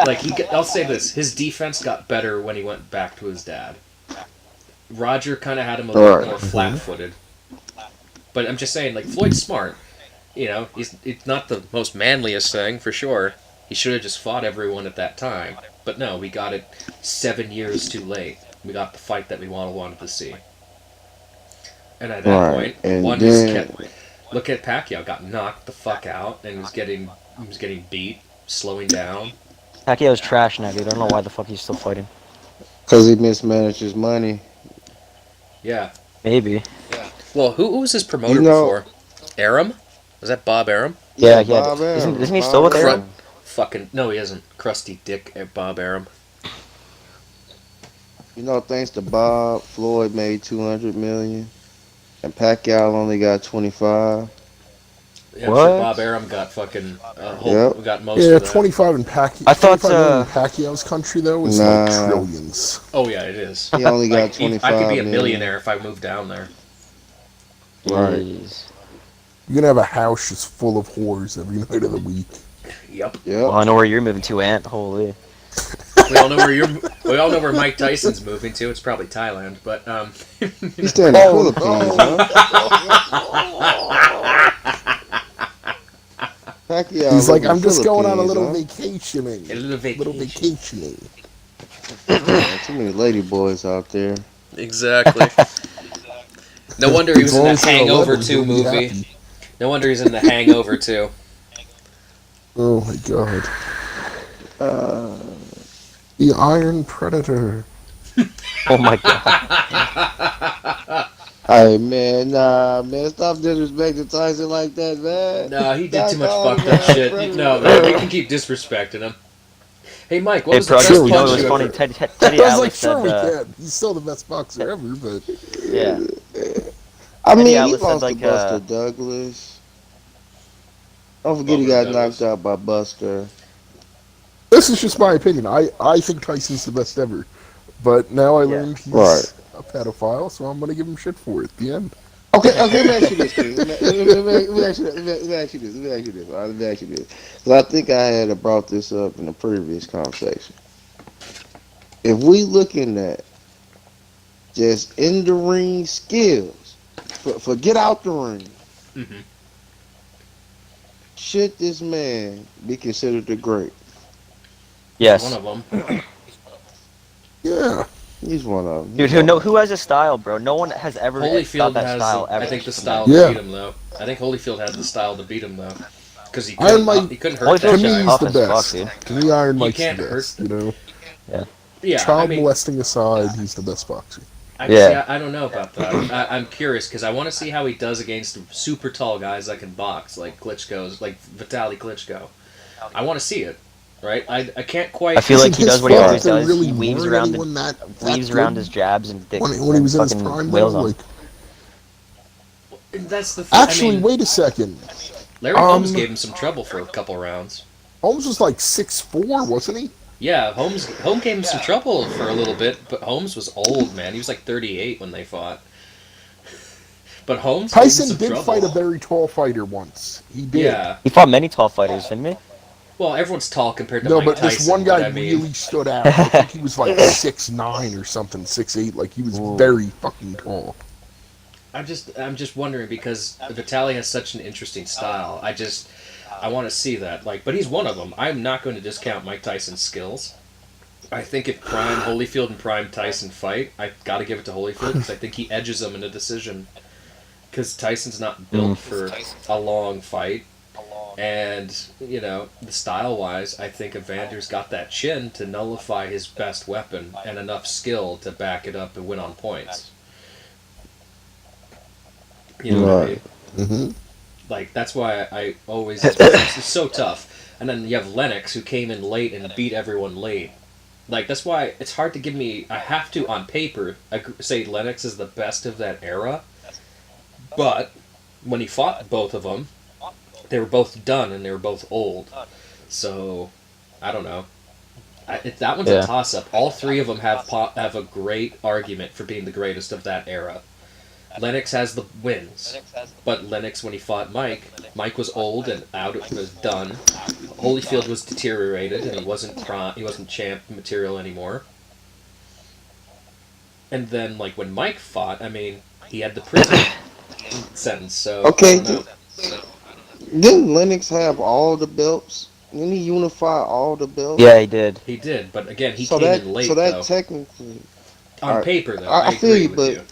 I'll say this: his defense got better when he went back to his dad. Roger kind of had him a little more flat-footed. But I'm just saying, Floyd's smart. It's not the most manliest thing, for sure. He should have just fought everyone at that time. But no, we got it 7 years too late. We got the fight that we wanted to see. And at that point, just kept... Look at Pacquiao, got knocked the fuck out, and was getting beat, slowing down. Pacquiao's trash now, dude. I don't know why the fuck he's still fighting. Because he mismanaged his money. Yeah. Maybe. Yeah. Well, who was his promoter before? Arum? Was that Bob Arum? Yeah. Isn't he still with Arum? No, he isn't. Crusty dick Bob Arum. Thanks to Bob, Floyd made $200 million, and Pacquiao only got 25. Yeah, I'm sure Bob Arum got fucking got most of that. 25 in Pacquiao. I thought Pacquiao's country though was trillions. Oh yeah, it is. He only got 25. I could be a millionaire if I moved down there. Right. You're gonna have a house just full of whores every night of the week. Yep. Well, I know where you're moving to, Ant. Holy. We all know where Mike Tyson's moving to. It's probably Thailand, but He's still in the Philippines, Pacquiao He's like, I'm just going on a little vacationing. A little vacationing. Too many lady boys out there. Exactly. No wonder he was in the Hangover 2 movie. Happy. No wonder he's in the Hangover 2. Oh my god. The Iron Predator. Oh my god. Hey man, stop disrespecting Tyson like that, man. No, he did too much fucked up shit. No, man, we can keep disrespecting him. Hey, Mike, what Hey, was the Project, best you know punch it was you funny. ever... Teddy I was Atlas like, sure we said, can. He's still the best boxer ever, but yeah. I mean, Teddy he Atlas said lost to like, Buster Douglas. Don't forget he Bubba got Douglas. knocked out by Buster. this is just my opinion. I think Tyson's the best ever. But now I yeah. learned he's Right. a pedophile, so I'm going to give him shit for it at the end. Okay, let me ask you this, Chris. Let me ask you this. Let me ask you this. So I think I had brought this up in a previous conversation. If we looking at just in the ring skills, forget out the ring, Mm-hmm. should this man be considered the great? Yes. One of them. Yeah. He's one of them. Dude, who has a style, bro? No one has ever got Holyfield that has, style ever. I think, the style Yeah. to beat him, though. I think Holyfield had the style to beat him, though. Because he Iron couldn't, Mike- he couldn't hurt Holyfield's To that me, just guy. he's tough the as fuck, best. dude. To me, Iron You Mike's the can't hurt best, you know? Yeah, Child I mean, molesting aside, he's the best boxer. Yeah. I don't know about that. I'm curious, because I want to see how he does against super tall guys that can box, like Klitschko's, like Vitaly Klitschko. I want to see it, right? I can't quite... I feel like he His does what he fault always there does. really He weaves weren't around anyone that around good his jabs and when he was in his fucking prime, wails though. on. Like, That's the thing. actually, I mean, wait a second. Larry Holmes gave him some trouble for a couple rounds. Holmes was like 6'4", wasn't he? Yeah, Holmes gave him some trouble for a little bit, but Holmes was old, man. He was like 38 when they fought. But Holmes gave him Tyson some did trouble. fight a very tall fighter once. He did. Yeah. He fought many tall fighters, didn't he? Well, everyone's tall compared to No, Mike but Tyson. this one guy but I mean, really stood out. I think he was like 6'9" or something, 6'8". Like, he was very fucking tall. I'm just wondering because Vitaly has such an interesting style. I want to see that. Like, but he's one of them. I'm not going to discount Mike Tyson's skills. I think if Prime Holyfield and Prime Tyson fight, I got to give it to Holyfield because I think he edges him in a decision. Because Tyson's not built for a long fight, and you know, the style-wise, I think Evander's got that chin to nullify his best weapon and enough skill to back it up and win on points. You know what I mean? Mm-hmm. Like, that's why I always... It's so tough. And then you have Lennox, who came in late and beat everyone late. Like, that's why it's hard to give me... I have to, on paper, say Lennox is the best of that era. But, when he fought both of them, they were both done and they were both old. So, I don't know. That one's a toss-up. All three of them have a great argument for being the greatest of that era. Lennox has the wins, but Lennox, when he fought Mike was old and was done. Holyfield was deteriorated and he wasn't champ material anymore. And then, like, when Mike fought, I mean, he had the prison sentence, so Okay. I don't know. Didn't Lennox have all the belts? Didn't he unify all the belts? Yeah, he did. He did, but again, he so came that, in late, So that though. technically... On Alright. paper, though, I I feel agree you, with but- you.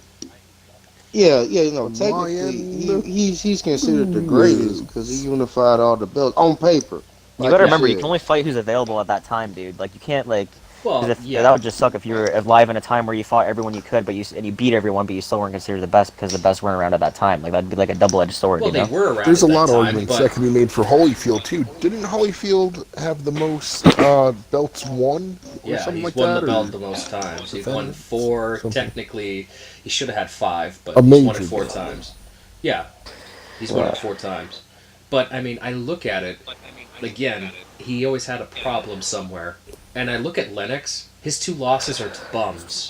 Yeah, you know, technically, he's considered the greatest because he unified all the belts on paper. You like gotta remember, you said. can only fight who's available at that time, dude. Like, you can't, like... Well, 'cause yeah. that would just suck if you were alive in a time where you fought everyone you could, and you beat everyone, but you still weren't considered the best because the best weren't around at that time. Like, that'd be like a double-edged sword, Well, you know? they were around There's a at that lot of time, arguments but that can be made for Holyfield, too. Didn't Holyfield have the most belts won? Or yeah, something he's like won that, the or- belt the most times. He's won defended 4. something. Technically, he should have had 5, but A he's won major it 4 belt. times. Yeah, he's won it 4 times. But, I mean, I look at it, again, he always had a problem somewhere. And I look at Lennox, his 2 losses are to bums.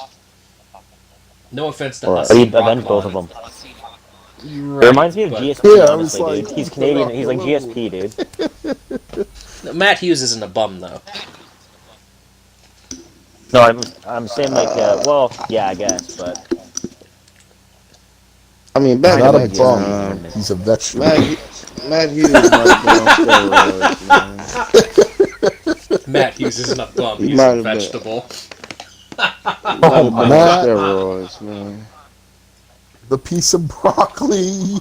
No offense to But he Hassan avenged both of Rahman. them. Right, It reminds me of but- GSP, Yeah, I honestly, was dude. like, He's Canadian, he's like hello. GSP, dude. No, Matt Hughes isn't a bum, though. No, I'm saying, like, well, yeah, I guess, but... I mean, back Not in a that bum. time, He's a vegetable. Matt Hughes might have been on steroids, man. Matt Hughes isn't a bum, He he's might a have been. vegetable. Might have been on Matt- steroids, man. The piece of broccoli.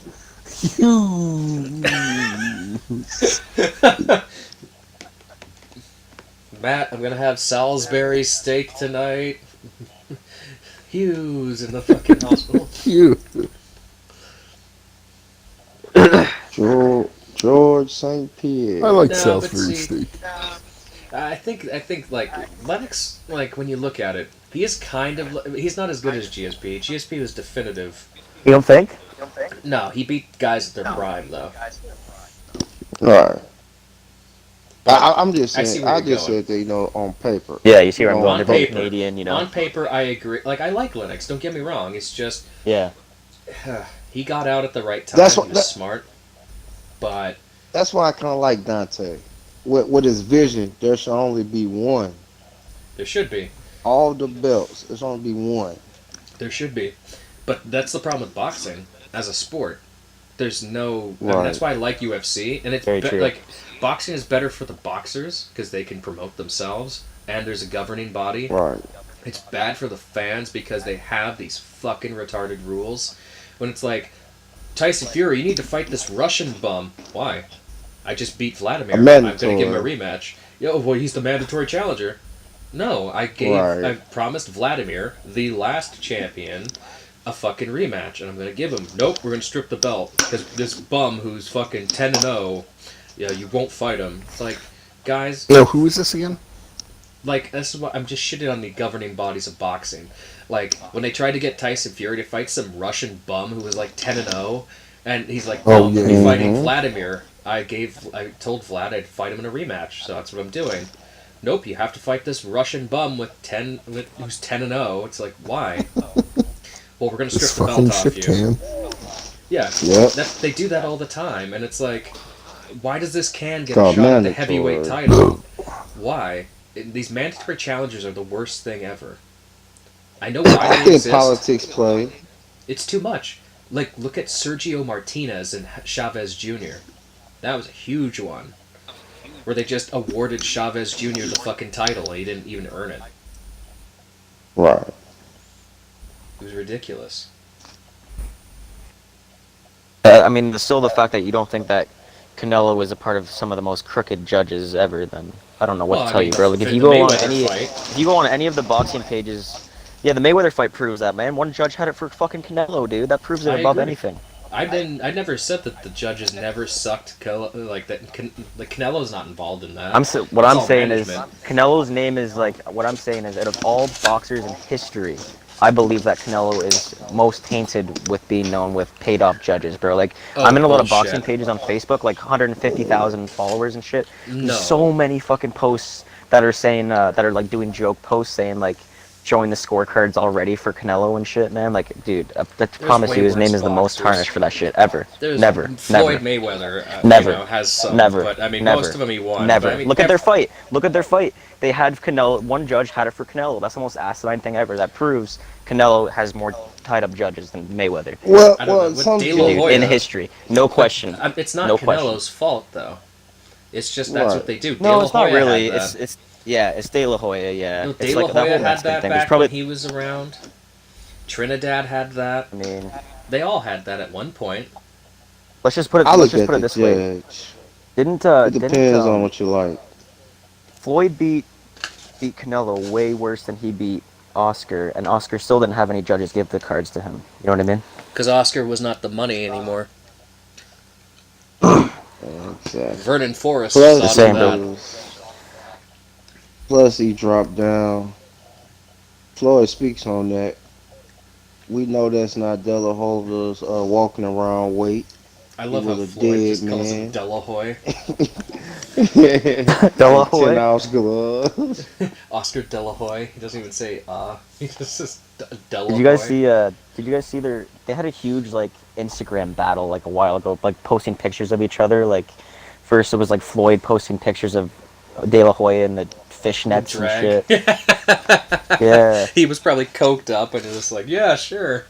Huge. Matt, I'm gonna have Salisbury steak tonight. Hughes in the fucking hospital. Huge. George St. Pierre. I like No, but Salisbury see- steak. I think like Lennox, like when you look at it, he is kind of he's not as good as GSP. GSP was definitive. You don't think? No, he beat guys at their prime though. Right. But I'm just I see saying. where I you're just going. said that, on paper. Yeah, you see where I'm You going. know, They're On both paper, Canadian, you know. on paper, I agree. Like I like Lennox. Don't get me wrong. It's just Yeah. he got out at the right time. That's He what- was smart, but That's why I kind of like Dante. With his vision, there should only be one. there should be. All the belts, there's only be one. There should be. But that's the problem with boxing as a sport. There's no. I mean, Right. that's why I like UFC, and it's Very true. like boxing is better for the boxers because they can promote themselves, and there's a governing body. Right. It's bad for the fans because they have these fucking retarded rules. When it's like, Tyson Fury, you need to fight this Russian bum. Why? I just beat Vladimir. I'm going to give him a rematch. Yo, well, he's the mandatory challenger. No, I promised Vladimir, the last champion, a fucking rematch, and I'm going to give him. Nope, we're going to strip the belt because this bum who's fucking 10-0, yeah, you won't fight him. It's like, guys, Yo, who is this again? like, this is what I'm just shitting on the governing bodies of boxing. Like, when they tried to get Tyson Fury to fight some Russian bum who was like 10-0, and he's like, no, Oh, I'm yeah. going to be fighting Vladimir. I told Vlad I'd fight him in a rematch, so that's what I'm doing. Nope, you have to fight this Russian bum who's 10-0. It's like, why? Well, we're going to This strip the fucking belt off shit you. can. Yeah, Yep. they do that all the time, and it's like, why does this can get Called a shot at the mandatory. heavyweight title? Why? These mandatory challenges are the worst thing ever. I know why I they think exist. politics play. It's too much. Like, look at Sergio Martinez and Chavez Jr. That was a huge one. Where they just awarded Chavez Jr. the fucking title and he didn't even earn it. Right. It was ridiculous. I mean, still the fact that you don't think that Canelo was a part of some of the most crooked judges ever, then I don't know what to tell you, bro. Like, if you go on any of the boxing pages, yeah, the Mayweather fight proves that, man. One judge had it for fucking Canelo, dude. That proves it I above agree. anything. I never said that the judges never sucked like that. Canelo's not involved in that. What It's I'm all saying is management. Canelo's name is like what I'm saying is out of all boxers in history, I believe that Canelo is most tainted with being known with paid off judges, bro. Like I'm in a lot of bullshit. boxing pages on Facebook, like 150,000 followers and shit. No. There's so many fucking posts that are saying that are like doing joke posts saying like showing the scorecards already for Canelo and shit, man. Like, dude, I promise way you, his name worse is the most boxers. tarnished for that shit ever. There's Never, Floyd never. Mayweather, Never. has some, Never. but I mean, Never. most of them he won. Never. But, I mean, Look at their fight. Look at their fight. They had Canelo. One judge had it for Canelo. That's the most asinine thing ever. That proves Canelo has more tied-up judges than Mayweather. Well, I don't know. With some De La Dude, Hoya, in history, no question. It's not No Canelo's fault though. It's just that's Right. what they do. De No, La it's not Hoya really. had that. It's De La Hoya. Yeah, No, it's De La like that Hoya whole had Mexican that thing. There's back probably. when he was around. Trinidad had that. I mean, They all had that at one point. let's just put it. I Let's look just at put it the this way. judge. Didn't It depends on what you like. Floyd beat Canelo way worse than he beat Oscar, and Oscar still didn't have any judges give the cards to him. You know what I mean? Because Oscar was not the money anymore. Exactly. Vernon Forrest Plus, saw same, that. plus he dropped down. Floyd speaks on that. We know that's not De La Hoya's walking around weight. I love He how was a Floyd dead just calls him man. De La Hoya. De La Hoya? 10-ounce gloves. Oscar De La Hoya. He doesn't even say He just says De La Did you guys Hoya. see? Did you guys see They had a huge like Instagram battle like a while ago, like posting pictures of each other. Like first it was like Floyd posting pictures of De La Hoya and the fishnets and Drag. shit. Yeah, He was probably coked up and just like, yeah, sure.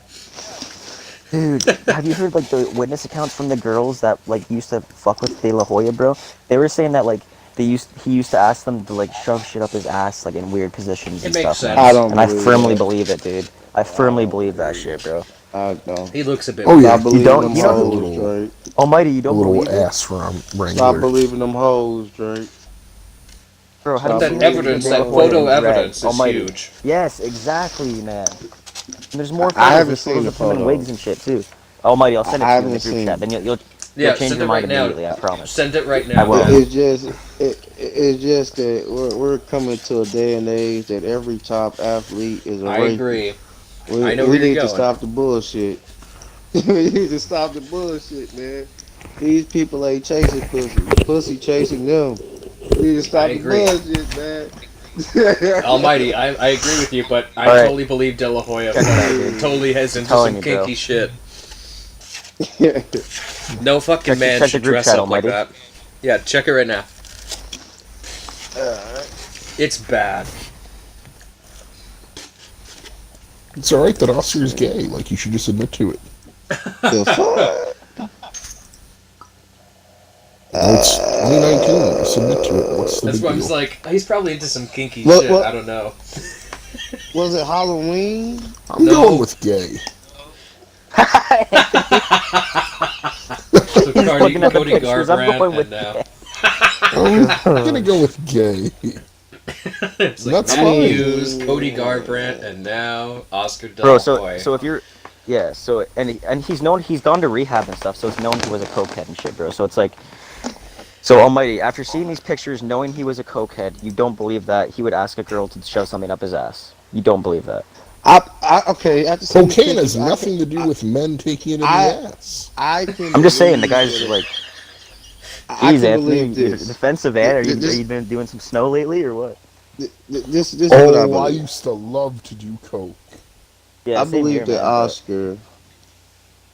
dude. Have you heard like the witness accounts from the girls that like used to fuck with De La Hoya, bro? They were saying that like he used to ask them to like shove shit up his ass like in weird positions and It makes stuff. sense. Man. I don't And I believe firmly that. believe it, dude. I firmly believe that shit, bro. I don't. He looks a bit. Oh, yeah. Stop believing don't- them you know- hoes, Drake. Almighty, you A don't little believe it? ass from Stop Wrangler. believing them hoes, Drake. Bro, how Stop do you That believing evidence, them that hoes. photo Red, evidence is Almighty. huge. Yes, exactly, man. And there's more I photos haven't of seen photos the of him in photo. wigs and shit too. Almighty, I'll send it I to you in the haven't group seen chat. it. Then Yeah, change send your it mind right now. immediately. I promise. Send it right I now. will. man. It's just that we're coming to a day and age that every top athlete is a I rapist. agree. We, I know we where you're need to going. stop the bullshit. We need to stop the bullshit, man. These people ain't chasing pussy. Pussy chasing them. We need to I stop the agree. bullshit, man. Almighty, I agree with you, but I Alright. totally believe De La Hoya Check it out, dude. totally has into telling some you, bro. kinky shit. No fucking Check man the should group dress chat, up like Almighty. that. Yeah, check it right now. It's bad. It's alright that Oscar's gay. Like, you should just admit to it. The fuck? It's 2019. Just admit to it. What's the That's big why I deal? was like, he's probably into some kinky What- shit. what- I don't know. Was it Halloween? I'm No. going with gay. So looking at the Cody pictures, I'm going Garbrandt with and now. I'm gonna go with gay. It's like That's Matt fine. Hughes, Cody Garbrandt, and now Oscar De La Bro, Hoya. so if you're, yeah, so and he's gone to rehab and stuff, so it's known he was a cokehead and shit, bro. So it's like, so Almighty, after seeing these pictures, knowing he was a cokehead, you don't believe that he would ask a girl to shove something up his ass. You don't believe that. Okay. After seeing the Cocaine has pictures, nothing to do with men taking it in the I- ass. I'm just saying, the guy's like, I geez, can Anthony, believe you're this. defensive, man. Are This- you been doing some snow lately or what? This is what I Oh, I believe. used to love to do coke, Yeah, I same believe here, that man, but- Oscar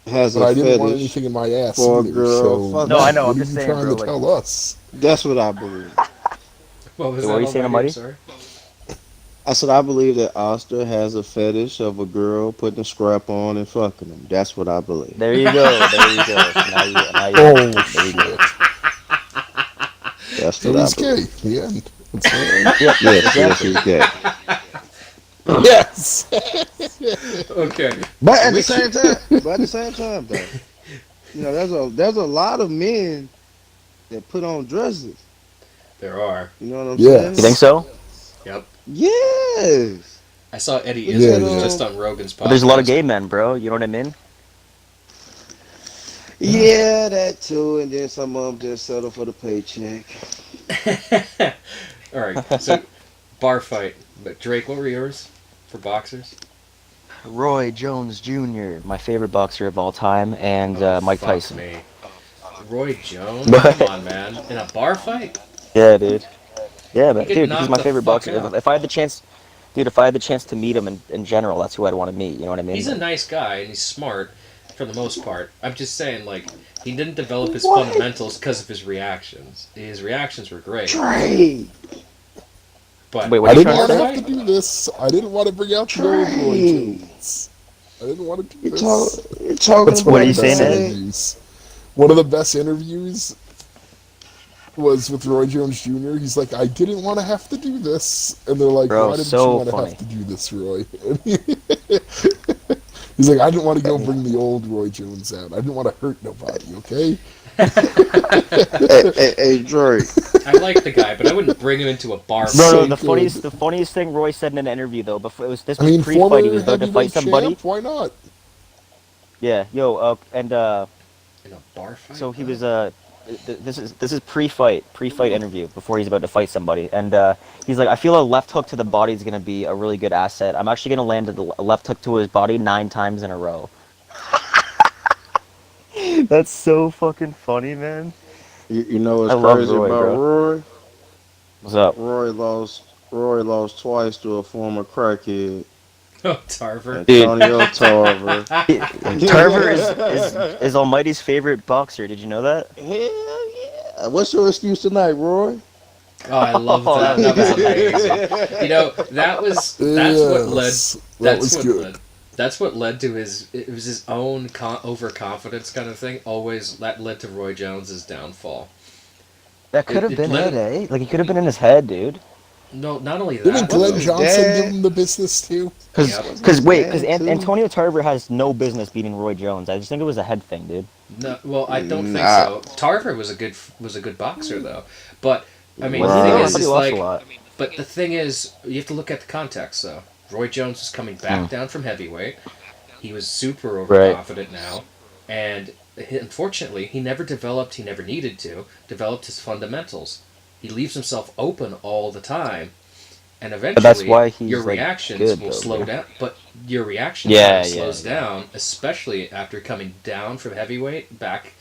has but a I didn't want fetish. anything in my ass for a either. girl, So, fuck No, I know, what I'm are just you saying, trying bro, to like- tell us? That's what I believe. What was What that were you saying, Almighty? Almighty? Sorry. I said I believe that Oscar has a fetish of a girl putting a scrap on and fucking him. That's what I believe. There you go. There you go. So now you, Oh, there you go. shit. That's So what I he's believe. gay. The end. That's it. Yep, Yes, he's gay. Yes. Okay. But at the same time, though, you know, there's a lot of men that put on dresses. There are. You know what I'm Yes. saying? You think so? Yep. Yes. I saw Eddie Yeah, Izzard yeah. just on Rogan's podcast. But there's a lot of gay men, bro. You know what I mean? Yeah, that too. And then some of them just settle for the paycheck. All right. So, bar fight. But Drake, what were yours for boxers? Roy Jones Jr., my favorite boxer of all time, and Oh, Mike fuck Tyson. Me. Roy Jones? Come on, man. In a bar fight? Yeah, dude. Yeah, but get dude, knocked he's my the favorite fuck boxer. out. If I had the chance, dude, if I had the chance to meet him in general, that's who I'd want to meet. You know what I mean? He's a nice guy and he's smart for the most part. I'm just saying, like, he didn't develop his fundamentals because of his reactions. His reactions were great. Drake. But Wait, I what are you didn't trying want to to say? have to do this. I didn't want to bring out the old Roy Jones. I didn't want to do this. You're talking That's about What are you one of the saying, best Ed? interviews. One of the best interviews was with Roy Jones Jr. He's like, I didn't want to have to do this. And they're like, Bro, why didn't so you want to funny. have to do this, Roy? He's like, I didn't want to go bring the old Roy Jones out. I didn't want to hurt nobody, okay? Hey, Drake. I like the guy, but I wouldn't bring him into a bar No, fight. no. So The funniest thing Roy said in an interview though, before this I was mean, pre-fight. He former was about to fight heavyweight somebody. champ, why not? Yeah, yo, In a bar fight? so he was this is pre-fight interview before he's about to fight somebody, and he's like, I feel a left hook to the body is gonna be a really good asset. I'm actually gonna land a left hook to his body 9 times in a row. That's so fucking funny, man. You know what's I love crazy Roy, about bro. Roy? What's up? Roy lost twice to a former crackhead, Oh, Tarver. Dude. Antonio Tarver. Tarver is Almighty's favorite boxer. Did you know that? Hell yeah! What's your excuse tonight, Roy? Oh, I love Oh, that. That was amazing. You know, that's what led. Yes, that That's was what good. led. That's what led to it was his own overconfidence kind of thing. Always that led to Roy Jones's downfall. That could It- have it been led- it, eh? Like, he could have been in his head, dude. No, not only that. Didn't Glenn his Johnson dad? give him the business too? Yep. Because dad, too? Antonio Tarver has no business beating Roy Jones. I just think it was a head thing, dude. No, well, I don't think Nah. so. Tarver was a good boxer though, but I mean, Wow. the I thing thought is he lost like, a lot. but the thing is, you have to look at the context though. Roy Jones was coming back down from heavyweight. He was super Right. overconfident now, and unfortunately, he never needed to, developed his fundamentals. He leaves himself open all the time. And eventually, But that's why he's, your like, reactions good, will though, slow bro. down. But your reaction Yeah, time slows yeah. down, especially after coming down from heavyweight back.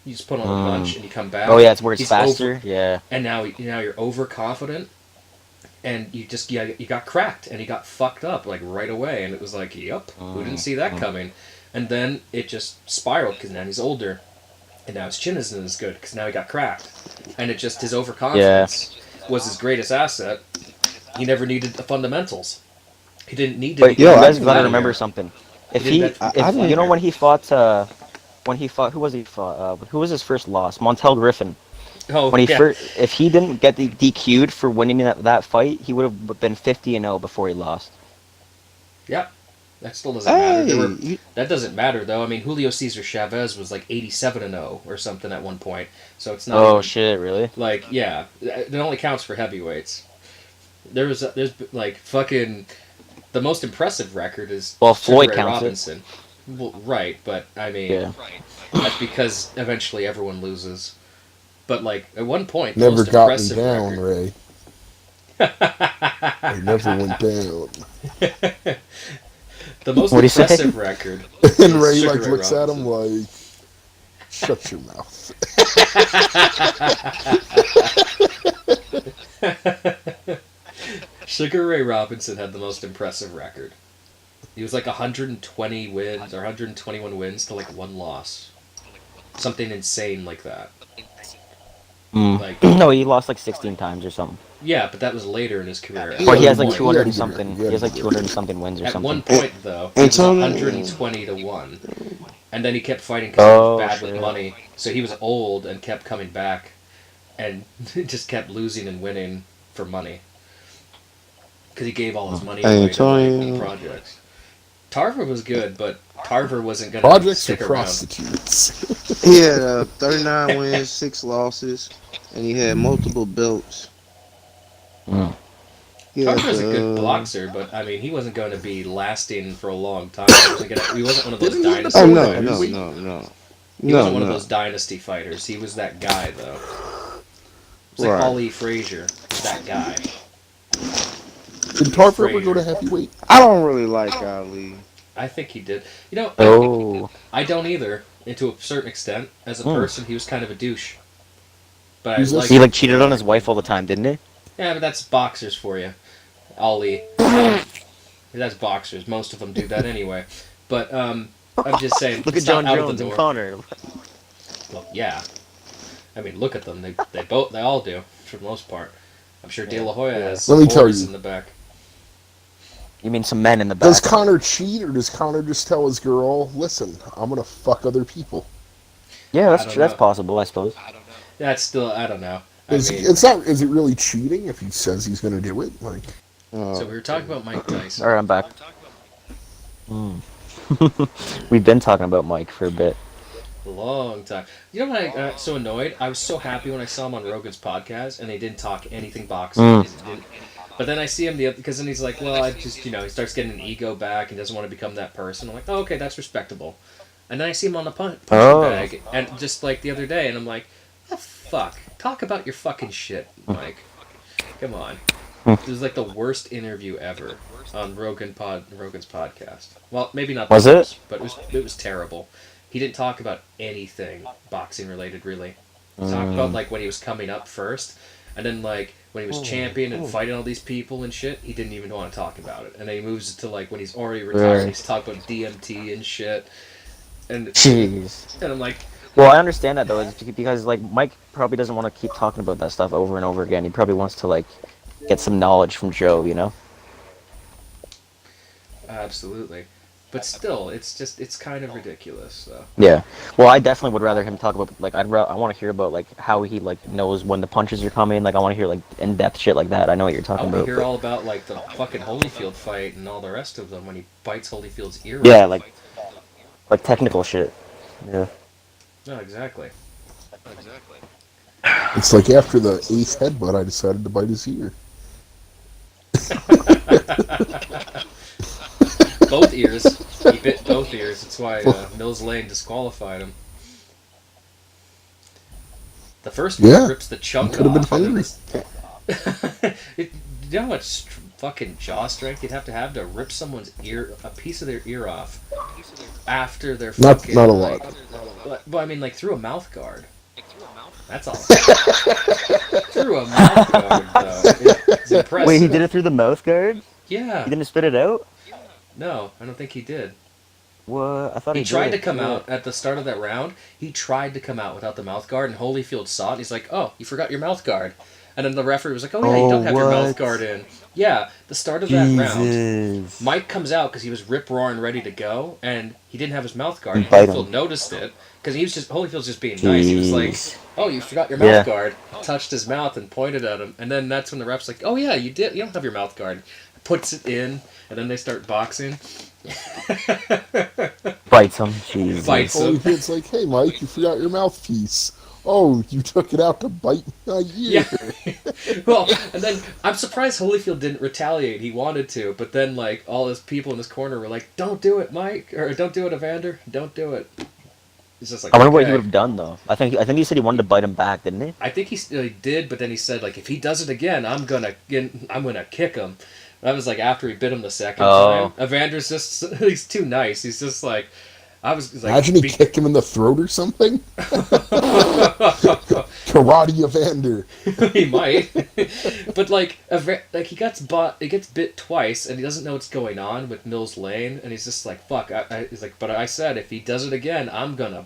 You just put on a punch and you come back. Oh, yeah, it's where it's He's faster. Yeah. And now you're overconfident, and you got cracked, and he got fucked up like right away, and it was like, yep, who didn't see that coming? And then it just spiraled because now he's older, and now his chin isn't as good because now he got cracked, and it just his overconfidence was his greatest asset. He never needed the fundamentals. He didn't need to. But be you I guys can- gotta remember something. If He he, didn't if have- you know when he fought, who was he fought? Who was his first loss? Montel Griffin. Oh, When he yeah. first, if he didn't get the DQ'd for winning that fight, he would have been 50-0 before he lost. Yeah, that still doesn't matter. Hey, That doesn't matter though. I mean, Julio Cesar Chavez was like 87-0 or something at one point, so it's not. Oh even, shit! Really? Like, yeah, it only counts for heavyweights. There's like fucking the most impressive record is Well, Floyd Sugar Ray counts it. Robinson. Well, right, but I mean, Yeah. that's because eventually everyone loses. But like at one point, the Never most got me impressive down, record. Ray. I never went down. The most What'd he say? impressive record. And is Ray Sugar like Ray looks at him Robinson. like, "Shut your mouth." Sugar Ray Robinson had the most impressive record. He was like 120 wins or 121 wins to like one loss. Something insane like that. Like, No, he lost like 16 times or something. yeah, but that was later in his career. Yeah, Or he has like yeah, 200 yeah, and something. yeah, He has like yeah. 200 and something wins or At something. one point, though, he was Antonio- 120-1. And then he kept fighting because he Oh, was bad shit. with money. So he was old and kept coming back. And just kept losing and winning for money. Because he gave all his money Hey, away to Antonio. like, projects. Tarver was good, but Tarver wasn't going to Projects are stick around. prostitutes. He had 39 wins, 6 losses, and he had multiple belts. Mm. He had, Tarver was a good boxer, but I mean, he wasn't going to be lasting for a long time. He wasn't one of those Didn't he dynasty Oh He no, fighters. no, no, no. He No, wasn't one of no. those dynasty fighters. He was that guy, though. It's like Right. Ali Frazier, that guy. Did Tarver ever go to heavyweight? I don't really like Ali. I think he did. You know, Oh. I don't either, and to a certain extent. As a person, he was kind of a douche. But I Who's this? like. He like cheated on his wife all the time, didn't he? Yeah, but that's boxers for you. Ali. That's boxers. Most of them do that anyway. But, I'm just saying. Look at it's not John out of Jones the and norm. Conor. Well, yeah. I mean, look at them. They all do, for the most part. I'm sure De La Hoya has Let some me tell boys you. in the back. You mean some men in the back? Does Connor cheat, or does Connor just tell his girl, "Listen, I'm gonna fuck other people"? Yeah, I that's don't true. That's know. possible, I suppose. That's still, I don't know. I Is, mean, it's not. Is it really cheating if he says he's gonna do it? Like, so we were talking about Mike Tyson. All right, I'm back. We've been talking about Mike for a bit. Long time. You know what I got so annoyed? I was so happy when I saw him on Rogan's podcast, and they didn't talk anything boxing. They didn't- But then I see him because then he's like, well, I just, he starts getting an ego back and doesn't want to become that person. I'm like, oh, okay, that's respectable. And then I see him on the punching bag, and just like the other day, and I'm like, oh, fuck. Talk about your fucking shit, Mike. Come on. This is like the worst interview ever on Rogan's podcast. Well, maybe not. Was the it? worst, but it was terrible. He didn't talk about anything boxing related, really. He talked about like when he was coming up first, and then like when he was champion and fighting all these people and shit. He didn't even want to talk about it, and then he moves to like when he's already retired. Right. He's talking about DMT and shit, and Jeez. I'm like, Well, I understand that though, it's because like Mike probably doesn't want to keep talking about that stuff over and over again. He probably wants to like get some knowledge from Joe, you know? absolutely. But still, it's kind of ridiculous. So. Yeah. Well, I definitely would rather him talk about like I want to hear about like how he like knows when the punches are coming. Like I want to hear like in depth shit like that. I know what you're I talking want to about. hear but- all about like the fucking Holyfield fight and all the rest of them when he bites Holyfield's ear. Yeah, off. like technical shit. Yeah. No, exactly. it's like after the 8th headbutt, I decided to bite his ear. Both ears. He bit both ears. That's why Mills Lane disqualified him. The first one Yeah, rips the chunk could have been off. And hungry. You know how much fucking jaw strength you'd have to rip someone's ear, a piece of their ear off, after their fucking... Not a lot. But I mean, like, through a mouth guard. That's all. Through a mouth guard, though. It's impressive. Wait, he did it through the mouth guard? Yeah. He didn't spit it out? No, I don't think he did. What? I thought he tried did. to come out at the start of that round. He tried to come out without the mouth guard, and Holyfield saw it, and he's like, "Oh, you forgot your mouth guard." And then the referee was like, "Oh yeah, you don't have your mouth guard in." Yeah, the start of that round, Mike comes out because he was rip-roaring ready to go, and he didn't have his mouth guard. And Holyfield noticed it because Holyfield's just being nice. He was like, "Oh, you forgot your mouth guard." Touched his mouth and pointed at him, and then that's when the ref's like, "Oh yeah, you did. You don't have your mouth guard." Puts it in, and then they start boxing. Bites him. Jesus. Bites him. Holyfield's like, "Hey, Mike, you forgot your mouthpiece." "Oh, you took it out to bite my ear." Yeah. Well, and then I'm surprised Holyfield didn't retaliate. He wanted to, but then like all his people in his corner were like, "Don't do it, Mike," or "Don't do it, Evander. Don't do it." It's just like, I wonder what he would have done though. I think he said he wanted to bite him back, didn't he? I think he did, but then he said like, if he does it again, I'm gonna kick him. That was like after he bit him the second time. Evander's he's too nice. He's just like, imagine he kicked him in the throat or something. Karate Evander. He might, but like he gets bit twice, and he doesn't know what's going on with Mills Lane, and he's just like, "Fuck!" He's like, "But I said if he does it again, I'm gonna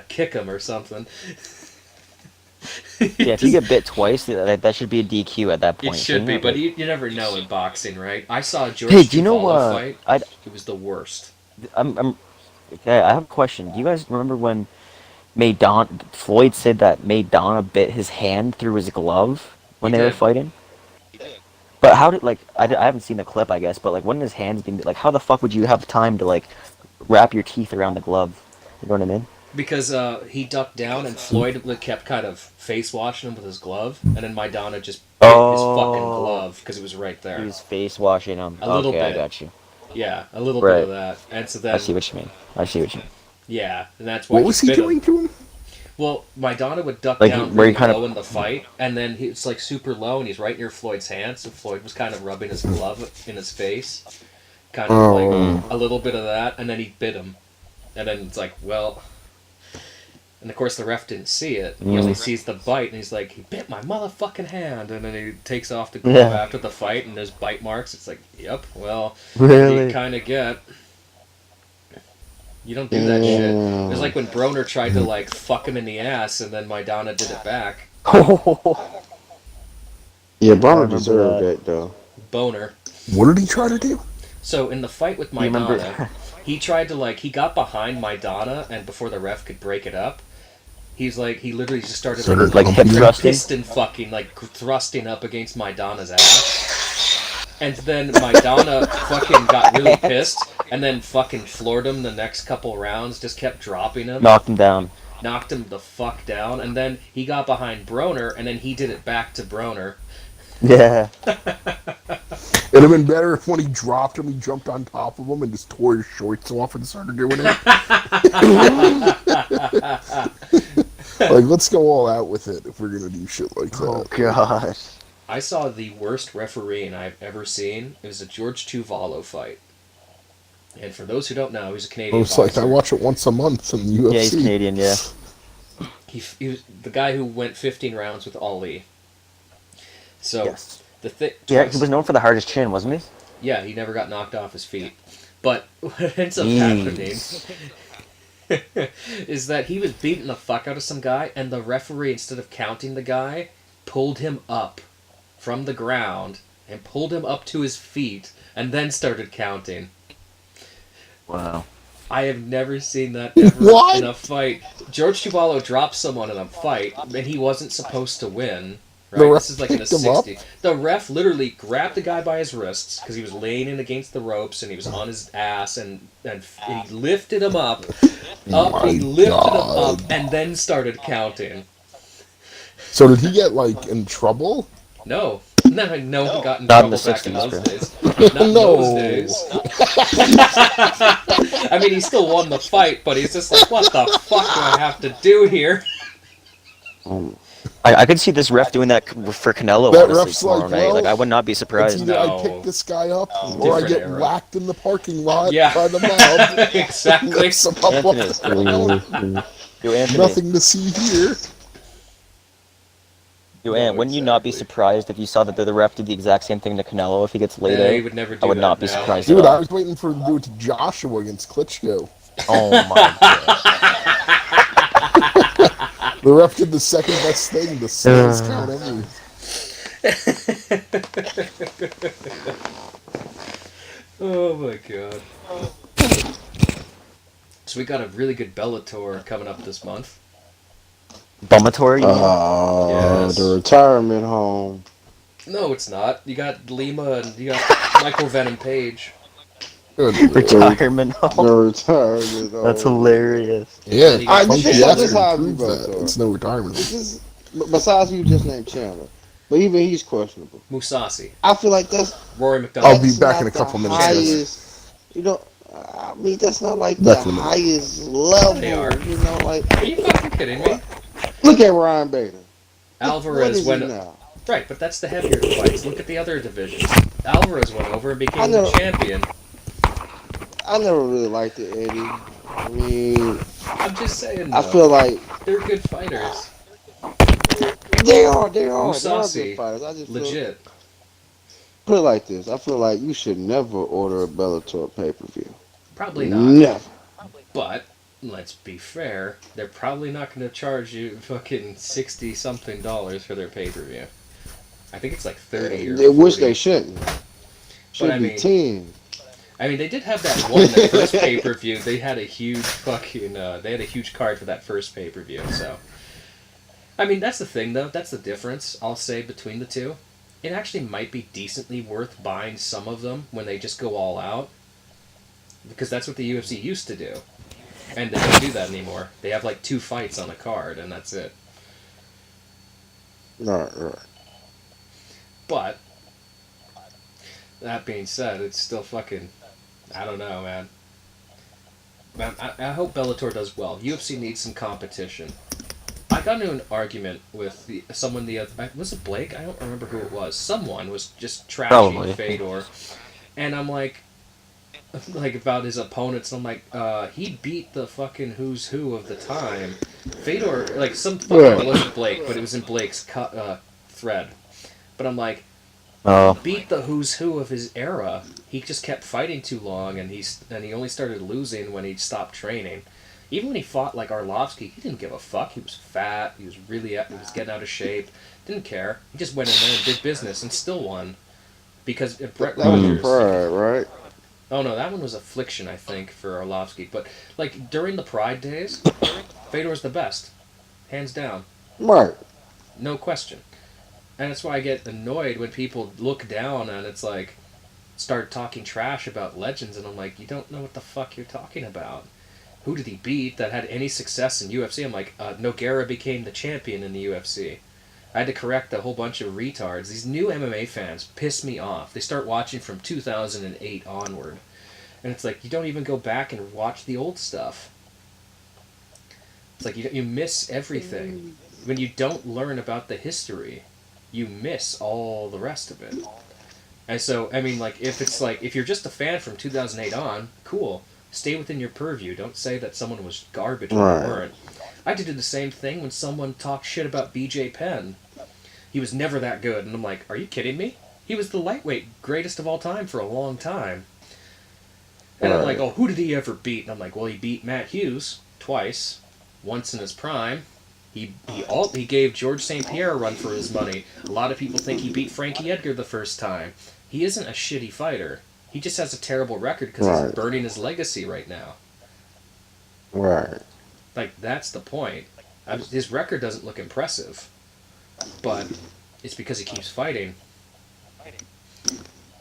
kick him or something." Yeah, if you get bit twice, that should be a DQ at that point. It should be, but you never know in boxing, right? I saw a George Tball fight. It was the worst. Okay, I have a question. Do you guys remember when Floyd said that Maidana bit his hand through his glove when they were fighting? But how did, I haven't seen the clip, I guess, but when his hands being, how the fuck would you have time to, wrap your teeth around the glove? You know what I mean? Because he ducked down and Floyd kept kind of face washing him with his glove, and then Maidana just bit his fucking glove because it was right there. He was face washing him. A little bit. I got you. Yeah, a little bit of that. And so then... I see what you mean. Yeah, and that's why What was he doing to him? Well, Maidana would duck down really low in the fight, and then it's super low, and he's right near Floyd's hand, so Floyd was kind of rubbing his glove in his face. Kind of a little bit of that, and then he bit him. And then it's like, well... And of course the ref didn't see it. He only sees the bite, and he's like, "He bit my motherfucking hand." And then he takes off the glove after the fight, and there's bite marks. It's like, yep, well, you kind of get... You don't do that shit. It was like when Broner tried to, fuck him in the ass, and then Maidana did it back. Yeah, Broner deserved that, though. Boner. What did he try to do? So, in the fight with Maidana, he tried to, he got behind Maidana, and before the ref could break it up, he literally just started hip thrusting? piston fucking, thrusting up against Maidana's ass. And then Maidana fucking got really pissed, and then fucking floored him the next couple rounds, just kept dropping him. Knocked him down. Knocked him the fuck down, and then he got behind Broner, and then he did it back to Broner. Yeah. It'd have been better if when he dropped him, he jumped on top of him and just tore his shorts off and started doing it. Let's go all out with it if we're gonna do shit like that. Oh, God. I saw the worst refereeing I've ever seen. It was a George Turizziani fight. And for those who don't know, he's a Canadian boxer. I watch it once a month in the UFC. Yeah, he's Canadian, yeah. He was the guy who went 15 rounds with Ali. So, yes. Yeah, he was known for the hardest chin, wasn't he? Yeah, he never got knocked off his feet. But what ends up happening is that he was beating the fuck out of some guy, and the referee, instead of counting the guy, pulled him up from the ground and pulled him up to his feet and then started counting. Wow. I have never seen that ever in a fight. George Tball dropped someone in a fight, and he wasn't supposed to win. Right? This is in the 60s. The ref literally grabbed the guy by his wrists because he was laying in against the ropes and he was on his ass, and he lifted him up, and then started counting. So did he get in trouble? No. No one got in trouble back in those days. Not in those days. I mean, he still won the fight, but he's just like, what the fuck do I have to do here? I could see this ref doing that for Canelo, That honestly, ref's tomorrow like, night. well, Like, I would not be It's surprised. either I No. pick this guy up or I Different get era. whacked in the parking lot Yeah. by the mob. Exactly. Some up Anthony. off the ground. Yo, Anthony. Nothing to see here. Yo, Ant, wouldn't you not be exactly. surprised if you saw that the ref did the exact same thing to Canelo if he gets laid Nah, out? he would never do I would that not be now. surprised Dude, at I all. was waiting for him to do it to Joshua against Klitschko. Oh my god. The ref did the second best thing, the slowest count ever. Oh my god. So we got a really good Bellator coming up this month. Bummatory? You mean? Yes. The retirement home. No, it's not. You got Lima and you got Michael Venom Page. Good lord. Retirement The home. retirement home. That's hilarious. Yeah, Then you got Funky this Acid is how I proves view that. Bellator. It's no retirement. This is, besides you just named Chandler, but even he's questionable. Musasi. I feel like that's Rory McDonald. I'll be that's back not in a couple the minutes, guys. highest, you know, I mean, that's not like Back the in a minute. highest level. They are. You know, like Are you fucking kidding me? look at Ryan Bader. What Alvarez is he went. now? Right, but that's the heavier fights. Look at the other divisions. Alvarez went over and I became the know. champion. I never really liked it, Eddie. I mean, I'm just saying. I though, feel like they're good fighters. they are good Musasi, fighters. I just legit. put it like this. I feel like you should never order a Bellator pay-per-view. Probably not. Never. But let's be fair. They're probably not going to charge you fucking $60-something for their pay-per-view. I think it's like 30 or They wish 40. they shouldn't. Should I be mean- 10. I mean, they did have that one, that first pay-per-view. They had a huge fucking, they had a huge card for that first pay-per-view, so. I mean, that's the thing, though. That's the difference, I'll say, between the two. It actually might be decently worth buying some of them when they just go all out. Because that's what the UFC used to do. And they don't do that anymore. They have like 2 fights on a card, and that's it. Right. But, that being said, it's still fucking, I don't know, man. Man, I hope Bellator does well. UFC needs some competition. I got into an argument with someone the other, was it Blake? I don't remember who it was. Someone was just trashing Probably. Fedor. And I'm like about his opponents, I'm like, he beat the fucking who's who of the time. Fedor, like some fucking, it wasn't Blake, but it was in Blake's thread. But I'm like, Oh. beat the who's who of his era. He just kept fighting too long, and he only started losing when he stopped training. Even when he fought like Arlovsky, he didn't give a fuck. He was fat. He was getting out of shape. Didn't care. He just went in there and did business and still won. Because Brett That was Rogers. Pride, right? Oh no, that one was Affliction, I think, for Arlovsky. But like during the Pride days, Fedor's the best, hands down, Right. no question. And that's why I get annoyed when people look down and it's like, start talking trash about legends, and I'm like, you don't know what the fuck you're talking about. Who did he beat that had any success in UFC? I'm like, Nogueira became the champion in the UFC. I had to correct a whole bunch of retards. These new MMA fans piss me off. They start watching from 2008 onward. And it's like, you don't even go back and watch the old stuff. It's like, you miss everything. When you don't learn about the history, you miss all the rest of it. And so, I mean, like, if you're just a fan from 2008 on, cool. Stay within your purview. Don't say that someone was garbage when Right. they weren't. I did the same thing when someone talked shit about BJ Penn. He was never that good. And I'm like, are you kidding me? He was the lightweight greatest of all time for a long time. And I'm like, oh, who did he ever beat? And I'm like, well, he beat Matt Hughes twice, once in his prime. He gave George St. Pierre a run for his money. A lot of people think he beat Frankie Edgar the first time. He isn't a shitty fighter. He just has a terrible record because he's burning his legacy right now. Right. Like, that's the point. His record doesn't look impressive, but it's because he keeps fighting.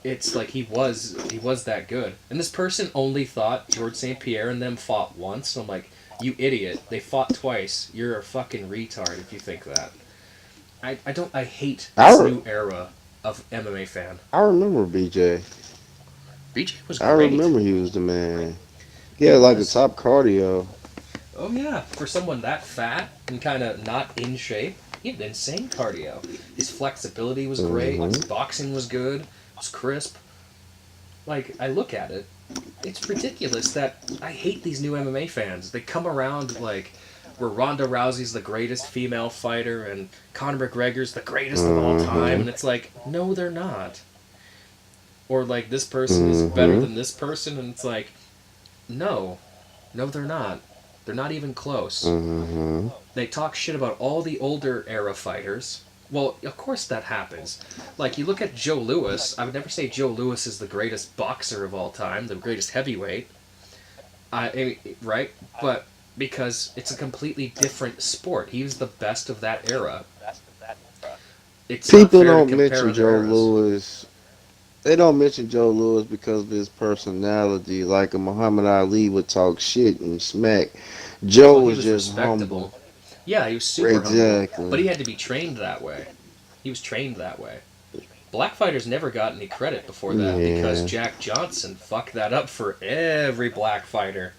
It's like he was that good. And this person only thought George St. Pierre and them fought once. So I'm like, you idiot. They fought twice. You're a fucking retard if you think that. I hate this new era of MMA fan. I remember BJ. BJ was great. I remember he was the man. He had like the top cardio. Oh yeah, for someone that fat and kind of not in shape. he had insane cardio. His flexibility was great. His boxing was good. It was crisp. Like, I look at it, it's ridiculous that I hate these new MMA fans. They come around like, where Ronda Rousey's the greatest female fighter and Conor McGregor's the greatest of all time, and it's like, no, they're not. Or like, this person is better than this person, and it's like, no, they're not. They're not even close. They talk shit about all the older era fighters. Well, of course that happens. Like, you look at Joe Louis, I would never say Joe Louis is the greatest boxer of all time, the greatest heavyweight. Right? But because it's a completely different sport. He was the best of that era. It's People don't mention Joe Louis. They don't mention Joe Louis because of his personality. Like a Muhammad Ali would talk shit and smack. Joe was just humble. Yeah, he was super humble. But he had to be trained that way. He was trained that way. Black fighters never got any credit before that because Jack Johnson fucked that up for every black fighter.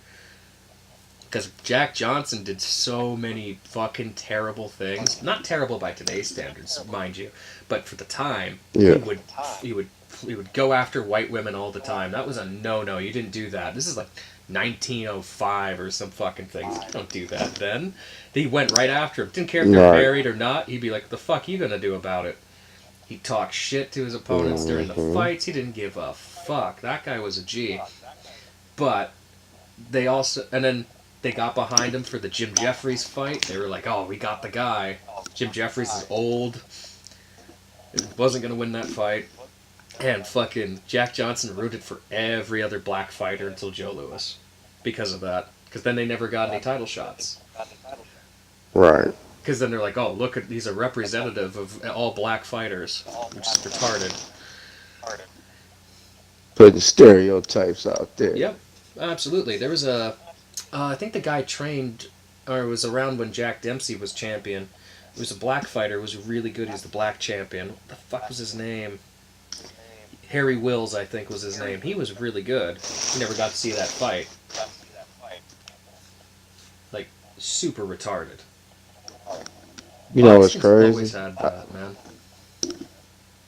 Because Jack Johnson did so many fucking terrible things. Not terrible by today's standards, mind you, but for the time, he would go after white women all the time. That was a no-no. You didn't do that. This is like 1905 or some fucking things. You don't do that then. He went right after him. Didn't care if they're married or not. He'd be like, the fuck you gonna do about it? He'd talk shit to his opponents during the fights. He didn't give a fuck. That guy was a G. But they also... And then they got behind him for the Jim Jeffries fight. They were like, oh, we got the guy. Jim Jeffries is old. He wasn't gonna win that fight. And fucking Jack Johnson rooted for every other black fighter until Joe Louis. Because of that. Because then they never got any title shots. Right. Because then they're like, oh, look, he's a representative of all black fighters. Which is retarded. Putting stereotypes out there. Yep, absolutely. There was a... I think the guy trained, or was around when Jack Dempsey was champion. He was a black fighter, was really good. He was the black champion. What the fuck was his name? Harry Wills, I think, was his name. He was really good. He never got to see that fight. Like, super retarded. You know what's crazy? Always had that, man.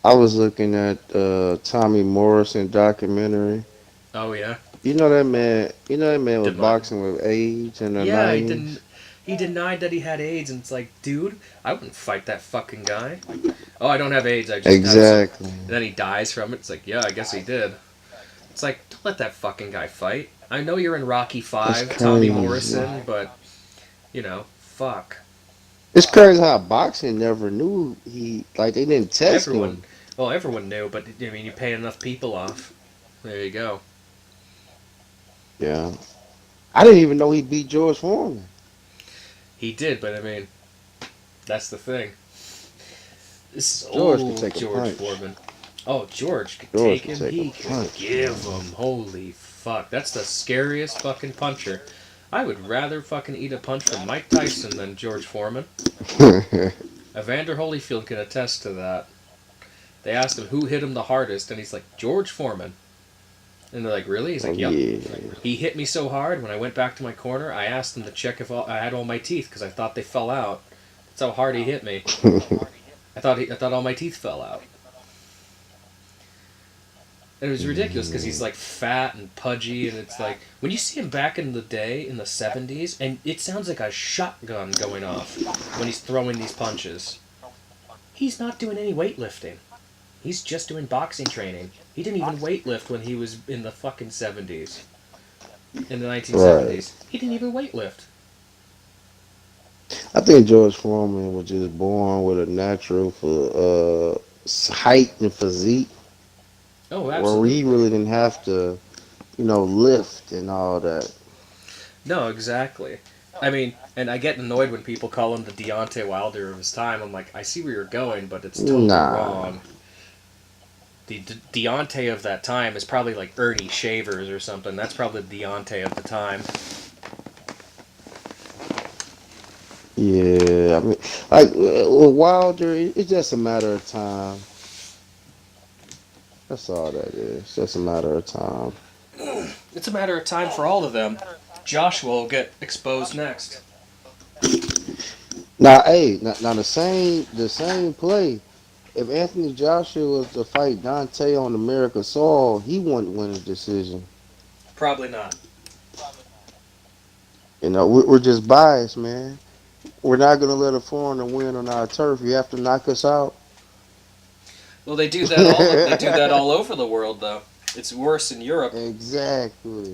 I was looking at Tommy Morrison documentary. Oh, yeah? You know that man was boxing with AIDS in the 90s? He denied that he had AIDS, and it's like, dude, I wouldn't fight that fucking guy. Oh, I don't have AIDS, I just exactly. And then he dies from it. It's like, yeah, I guess he did. It's like, don't let that fucking guy fight. I know you're in Rocky V, Tommy Morrison, but, you know, fuck. It's crazy how boxing never knew they didn't test him. Well, everyone knew, but, I mean, you pay enough people off. There you go. Yeah. I didn't even know he beat George Foreman. He did, but I mean, that's the thing. This is George old could take George a punch. Foreman. Oh, George could take him. He could give him. Holy fuck. That's the scariest fucking puncher. I would rather fucking eat a punch from Mike Tyson than George Foreman. Evander Holyfield can attest to that. They asked him who hit him the hardest, and he's like, George Foreman. And they're like, really? He's like, yep. Yeah. He hit me so hard, when I went back to my corner, I asked him to check if I had all my teeth, because I thought they fell out. That's how hard he hit me. I thought all my teeth fell out. And it was ridiculous, because he's like fat and pudgy, and it's like, when you see him back in the day, in the 70s, and it sounds like a shotgun going off when he's throwing these punches. He's not doing any weightlifting. He's just doing boxing training. He didn't even weightlift when he was in the fucking 70s. In the 1970s. Right. He didn't even weightlift. I think George Foreman was just born with a natural for height and physique. Oh, absolutely. Where he really didn't have to, lift and all that. No, exactly. I mean, and I get annoyed when people call him the Deontay Wilder of his time. I'm like, I see where you're going, but it's totally wrong. The Deontay of that time is probably like Ernie Shavers or something. That's probably the Deontay of the time. Yeah, I mean, Wilder, it's just a matter of time. That's all that is. It's just a matter of time. It's a matter of time for all of them. Joshua will get exposed next. Now, hey, now the same play. If Anthony Joshua was to fight Dante on American soil, he wouldn't win a decision. Probably not. We're just biased, man. We're not gonna let a foreigner win on our turf. You have to knock us out. Well, they do that all over the world, though. It's worse in Europe. Exactly.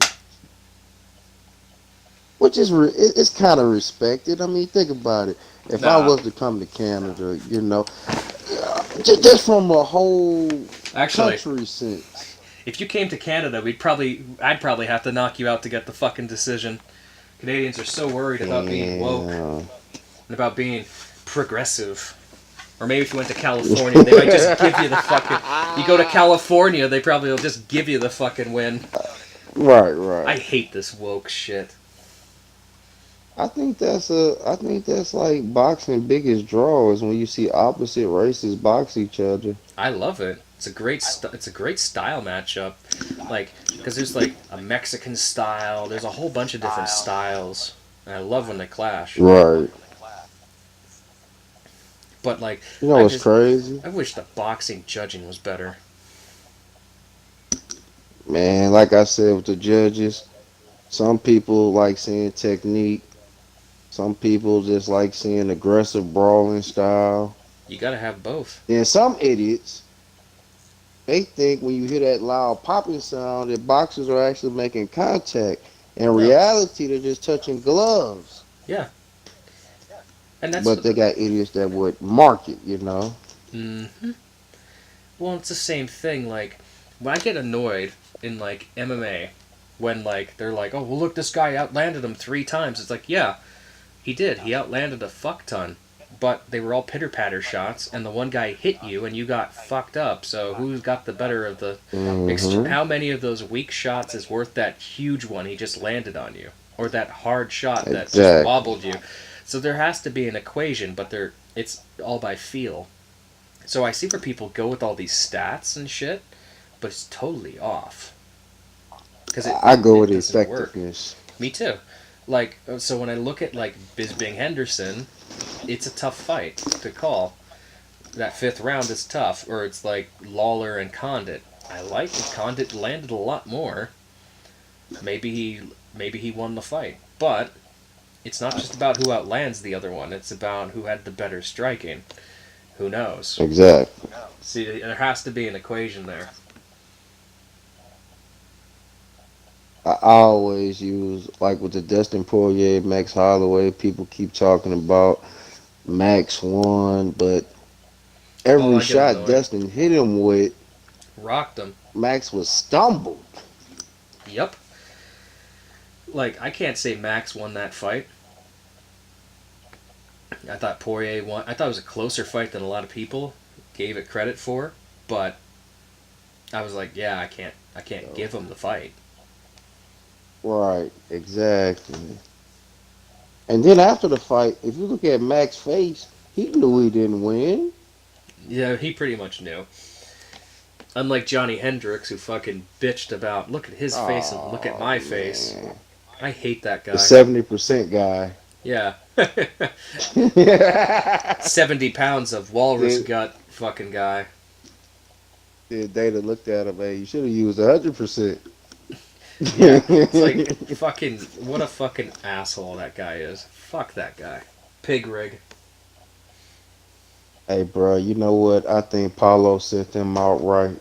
Which is it's kind of respected. I mean, think about it. If I Nah, was to come to Canada, just from a whole actually, country sense. if you came to Canada, I'd probably have to knock you out to get the fucking decision. Canadians are so worried about being woke Damn. and about being progressive. Or maybe if you went to California, they might just give you the fucking. You go to California, they probably will just give you the fucking win. Right, I right. hate this woke shit. I think that's like boxing biggest draw is when you see opposite races box each other. I love it. It's a great style matchup, like because there's like a Mexican style. There's a whole bunch of different styles, and I love when they clash. Right. But like, You know what's crazy? I wish the boxing judging was better. Man, like I said with the judges, some people like seeing technique. Some people just like seeing aggressive brawling style. You gotta have both. Then some idiots, they think when you hear that loud popping sound that boxers are actually making contact. In No. reality, they're just touching gloves. Yeah, and that's. But they got idiots that would mark it. Mm-hmm. Well, it's the same thing. Like when I get annoyed in like MMA, when like they're like, "Oh, well, look, this guy outlanded him 3 times." It's like, yeah, he did. He outlanded a fuck ton. But they were all pitter-patter shots, and the one guy hit you, and you got fucked up. So who's got the better of the... Hmm. How many of those weak shots is worth that huge one he just landed on you? Or that hard shot that just Exactly. wobbled you? So there has to be an equation, but it's all by feel. So I see where people go with all these stats and shit, but it's totally off. Because I go it with doesn't work. effectiveness. Me too. Like, so when I look at, like, Bisbing Henderson, it's a tough fight to call. That 5th round is tough. Or it's like Lawler and Condit. I like it. Condit landed a lot more. Maybe he won the fight. But it's not just about who outlands the other one. It's about who had the better striking. Who knows? Exactly. See, there has to be an equation there. I always use like with the Dustin Poirier, Max Holloway. People keep talking about Max won, but Oh, every I get shot annoyed. Dustin hit him with, Rocked him. Max was stumbled. Yep. Like, I can't say Max won that fight. I thought Poirier won. I thought it was a closer fight than a lot of people gave it credit for, but I was like, yeah, I can't give him the fight. Right, exactly. And then after the fight, if you look at Max's face, he knew he didn't win. Yeah, he pretty much knew. Unlike Johnny Hendricks, who fucking bitched about, look at his face and look at Oh my face. man, I hate that the guy. 70% guy. Yeah. Did 70 pounds of walrus Did gut fucking guy. Data looked at him, man. You should have used 100%. Yeah. It's like, fucking, what a fucking asshole that guy is. Fuck that guy. Pig rig. Hey, bro, you know what? I think Paulo sent them out right.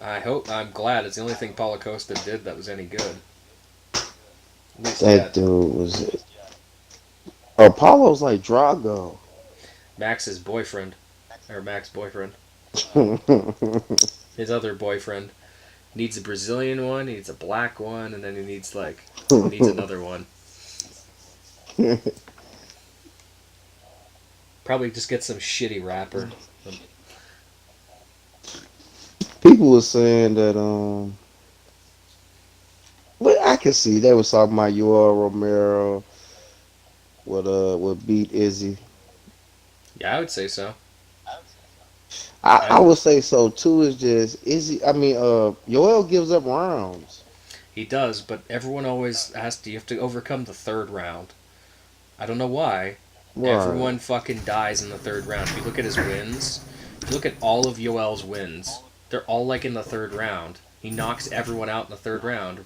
I'm glad. It's the only thing Paulo Costa did that was any good. At least That yet. dude was. Apollo's like Drago. Max's boyfriend. Or Max's boyfriend. Right, His other boyfriend. Needs a Brazilian one, he needs a black one, and then he needs another one. Probably just get some shitty rapper. people were saying that but I can see they was talking about Yoel Romero would beat Izzy. Yeah, I would say so. I would say so too. Is just Izzy. I mean, Yoel gives up rounds. He does, but everyone always you have to overcome the 3rd round. I don't know why, Right. Everyone fucking dies in the third round. If you look at his wins, if you look at all of Yoel's wins, they're all like in the third round. He knocks everyone out in the third round.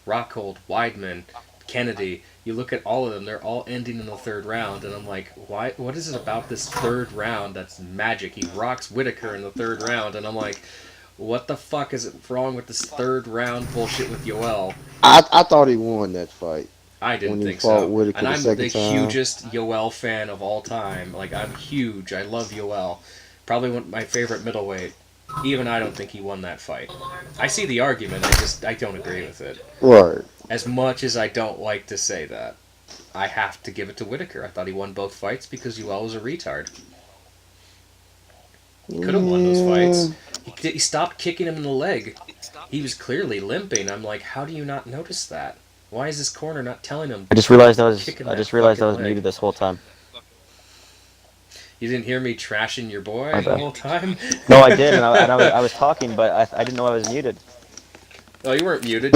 Rockhold, Weidman, Kennedy. You look at all of them; they're all ending in the third round, and I'm like, why? What is it about this third round that's magic? He rocks Whitaker in the third round, and I'm like, what the fuck is wrong with this third round bullshit with Yoel? I thought he won that fight. I didn't When he think fought so. Whitaker And the I'm second the time. hugest Yoel fan of all time. Like, I'm huge. I love Yoel. Probably my favorite middleweight. Even I don't think he won that fight. I see the argument. I don't agree with it. Right. As much as I don't like to say that, I have to give it to Whitaker. I thought he won both fights because Yoel was a retard. He could have won those fights. He stopped kicking him in the leg. He was clearly limping. I'm like, how do you not notice that? Why is this corner not telling him? I just realized I was kicking that muted fucking leg? this whole time. You didn't hear me trashing your boy My the bad. whole time? No, I did, and I was talking, but I didn't know I was muted. Oh, you weren't muted.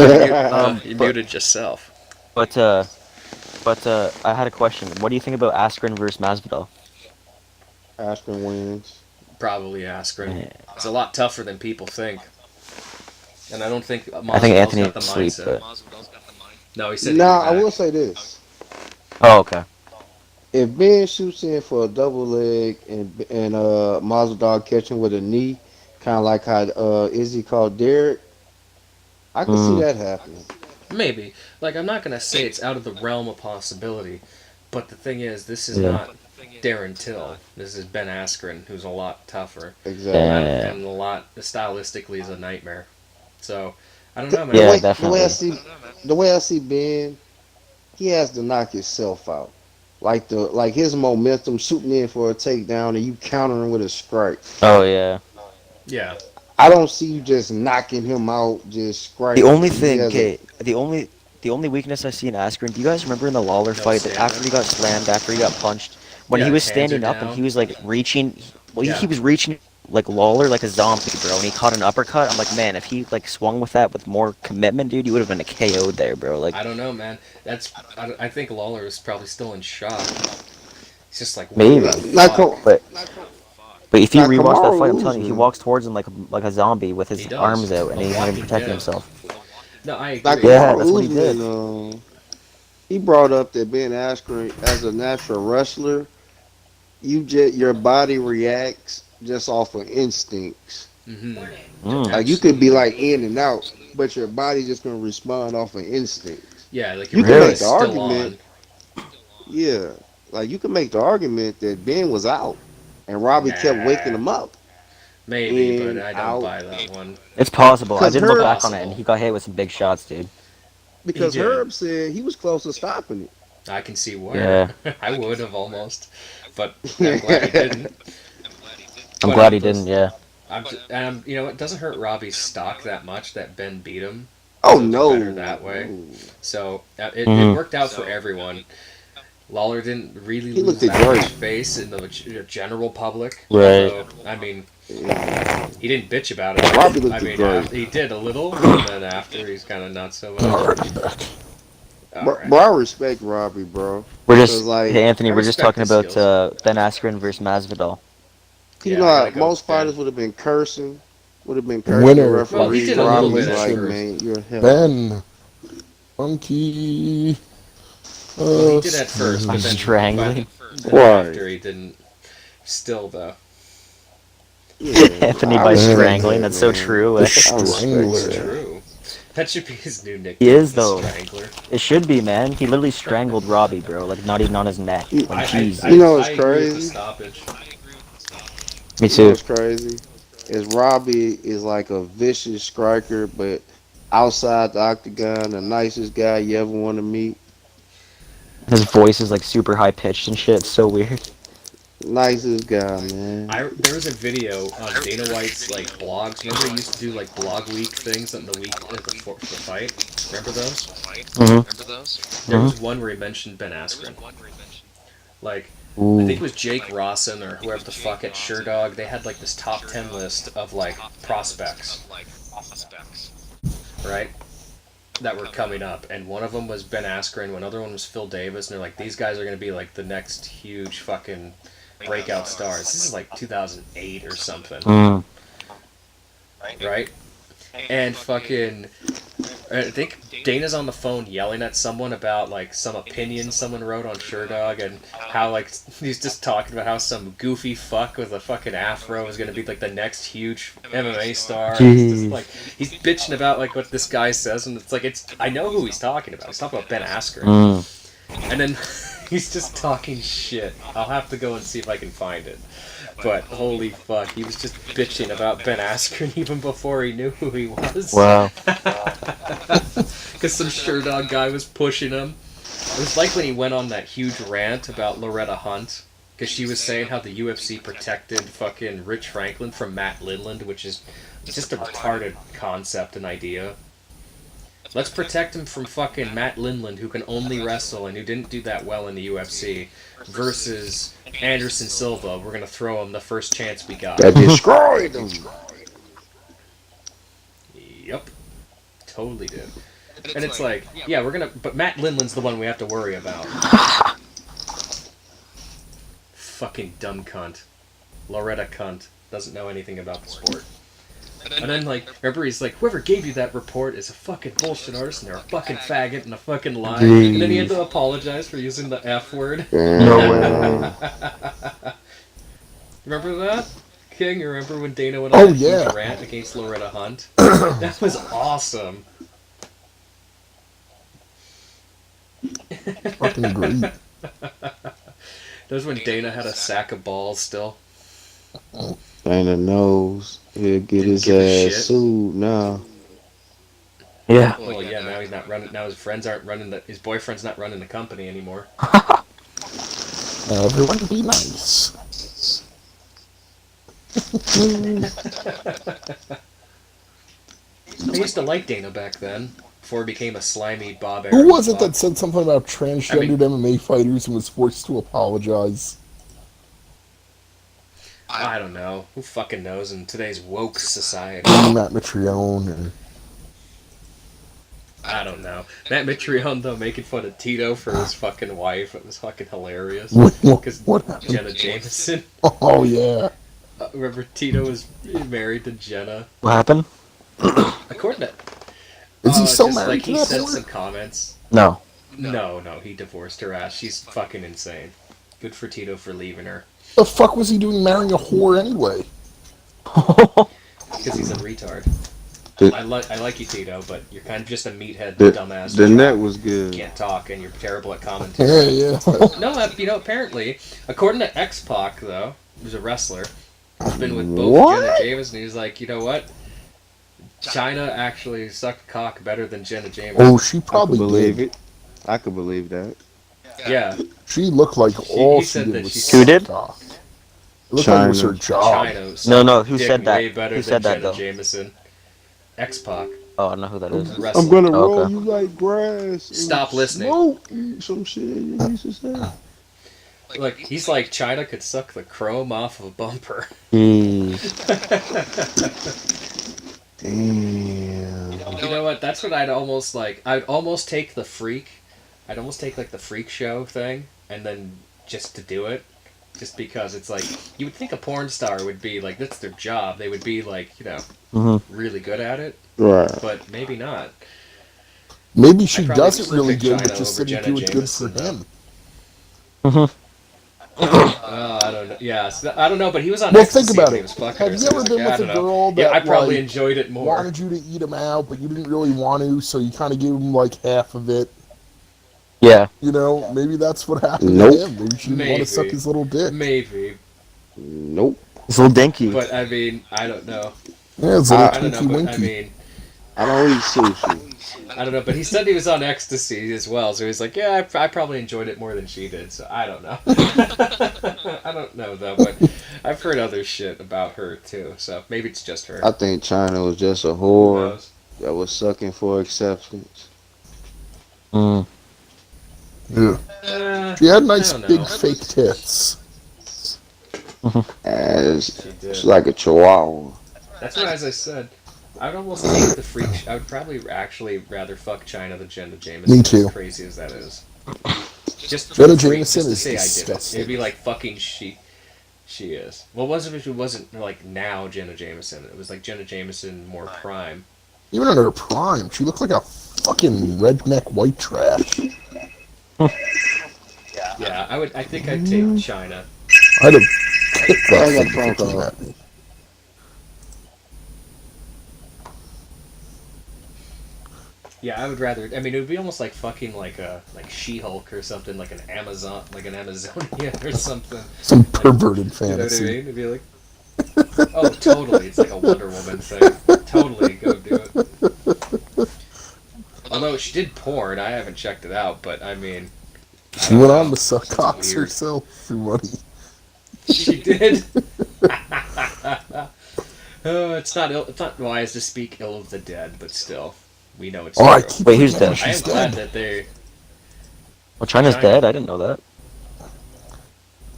You muted yourself. But I had a question. What do you think about Askren versus Masvidal? Askren wins. Probably Askren. It's a lot tougher than people think. And I don't think Masvidal's I think Anthony got the asleep, mindset. No, he said Now, he'd I be will back. say this. Oh, okay. If Ben shoots in for a double leg and Masvidal catching with a knee, kind of like how Izzy called Derek, I can see that happening. Maybe. Like, I'm not going to say it's out of the realm of possibility, but the thing is, this is Yeah. not Darren Till. This is Ben Askren, who's a lot tougher. Exactly. Yeah. And a lot, stylistically, is a nightmare. So, I don't know, man. Yeah, the definitely. way I see Ben, he has to knock himself out. Like his momentum shooting in for a takedown and you countering with a strike. Oh yeah. Yeah. I don't see you just knocking him out, just striking. The only He thing, has a- the only weakness I see in Askren. Do you guys remember in the Lawler fight that stamina. after he got slammed, after he got punched, when Yeah, he was his hands standing are up and down. he was like reaching, well, Yeah. he was reaching like Lawler like a zombie, bro, and he caught an uppercut. I'm like, man, if he like swung with that with more commitment, dude, you would have been a KO'd there, bro. Like, I don't know, man. I think Lawler is probably still in shock. He's just like, Maybe. what the Like, fuck? but if you Now, rewatch that Kamaru fight, I'm telling you, he Usman- walks towards him like a zombie with his He does. arms out, and he's not even Walking protecting dead. himself. No, I Like agree. Yeah, Kamaru that's what he did. Usman, he brought up that Ben Askren, as a natural wrestler, your body reacts just off of instincts. Mm-hmm. Like you could be like in and out, but your body's just gonna respond off of instincts. Yeah, like You your can Really? make body's the still argument. on. Yeah, like you can make the argument that Ben was out, and Robbie kept waking him up. Maybe, In, but I don't out. buy that one. It's possible. I 'Cause didn't look Herb- back on it, and he got hit with some big shots, dude. Because did. Herb said he was close to stopping it. I can see where. Yeah. I would have almost, but I'm glad he didn't. I'm But glad he didn't. Yeah. You know, it doesn't hurt Robbie's stock that much that Ben beat him. Oh So it's no! better that way. No. So it Mhm. worked out for everyone. Lawler didn't really He lose looked that great. much face in the general public. Right. So, I mean, Yeah. he didn't bitch about it. Robbie looked I mean, great. he did a little, and then after he's kind of not so much. Alright. Bro, I respect Robbie, bro. We're just, Because, like, hey Anthony, I we're just respect talking his about skills. Ben Askren versus Masvidal. You Yeah, know, I how gotta go most with Ben. fighters would have been cursing. Would have been cursing Winner. the Well, referee. he did a little Robbie's bit at like, first. man, you're hell. Ben. Monkey. Well, he did at first, but then Strangling. but Right. after he didn't. Still, though. Yeah. Anthony I by respect strangling. that, That's so man. true. I respect Strangler. that. True. That should be his new nickname. He is, the though. Strangler. It should be, man. He literally strangled Robbie, bro. Like not even on his neck. Like, jeez. You know what's I agree with the crazy? stoppage. Me You know too. what's crazy? Is Robbie is like a vicious striker, but outside the octagon, the nicest guy you ever want to meet. His voice is like super high pitched and shit. It's so weird. Nicest guy, man. There was a video on Dana White's like blogs. Remember he used to do like blog week things on the week before the fight. Remember those? Mm-hmm. There was one where he mentioned Ben Askren. Like I think it was Jake Rawson or whoever the fuck at SureDog. They had like this top 10 list of like prospects, right? that were coming up, and one of them was Ben Askren, one other one was Phil Davis, and they're like, these guys are going to be like the next huge fucking breakout stars. This is like 2008 or something. Right? And fucking, I think Dana's on the phone yelling at someone about like some opinion someone wrote on SureDog, and how like he's just talking about how some goofy fuck with a fucking afro is gonna be like the next huge MMA star. It's just, like, he's bitching about like what this guy says, and it's like I know who he's talking about. He's talking about Ben Askren, and then he's just talking shit. I'll have to go and see if I can find it. But holy fuck, he was just bitching about Ben Askren even before he knew who he was. Wow. Because some SureDog guy was pushing him. It was like when he went on that huge rant about Loretta Hunt, because she was saying how the UFC protected fucking Rich Franklin from Matt Lindland, which is just a retarded concept and idea. Let's protect him from fucking Matt Lindland, who can only wrestle and who didn't do that well in the UFC, versus Anderson Silva. We're gonna throw him the first chance we got. That destroyed him. Yep. Totally did. And it's like, yeah, but Matt Lindland's the one we have to worry about. Fucking dumb cunt. Loretta cunt. Doesn't know anything about the sport. And then, like, remember he's like, whoever gave you that report is a fucking bullshit artist, and they're a fucking faggot and a fucking lie. And then he had to apologize for using the F word. No way. Remember that? King, you remember when Dana went on huge rant against Loretta Hunt? That was awesome. Fucking great. That was when Dana had a sack of balls still. Dana knows he'll get his ass sued now. Yeah. Well, yeah, now he's not running. Now his friends aren't running. His boyfriend's not running the company anymore. Everyone be nice. I used to like Dana back then, before he became a slimy Bob Arum. Who was it that said something about transgendered MMA fighters and was forced to apologize? I don't know. Who fucking knows in today's woke society? Matt Mitrione and... I don't know. Matt Mitrione, though, making fun of Tito for his fucking wife. It was fucking hilarious. What happened? Jenna Jameson. Oh, yeah. Remember, Tito was married to Jenna. What happened? According to... Is he still just, married like, to he that said whore? some comments. No. No, he divorced her ass. She's fucking insane. Good for Tito for leaving her. The fuck was he doing marrying a whore anyway? Because he's a retard. I like you, Tito, but you're kind of just a meathead, dumbass. The net was good. You can't talk, and you're terrible at commentary. Yeah. No, apparently, according to X-Pac, though, who's a wrestler, who's been with both Jenna Jameson, and he's like, you know what? China actually sucked cock better than Jenna Jameson. Oh, she probably I could believe did. it. I could believe that. Yeah. She looked like all she said did that was she- Who did? cock. It looked like it was her job. China No, who dick said that? way better Who than said that, Jenna though? Jameson. X-Pac. Oh, I know who that is. Wrestler. I'm gonna roll Okay. you like grass. and Stop listening. Smoke some shit you used to say. Like, he's like, China could suck the chrome off of a bumper. Damn. You know what? That's what I'd almost like. I'd almost take the freak. I'd almost take like the freak show thing, and then just to do it, just because it's like you would think a porn star would be like that's their job. They would be like really good at it, Right. but maybe not. Maybe she I'd probably does it still really pick good, China but just over didn't Jenna do it good for Jameson, him. I don't know. Yeah, so I don't know. But he was on. Well, ecstasy think about when he it. was fucking Have her, you so ever it's been like, I with a don't know. girl that Yeah, I probably like, enjoyed it more. wanted you to eat him out, but you didn't really want to, so you kind of gave him like half of it? Yeah. You know, maybe that's what happened Nope. to him. Maybe she didn't want to suck Maybe. his little dick. Maybe, Nope. It's a little dinky. but I mean, I don't know. Yeah, it's a little I don't know, twinky but winky. I mean, I don't eat sushi. I don't know. But he said he was on ecstasy as well, so he's like, yeah, I probably enjoyed it more than she did. So I don't know. I don't know though, but I've heard other shit about her too. So maybe it's just her. I think China was just a Who whore knows? that was sucking for acceptance. Mm. Yeah. She had nice I don't big know. fake tits. As She did. it's like a chihuahua. That's what, as I said. I would almost take the freak. I would probably actually rather fuck China than Jenna Jameson. Me too. As crazy as that is. Just Jenna for free, Jameson just to is say I did it. disgusting. It'd be like fucking she is. Well, it wasn't if it wasn't like now Jenna Jameson. It was like Jenna Jameson more prime. Even in her prime, she looked like a fucking redneck white trash. Yeah, I think I'd take China. I'd have kicked I got that phone thing call. at me. Yeah, I would rather. I mean, it would be almost like fucking like She-Hulk or something, like an Amazonian or something. Some perverted You know what I fantasy. mean? It'd be like, oh, totally. It's like a Wonder Woman thing. Totally, go do it. Although she did porn, I haven't checked it out, but I mean, She went on to It's suck cocks weird. herself for money. she did. Oh, it's not wise to speak ill of the dead, but still, we know it's Oh, I true. keep Wait, who's forgetting dead? I am she's glad dead. that they. Well, China's China. dead? I didn't know that.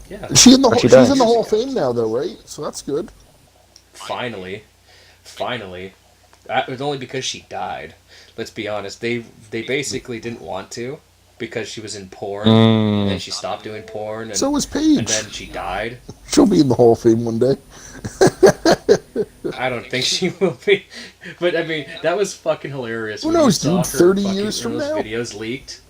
Yeah. She's in the Where'd she she's die? in the Hall of Fame now, though, right? So that's good. Finally. It was only because she died. Let's be honest. They basically didn't want to because she was in porn, and then she stopped doing porn, and, So was and Paige. then she died. She'll be in the Hall of Fame one day. I don't think she will be, but I mean that was fucking hilarious. Who when you knows, saw dude, her 30 fucking- years when from those now? videos leaked.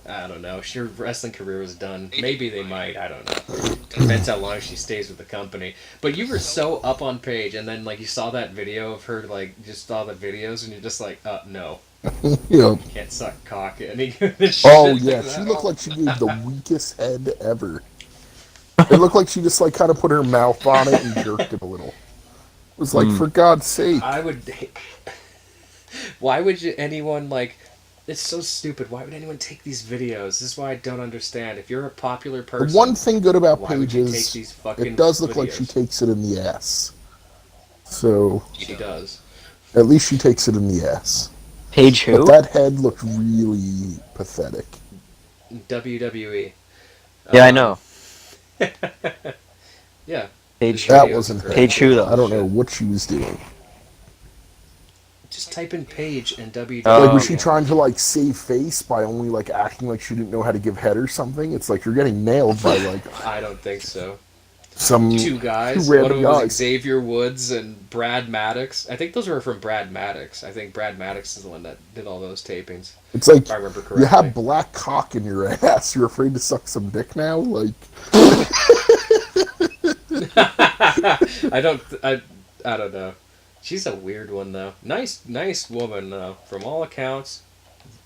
I don't know. Her wrestling career was done. Maybe they might. I don't know. Depends how long she stays with the company. But you were so up on Paige, and then like you saw that video of her, like you just saw the videos, and you're just like, no, You know. can't suck cock. And he, Oh yeah, she looked like she gave the weakest head ever. It looked like she just like kind of put her mouth on it and jerked it a little. It was like, for God's sake. I would. Why would anyone like? It's so stupid. Why would anyone take these videos? This is why I don't understand. If you're a popular The person, one thing good about why would Paige you take is these fucking it does look like she videos? takes it in the ass. So She does. at least she takes it in the ass. Paige who? But that head looked really pathetic. WWE. Yeah, I know. Yeah. Paige. That wasn't her. Paige who, though? I don't know what she was doing. Just type in Paige and WWE. Oh. Like, was she trying to like save face by only like acting like she didn't know how to give head or something? It's like you're getting nailed by like I don't think so. some Two guys. two One of random them was guys. Xavier Woods and Brad Maddox. I think those were from Brad Maddox. I think Brad Maddox is the one that did all those tapings. It's like If I remember correctly. you have black cock in your ass. You're afraid to suck some dick now? Like I don't know. She's a weird one though. Nice woman though. From all accounts,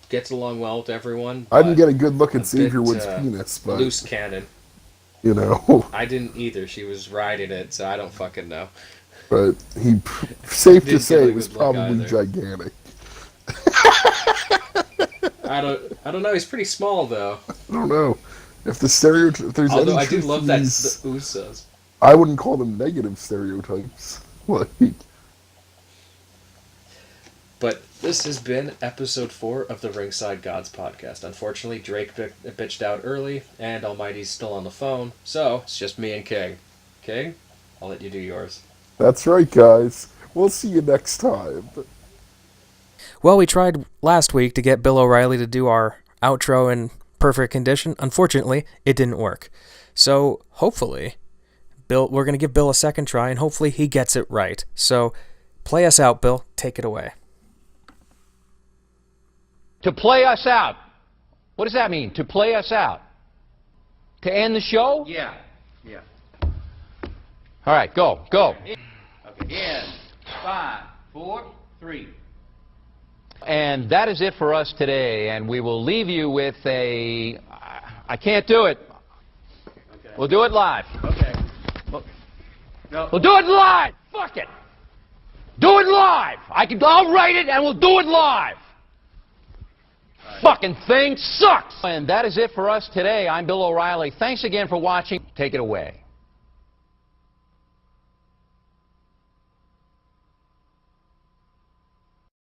gets along well with everyone. I didn't but get a good look a at Xavier bit, Woods' penis, but loose cannon. you know, I didn't either. She was riding it, so I don't fucking know. but he safe to Didn't say get a was good look probably either. gigantic. I don't know. He's pretty small though. I don't know if the stereotype. If there's Although any I do truth love to that these- the Usos. I wouldn't call them negative stereotypes. Like, But this has been episode 4 of the Ringside Gods Podcast. Unfortunately, Drake bitched out early, and Almighty's still on the phone, so it's just me and King. King, I'll let you do yours. that's right, guys. We'll see you next time. Well, we tried last week to get Bill O'Reilly to do our outro in perfect condition. Unfortunately, it didn't work. So, hopefully, we're going to give Bill a second try, and hopefully he gets it right. So, play us out, Bill. Take it away. To play us out. What does that mean? To play us out? To end the show? Yeah. All right, go. Okay. In 5, 4, 3. And that is it for us today. And we will leave you with a... I can't do it. Okay. We'll do it live. Okay. No. We'll do it live. Fuck it. Do it live. I'll write it and we'll do it live. Fucking thing sucks. And that is it for us today. I'm Bill O'Reilly. Thanks again for watching. Take it away.